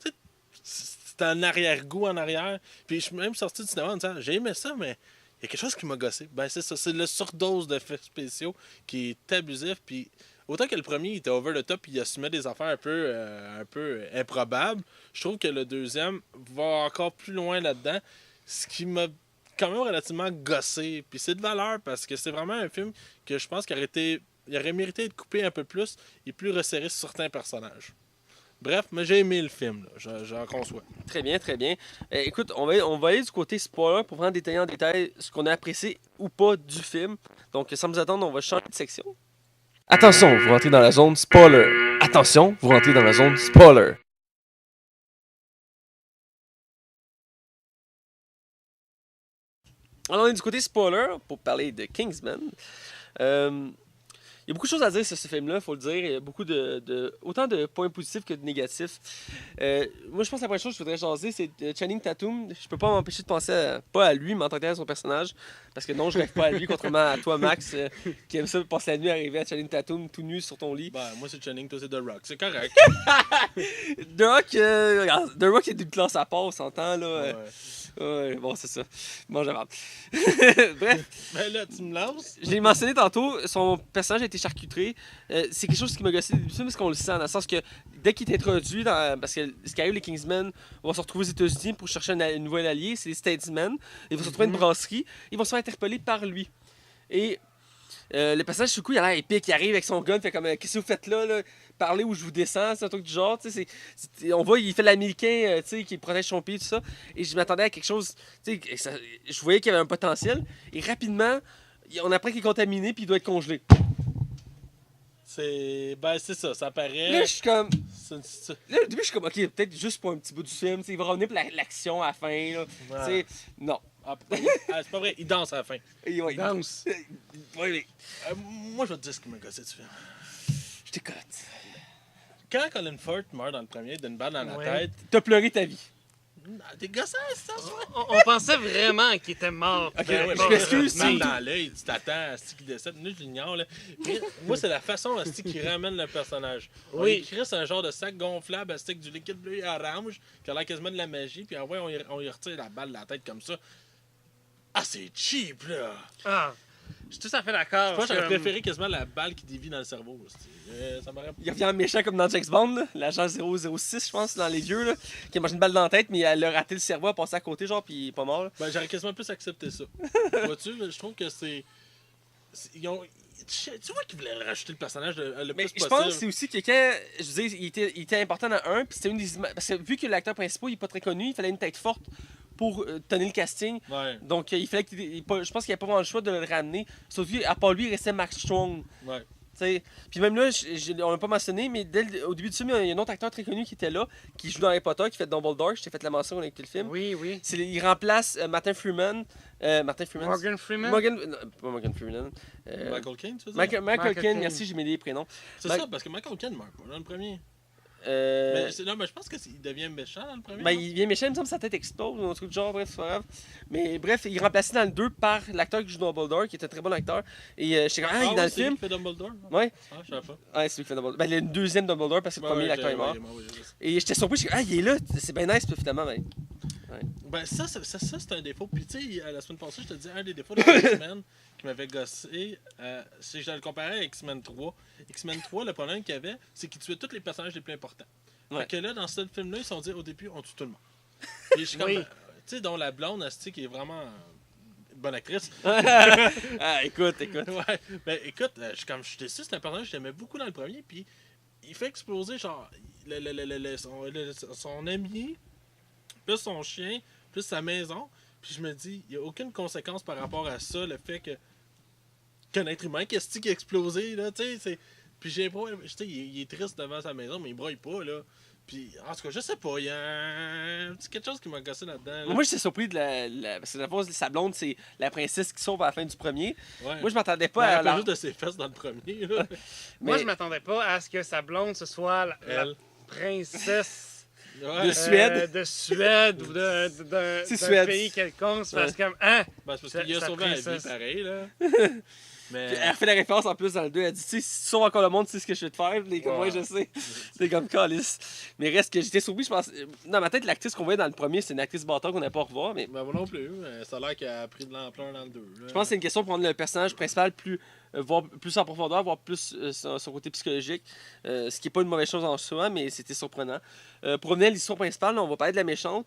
Tu sais, c'est un arrière-goût en arrière. Puis je suis même sorti du cinéma en disant, j'ai aimé ça, mais il y a quelque chose qui m'a gossé. Ben c'est ça, c'est le surdose d'effets spéciaux qui est abusif. Puis autant que le premier, il était over the top, puis il assumait des affaires un peu improbables, je trouve que le deuxième va encore plus loin là-dedans. Ce qui m'a quand même relativement gossé. Puis c'est de valeur parce que c'est vraiment un film que je pense qu'il aurait mérité d'être coupé un peu plus et plus resserré sur certains personnages. Bref, mais j'ai aimé le film, là. J'en conçois. Très bien, très bien. Écoute, on va aller du côté spoiler pour vraiment détailler en détail ce qu'on a apprécié ou pas du film. Donc, sans nous attendre, on va changer de section. Attention, vous rentrez dans la zone spoiler. Attention, vous rentrez dans la zone spoiler. Alors, on est du côté spoiler pour parler de Kingsman. Il y a beaucoup de choses à dire sur ce film-là, il faut le dire. Il y a beaucoup autant de points positifs que de négatifs. Moi, je pense que la première chose que je voudrais jaser, c'est Channing Tatum. Je peux pas m'empêcher de penser pas à lui, mais en tant que tel à son personnage. Parce que non, je rêve pas à lui, contrairement à toi, Max, qui aime ça passer la nuit arriver à Channing Tatum tout nu sur ton lit. Ben, moi, c'est Channing, toi, c'est The Rock. C'est correct. The Rock, regarde, The Rock est d'une classe à part, on s'entend, là. Ouais. Ouais, bon, c'est ça. Mange la merde. Bref, Ben là, tu me lances. je l'ai mentionné tantôt, son personnage a été charcuterie. C'est quelque chose qui m'a gossé début du film parce qu'on le sent, dans le sens que dès qu'il est introduit, parce que ce qui arrive, les Kingsmen vont se retrouver aux États-Unis pour chercher un nouvel allié, c'est les Statesmen. Ils vont se retrouver à une brasserie, ils vont se faire interpeller par lui. Et le personnage, du coup, il a l'air épique, il arrive avec son gun, fait comme qu'est-ce que vous faites là? Parlez ou je vous descends, c'est un truc du genre. On voit, il fait l'américain qui protège son pays, tout ça. Et je m'attendais à quelque chose. Je voyais qu'il y avait un potentiel. Et rapidement, on apprend qu'il est contaminé puis il doit être congelé. Ben, c'est ça, ça paraît. Là, je suis comme. C'est- Là, au début, je suis comme, ok, peut-être juste pour un petit bout du film. Il va revenir pour l'action à la fin. Là. Ouais. Non. C'est pas vrai, il danse à la fin. Et, ouais, Danse. Ouais, mais Moi, je vais te dire ce qui m'a gossé du film. je t'écoute. Quand Colin Firth meurt dans le premier d'une balle dans la Ouais. tête, T'as pleuré ta vie. t'es gossant, c'est ça, soit. On pensait vraiment qu'il était mort. Ok, Puis, ouais, bon, je m'excuse, Mal c'est- dans l'œil, tu t'attends à ce qu'il décède. Nous, je l'ignore, là. Mais moi, c'est la façon à ce qu'il ramène le personnage. On Oui. écrit c'est un genre de sac gonflable à stick du liquide bleu et orange qui a l'air quasiment de la magie, puis après, on y retire la balle de la tête comme ça. Ah, c'est cheap, là! Ah, je suis tout à fait d'accord. Moi, j'aurais parce que, préféré quasiment la balle qui dévie dans le cerveau. Ça m'aurait. Il revient en méchant comme dans James Bond, là. L'agent 006, je pense, dans les vieux, là, qui a mangé une balle dans la tête, mais elle a raté le cerveau, elle a passé à côté, genre, puis il est pas mort. Là. Ben, j'aurais quasiment plus accepté ça. Vois-tu, je trouve que ils ont. Tu vois qu'ils voulaient rajouter le personnage le Mais plus je possible. pense que c'est aussi que quand, je veux dire, il était important dans un, puis c'était une des parce que vu que l'acteur principal il est pas très connu, il fallait une tête forte pour tenir le casting. Ouais, Donc il fallait je pense qu'il n'y avait pas vraiment le choix de le ramener. Sauf que, à part lui, il restait Mark Strong. ouais. T'sais. Puis même là, on l'a pas mentionné, mais au début du film, il y a un autre acteur très connu qui était là, qui joue dans Harry Potter, qui fait Dumbledore. Je t'ai fait la mention avec le film. Oui, oui. Il remplace Martin Freeman. Morgan Freeman. Non, pas Morgan Freeman. Michael Caine, tu veux dire? Michael Michael Caine, Caine. merci, j'ai mis les prénoms. C'est Mac- ça, parce que Michael Caine meurt pas dans le premier. Euh, Mais je pense qu'il devient méchant dans le premier. Ben, non? il vient méchant, il me semble que sa tête explose ou un truc du genre, bref, c'est pas grave. Mais bref, il est remplacé dans le 2 par l'acteur qui joue Dumbledore, qui est un très bon acteur. Et j'étais comme, il est dans oui, le c'est lui film. qui fait Dumbledore? Ouais, Ah, je savais pas. ouais, c'est lui qui fait Dumbledore. Ben, le deuxième Dumbledore, parce que le premier, l'acteur est mort. Ouais, je sais. Et j'étais surpris, j'étais comme, il est là, c'est bien nice, puis finalement, ben. Ben, ça c'est un défaut. Puis, tu sais, la semaine passée, je te dis, un des défauts de X-Men qui m'avait gossé, c'est que je le comparais à X-Men 3. X-Men 3, le problème qu'il y avait, c'est qu'il tuait tous les personnages les plus importants. Ouais. Fait que là, dans ce film-là, ils se sont dit, au début, on tue tout le monde. Et je suis comme, Oui. tu sais, dont la blonde, Asti, qui est vraiment une bonne actrice. Ah, écoute. Ouais, ben écoute, je suis déçu, c'est un personnage que j'aimais beaucoup dans le premier, puis il fait exploser, genre, son ami, plus son chien, plus sa maison, puis je me dis, il n'y a aucune conséquence par rapport à ça, le fait qu'un être humain, qu'est-ce qui a explosé, là, tu sais, c'est. Puis j'ai pas. Tu sais, il est triste devant sa maison, mais il broille pas, là. Puis, en tout cas, je sais pas, il y a un petit quelque chose qui m'a gossé là-dedans. Là. Moi, j'étais surpris de parce que la fois, sa blonde, c'est la princesse qui sauve à la fin du premier. Ouais. Moi, je m'attendais Ben, pas elle à. parle juste de ses fesses dans le premier, là. Moi, Mais- je m'attendais pas à ce que sa blonde, ce soit la Elle. princesse Ouais. De Suède. de Suède ou d'un C'est d'un Suède. pays quelconque. C'est parce Ouais. que, comme, hein? Ben, c'est parce Sa- qu'il a sa sauvé la vie, princesse. pareil, là. Mais. Puis elle fait la référence en plus dans le 2. Elle dit, tu sais, si tu sauves encore le monde, tu sais ce que je vais te faire. Puis comme, Ouais. ouais, je sais. C'est comme calice. Mais reste que j'étais surpris, je pense. Dans ma tête, l'actrice qu'on voyait dans le premier, c'est une actrice bâtard qu'on n'a pas à revoir. Mais Ben, moi non plus. Ça a l'air qu'elle a pris de l'ampleur dans le 2. Là. je pense que c'est une question pour rendre le personnage principal voir plus en profondeur, voir plus son côté psychologique. Ce qui n'est pas une mauvaise chose en soi, mais c'était surprenant. Pour revenir à l'histoire principale, là, on va parler de la méchante,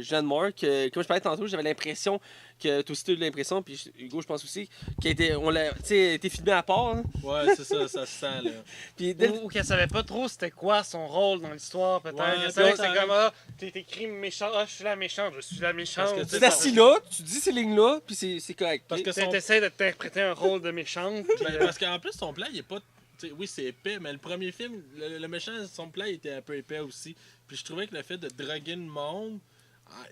Jeanne Moore. Comme je parlais tantôt, j'avais l'impression que toi aussi tu as eu l'impression, puis Hugo, je pense aussi, qu'elle a été filmée à part. Hein. Ouais, c'est ça, ça se sent, là. Puis dès le- Ou qu'elle savait pas trop c'était quoi son rôle dans l'histoire, peut-être. Ouais, Elle savait que puis c'était comme, ah, t'es écrit méchant, ah, je suis la méchante, je suis la méchante. Parce que tu es assis là, tu dis ces lignes-là, puis c'est correct. Parce que son- T'essaies d'interpréter un rôle de méchante. puis, Ben, parce qu'en plus, son plan, il est pas. Tu sais, oui, c'est épais, mais le premier film, le méchant, son plan il était un peu épais aussi. Puis je trouvais que le fait de draguer le monde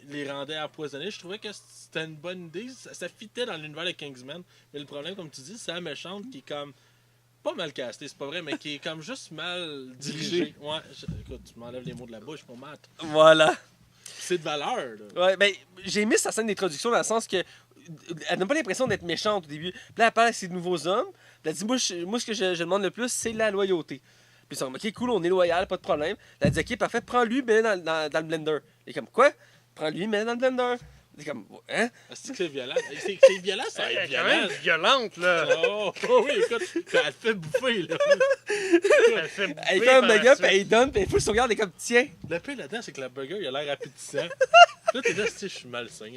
les rendait empoisonnés. Je trouvais que c'était une bonne idée. Ça fitait dans l'univers de Kingsman. Mais le problème, comme tu dis, c'est la méchante qui est comme. Pas mal castée, c'est pas vrai, mais qui est comme juste mal dirigée. Ouais, écoute, tu m'enlèves les mots de la bouche, mon mat. Voilà. C'est de valeur, là. Ouais, ben, j'ai aimé sa scène d'introduction dans le sens que elle n'a pas l'impression d'être méchante au début. Puis là, elle parle à ses nouveaux hommes. Puis elle dit, moi ce que je demande le plus, c'est la loyauté. Puis ils sont comme, ok, cool, on est loyal, pas de problème. Elle dit, ok, parfait, prends-lui, mets-le dans le blender. Et comme, quoi? prends lui, mets dans le blender. C'est comme, hein? C'est que c'est violent. C'est violent, ça va Elle être est quand même violent. violente, là. Oh oui, écoute, elle te fait bouffer, là. Elle fait bouffer Elle fait un par la burger, suite. puis elle donne, puis elle fout son regard, elle est comme, tiens. Le pire là-dedans, c'est que le burger, il a l'air appétissant. Là, t'es là, je suis malsain.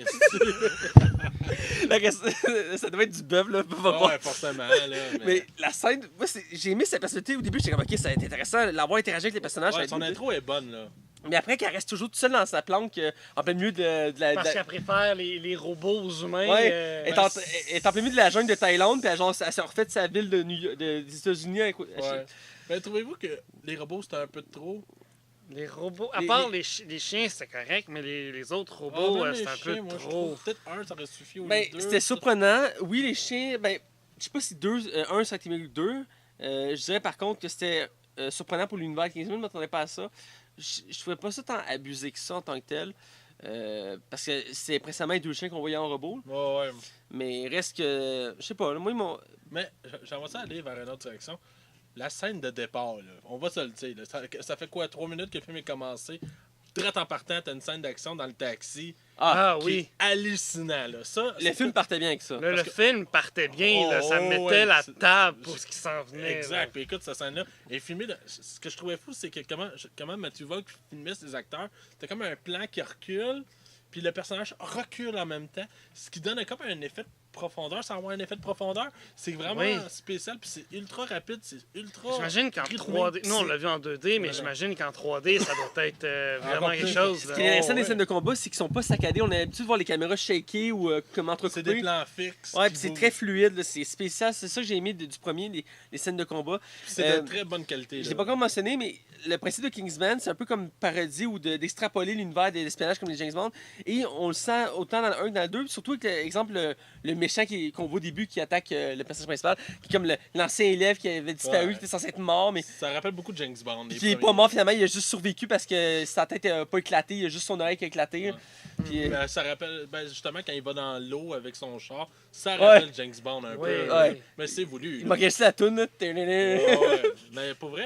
Là, ça devait être du bœuf, là, pas voir. Ouais, forcément, là. Mais la scène, moi, j'ai aimé sa personnalité au début, j'étais comme, ok, ça va être intéressant, l'avoir interagi avec les personnages. ça va Ouais, être son cool. intro est bonne, là. Mais après, qu'elle reste toujours toute seule dans sa planque, en plein milieu de la. Parce qu'elle préfère les robots aux humains. Ouais, euh, elle est en plein milieu de la jungle de Thaïlande, puis elle s'est refait de sa ville des États-Unis. Ouais. Mais trouvez-vous que les robots, c'était un peu de trop? Les robots, à Les- part les chiens, c'était correct, mais les autres Ah, robots, même les c'était un peu chiens, moi, je trop. trouve. Peut-être un, ça aurait suffi au lieu Ben, de deux. c'était surprenant. Oui, les chiens, ben, je sais pas si un ça a été mieux que deux. Je dirais par contre que c'était surprenant pour l'univers 15 000, je ne m'attendais pas à ça. Je trouvais pas ça tant abusé que ça en tant que tel. Parce que c'est précisément les deux chiens qu'on voyait en robot. Ouais, ouais. Mais il reste que. Je sais pas, là, moi, ils m'ont. Mais j'aimerais ça aller vers une autre direction. La scène de départ, là, on va se le dire. Là, ça fait quoi, 3 minutes que le film est commencé? Direct en partant, t'as une scène d'action dans le taxi. Ah qui oui. est hallucinant, là. Ça, Le film partait bien avec ça. Là, le Parce que- film partait bien, là, ça Oh, mettait ouais, la c'est- table pour ce qui s'en venait. Exact. Puis écoute, cette scène-là est filmée. Ce que je trouvais fou, c'est que comment Matthew Vaughn filmait ses acteurs. C'était comme un plan qui recule, puis le personnage recule en même temps. Ce qui donne comme un effet de profondeur, sans avoir un effet de profondeur. C'est vraiment Oui. spécial, puis c'est ultra rapide, c'est ultra. J'imagine qu'en rythmé, 3D, puis nous on c'est- l'a vu en 2D, mais Ouais. j'imagine qu'en 3D, ça doit être vraiment Encore quelque plus. chose. Ce là. qui est intéressant des ouais. scènes de combat, c'est qu'ils sont pas saccadés. On a l'habitude de voir les caméras shaker ou comme C'est des entrecoupées. plans fixes. Ouais, qui puis c'est bougent. très fluide, là, c'est spécial. C'est ça que j'ai aimé du premier, les scènes de combat. Puis c'est euh, de très bonne qualité. Je là. l'ai pas encore mentionné, mais le principe de Kingsman, c'est un peu comme parodie ou d'extrapoler l'univers de l'espionnage comme les James Bond. Et on le sent autant dans le 1 que dans le 2. Surtout avec, exemple, le méchant qu'on voit au début qui attaque le personnage principal, qui est comme l'ancien élève qui avait disparu, Ouais. qui était censé être mort, mais Ça rappelle beaucoup de James Bond. les qui est pas premiers. mort finalement. Il a juste survécu parce que sa tête n'a pas éclaté. Il a juste son oreille qui a éclaté. Ouais. Puis, Ben, ça rappelle, justement, quand il va dans l'eau avec son char, ça rappelle James Bond un Oui, peu. oui. Ouais. Mais c'est voulu. il là. manquait juste la toune. Là. Ouais, ouais. Mais pour vrai,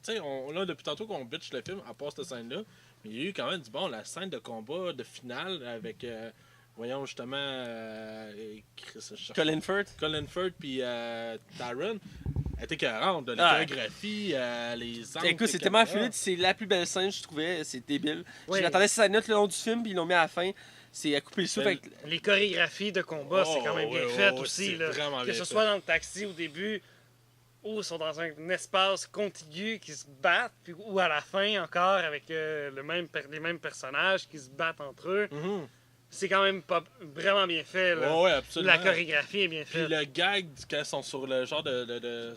tu sais, là, depuis tantôt qu'on bitch le film, à part cette scène-là, mais il y a eu quand même du bon, la scène de combat de finale avec, voyons, justement, Chris, je cherche- Colin Firth. Colin Firth puis Taron. Elle était écœurante, là, la Ah. chorégraphie, les angles. Écoute, c'est tellement fluide. C'est la plus belle scène, je trouvais. C'est débile. Oui. Je m'attendais cette scène-là tout le long du film, puis ils l'ont mis à la fin. C'est à couper le souffle Ben, avec. Les chorégraphies de combat, c'est quand même bien ouais, fait ouais, aussi. c'est Là. vraiment Que bien ce fait. soit dans le taxi au début, ou ils sont dans un espace contigu qui se battent, puis, ou à la fin encore avec les mêmes personnages qui se battent entre eux. Mhm. C'est quand même pas vraiment bien fait. Là. Ouais, ouais, absolument. La chorégraphie est bien Puis faite. le gag, quand ils sont sur le genre de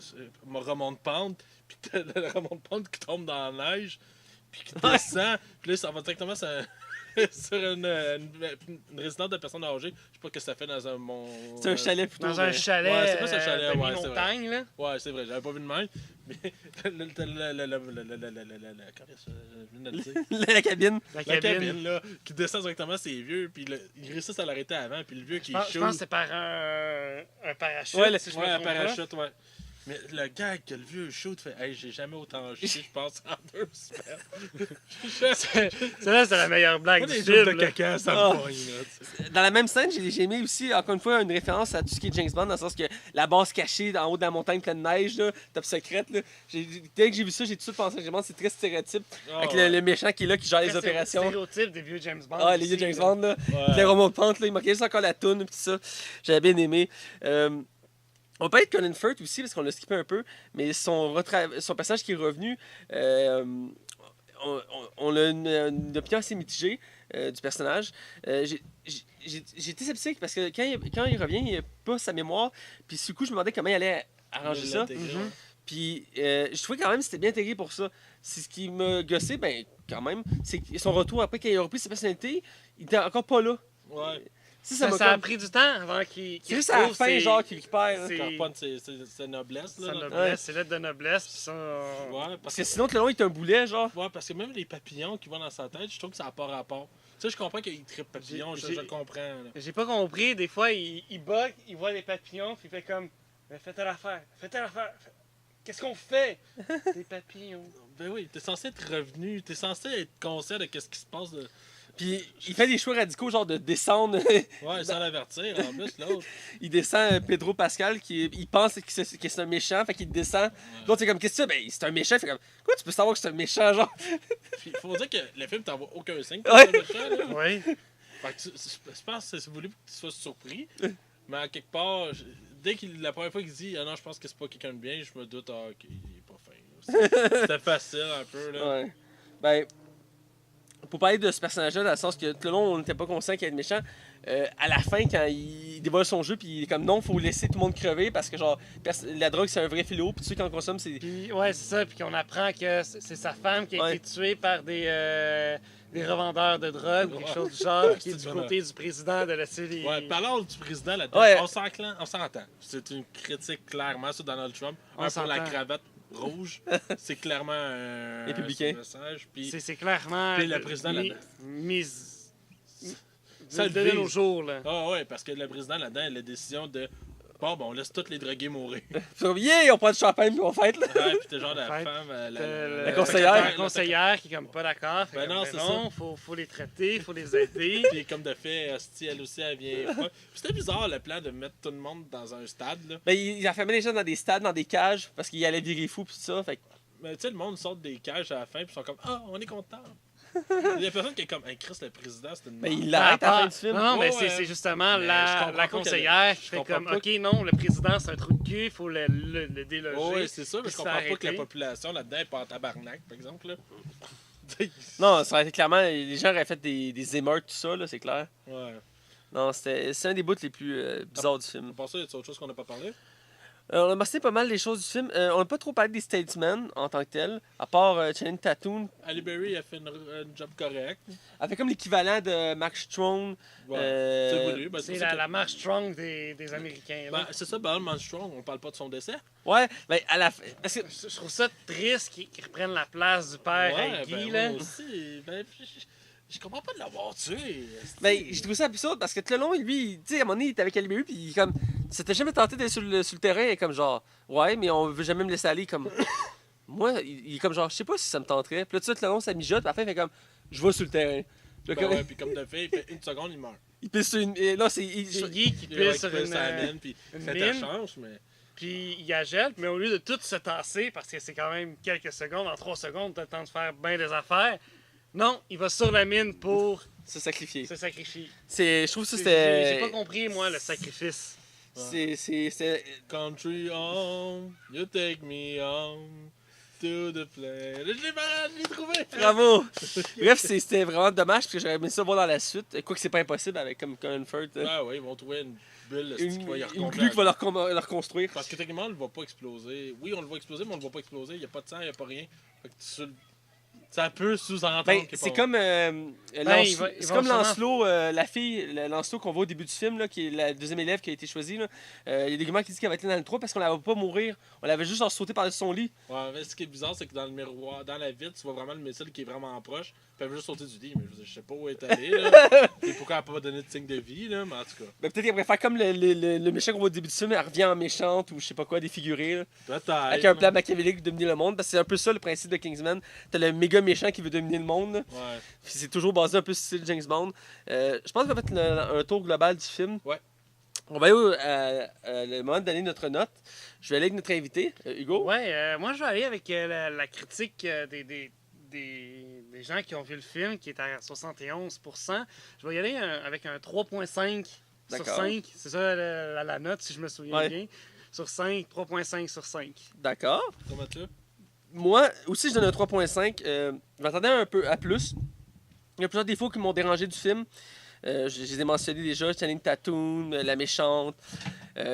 remonte-pente, puis t'as le remonte-pente qui tombe dans la neige, puis qui descend, puis là, ça va directement sur, sur une résidence de personnes âgées. Je sais pas ce que ça fait dans un mon. C'est un chalet plutôt. Dans un mais- chalet, Ouais, c'est pas ce chalet, de ouais, c'est mi-montagne. Là. Ouais, c'est vrai, j'avais pas vu de même. Mais comment ça, je viens de le dire. La cabine. La La cabine. cabine, là, qui descend directement, c'est vieux, puis ils réussissent à l'arrêter avant, puis le vieux qui Je pense shoot. que c'est par un parachute. Ouais, si je Ouais, me un trompe pas. parachute, ouais. Mais le gag que le vieux shoot fait, hey, j'ai jamais autant chié, je pense, en 2 semaines. Celle-là, c'est la meilleure blague Moi, du les film. jokes de là. caca, ça Ah. me pogne, là, tu sais. Dans la même scène, j'ai aimé aussi, encore une fois, une référence à tout ce qui est James Bond, dans le sens que la base cachée en haut de la montagne pleine de neige, là, top secrète. Là. Dès que j'ai vu ça, j'ai tout de suite pensé à James Bond, c'est très stéréotype. Ah, avec ouais. le méchant qui est là, qui gère les Après, c'est le opérations. stéréotype des vieux James Bond. Ah, les vieux aussi, James là. Bond, là. Ouais. Les remontes-pentes, là, il manquait juste encore la toune, puis tout ça. J'avais bien aimé. On peut être Colin Firth aussi, parce qu'on l'a skippé un peu, mais son personnage qui est revenu, on a une opinion assez mitigée du personnage. J'ai été sceptique parce que quand il revient, il n'a pas sa mémoire, puis du coup, je me demandais comment il allait arranger ça. L'intégrer, ouais. Puis je trouvais quand même que c'était bien intégré pour ça. C'est ce qui m'a gossé, ben quand même, c'est que son retour après qu'il a repris sa personnalité, il était encore pas là. Ouais. Ça m'a Ça a comme- pris du temps avant qu'il C'est juste à la retrouve fin, ses- genre, qu'il récupère. là. c'est- Quand pas c'est noblesse, là. sa là. noblesse, ses lettres de noblesse, puis ça... Ouais, Parce que sinon, tout le long, il est un boulet, genre. Ouais, parce que même les papillons qui vont dans sa tête, je trouve que ça n'a pas rapport. Tu sais, je comprends qu'il tripe papillon, J'ai- je comprends. Là. J'ai pas compris, des fois, il bug, il voit les papillons, puis il fait comme... Mais fais telle affaire, fais telle affaire. Qu'est-ce qu'on fait? Des papillons. Ben oui, t'es censé être revenu, t'es censé être conscient de ce qui se passe Puis il fait des choix radicaux, genre de descendre. Ouais, sans l'avertir, en plus, l'autre. Il descend Pedro Pascal, il pense que c'est un méchant, fait qu'il descend. L'autre, c'est comme, qu'est-ce que c'est? Ben, c'est un méchant. Fait comme, quoi, tu peux savoir que c'est un méchant, genre? Puis, faut dire que le film t'envoie aucun signe Ouais. pour le méchant, là. Oui. Fait que je pense que c'est voulu pour que tu sois surpris. Mais à quelque part, dès qu'il la première fois qu'il dit ah non, je pense que c'est pas quelqu'un de bien, je me doute, ah ok, il est pas fin. C'était facile un peu là. Ouais. Ben, pour parler de ce personnage-là, dans le sens que tout le long, on n'était pas conscient qu'il allait être méchant. À la fin, quand il dévoile son jeu, puis il est comme non, faut laisser tout le monde crever parce que, genre, la drogue, c'est un vrai fléau, puis tu sais, quand on consomme, c'est. Puis, ouais, c'est ça. Puis qu'on apprend que c'est sa femme qui a Ouais. été tuée par des revendeurs de drogue ou quelque Ouais. chose du genre, qui est C'est du vraiment- côté du président de laisser les. Ouais, parlons du président là-dedans. Ouais. On s'entend. C'est une critique clairement sur Donald Trump. On Un pour la s'entend. cravate rouge. C'est clairement un Républicain. message. Puis C'est clairement. Puis le président mis- là-dedans. mise. Ça de le nos vise. jours, là. Ah ouais, parce que le président là-dedans a la décision de bon, on laisse tous les drogués mourir. Puis comme, yeah, on prend du champagne, puis on fête, là. Ouais, puis t'es genre la Fait, femme, La conseillère. La conseillère qui est comme pas d'accord. Fait Ben comme, non, c'est non, faut les traiter, faut les aider. Puis comme de fait, hostie, elle aussi, elle vient pas. Puis c'était bizarre le plan de mettre tout le monde dans un stade, là. Ben, il enfermait les gens dans des stades, dans des cages, parce qu'il allait virer fou, puis tout ça. Fait que, Mais tu sais, le monde sort des cages à la fin, puis ils sont comme ah, on est content. Il y a personne qui est comme hey, Chris, le président, c'est une ben, il merde. l'arrête à la fin du Non, film. non, mais Ouais, c'est justement mais je la comprends pas conseillère qui je fait comprends comme pas ok, non, le président c'est un trou de cul, il faut le déloger. Oh, ouais, c'est ça, mais puis je se comprends faire pas que la arrêter. population là-dedans est pas en tabarnak, par exemple. Là. Non, ça aurait été clairement. Les gens auraient fait des émeutes, tout ça, là, c'est clair. Ouais. Non, c'est un des bouts les plus bizarres du film. Pour ça, y a autre chose qu'on n'a pas parlé? On a mentionné pas mal les choses du film. On n'a pas trop parlé des Statesmen en tant que tel, à part Channing Tatum. Ali Berry a fait une job correct. Elle fait comme l'équivalent de Max Strong. Ouais. Euh, C'est voulu. Ben, C'est pour ça que- la marche strong des Américains. là. Ben, c'est ça, Balman Strong, on parle pas de son décès. Ouais, ben à la fin. Parce que Je trouve ça triste qu'ils reprennent la place du père à Guy. ben, là. moi aussi. Ben, je comprends pas de l'avoir tué. ben, j'ai trouvé ça absurde parce que tout le long, lui, tu sais, à un moment donné, il était avec Ali Berry, puis il comme. C'était jamais tenté d'être sur le terrain, et comme genre, ouais, mais on veut jamais me laisser aller, comme. Moi, il est comme genre, je sais pas si ça me tenterait. Puis là, tout le long, ça mijote, puis après, il fait comme, je vais sur le terrain. Puis là, Ben comme- ouais, puis comme de fait, il fait une seconde, il meurt. Il pisse sur une. et là, c'est. C'est Guy qui Il va pisse sur récupérer une, sa mine, puis une fait ta mine. chance, mais. Puis il agèle, mais au lieu de tout se tasser, parce que c'est quand même quelques secondes, en 3 secondes, t'as le temps de faire bien des affaires. Non, il va sur la mine pour Se sacrifier. se sacrifier. Je trouve que ça, J'ai c'était. pas compris, moi, le sacrifice. C'est. Country home, you take me home to the play. Je l'ai trouvé! Bravo! Bref, c'était vraiment dommage parce que j'aurais aimé ça voir dans la suite. Quoique c'est pas impossible avec comme Colin Firth. Ah ouais, ils vont trouver une bulle qui va y Une recombler. glue qui va leur construire. Parce que techniquement, on le voit pas exploser. Oui, on le voit exploser, mais on le voit pas exploser. Il n'y a pas de sang, il n'y a pas rien. Fait que ça peut sous-entendre Ben, qu'il est c'est pas comme, il c'est va comme sûrement- Lancelot, la fille, Lancelot qu'on voit au début du film, là, qui est la deuxième élève qui a été choisie. là. Il y a des gamins qui disent qu'elle va être là dans le 3 parce qu'on la voit pas mourir. On l'avait juste genre sauté par-dessus son lit. bon. Ouais, mais ce qui est bizarre, c'est que dans le miroir, dans la vitre, tu vois vraiment le missile qui est vraiment proche. Puis elle veut juste sauter du lit, mais je veux dire, je sais pas où elle est allée. Là. Et pourquoi elle n'a pas donné de signe de vie, là, mais en tout cas. Ben, peut-être qu'elle pourrait faire comme le méchant qu'on voit au début du film, elle revient en méchante ou je sais pas quoi, défigurée. Là, Peut-être. avec un plan machiavélique de dominer le monde. Parce que c'est un peu ça le principe de Kingsman. T'as le méga méchant qui veut dominer le monde. Là. Ouais. Puis c'est toujours basé un peu sur le style James Bond. Je pense qu'on va faire un tour global du film. Ouais. On va aller le moment de donner notre note. Je vais aller avec notre invité, Hugo. Ouais, moi je vais aller avec la critique des gens qui ont vu le film, qui est à 71%. Je vais y aller avec un 3.5 sur D'accord. 5. C'est ça la note, si je me souviens Ouais. bien. Sur 5, 3.5 sur 5. D'accord. Comment tu Moi aussi, je donne un 3.5. Je m'attendais un peu à plus. Il y a plusieurs défauts qui m'ont dérangé du film. Je les ai mentionnés déjà. Channing Tatum, la méchante,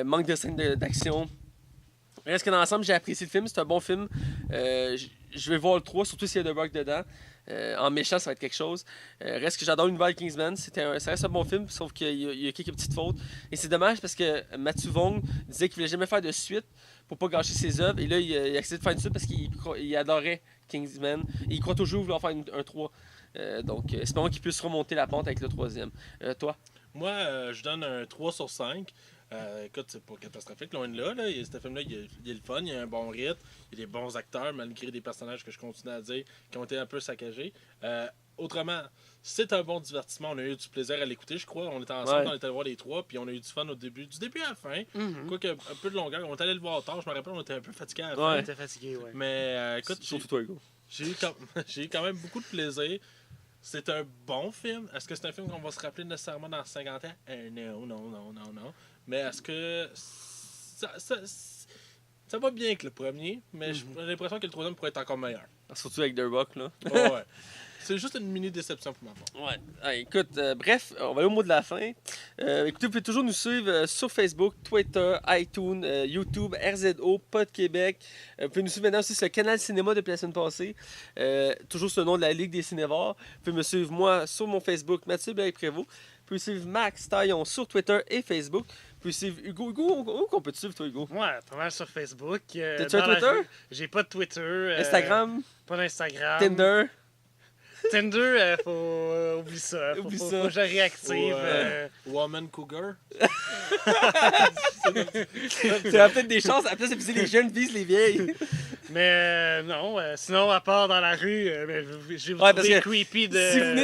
manque de scènes d'action. Reste que dans l'ensemble, j'ai apprécié le film. C'est un bon film. Je vais voir le 3, surtout s'il y a The Rock dedans. En méchant, ça va être quelque chose. Reste que j'adore l'univers Kingsman. Ça reste un bon film, sauf qu'il y a quelques petites fautes. Et c'est dommage parce que Matthew Vaughn disait qu'il voulait jamais faire de suite pour pas gâcher ses œuvres. Et là, il a accepté de faire une suite parce qu'il adorait Kingsman. Et il croit toujours vouloir faire un 3. Donc, espérons qu'il puisse remonter la pente avec le 3e. Toi? Moi, je donne un 3 sur 5. Écoute, c'est pas catastrophique, loin de là. Ce film-là, il y a le fun, il y a un bon rythme, il y a des bons acteurs, malgré des personnages que je continue à dire qui ont été un peu saccagés. autrement, c'est un bon divertissement. On a eu du plaisir à l'écouter, je crois. On était ensemble, Ouais. on était allé voir les trois, puis on a eu du fun du début à la fin. Mhm. Quoique, un peu de longueur. On est allé le voir tard, je me rappelle, on était un peu fatigué à la Ouais. fin. On était fatigué, ouais. Mais écoute, Surtout toi, Hugo. j'ai eu, j'ai eu quand même beaucoup de plaisir. C'est un bon film. Est-ce que c'est un film qu'on va se rappeler nécessairement dans 50 ans? Non. Mais est-ce que ça va bien que le premier, mais j'ai l'impression que le troisième pourrait être encore meilleur. Surtout avec The Rock, là. Ouais. C'est juste une mini déception pour ma part. Ouais. Ah, écoute, bref, on va aller au mot de la fin. Écoutez, vous pouvez toujours nous suivre sur Facebook, Twitter, iTunes, YouTube, RZO, Pod Québec. Vous pouvez nous suivre maintenant aussi sur le canal cinéma depuis la semaine passée. Toujours sous le nom de la Ligue des Cinévores. Vous pouvez me suivre moi sur mon Facebook, Mathieu Blaye-Prévost. Vous pouvez suivre Max Taillon sur Twitter et Facebook. Vous pouvez suivre Hugo. Hugo, où qu'on peut te suivre, toi, Hugo? Ouais, pas mal sur Facebook. T'as-tu un dans la Twitter? rue. J'ai pas de Twitter. Instagram, Pas d'Instagram. Tinder. Tinder, oublie ça. Oublie Faut ça. que je réactive. Woman Cougar. Tu as peut-être des chances, à la place de viser les jeunes, vise les vieilles. Mais non, sinon, à part dans la rue, ben, j'ai Ouais, parce trouvé que creepy de.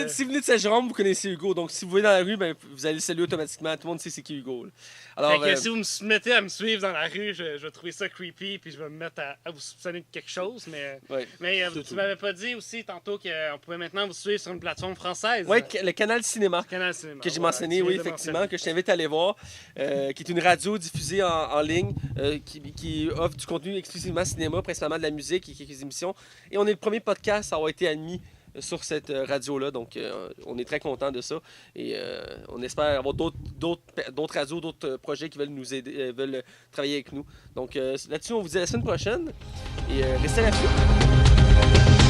Si vous venez de Saint-Jérôme, vous connaissez Hugo. Donc, si vous venez dans la rue, ben, vous allez le saluer automatiquement. Tout le monde sait c'est qui Hugo. Là. Alors, Fait que si vous me mettez à me suivre dans la rue, je vais trouver ça creepy, puis je vais me mettre à vous soupçonner de quelque chose. Mais, ouais. tu m'avais pas dit aussi tantôt qu'on pouvait maintenant vous suivre sur une plateforme française. Ouais, le canal cinéma. Canal Cinéma. Que j'ai Voilà, mentionné, tu oui, viens de effectivement, mentionner. que je t'invite à aller voir, qui est une radio diffusée en ligne, qui offre du contenu exclusivement cinéma, principalement de la musique et quelques émissions. Et on est le premier podcast à avoir été admis sur cette radio-là, donc on est très content de ça. Et on espère avoir d'autres radios, d'autres projets qui veulent nous aider, veulent travailler avec nous. Donc là-dessus, on vous dit à la semaine prochaine et restez à l'affût.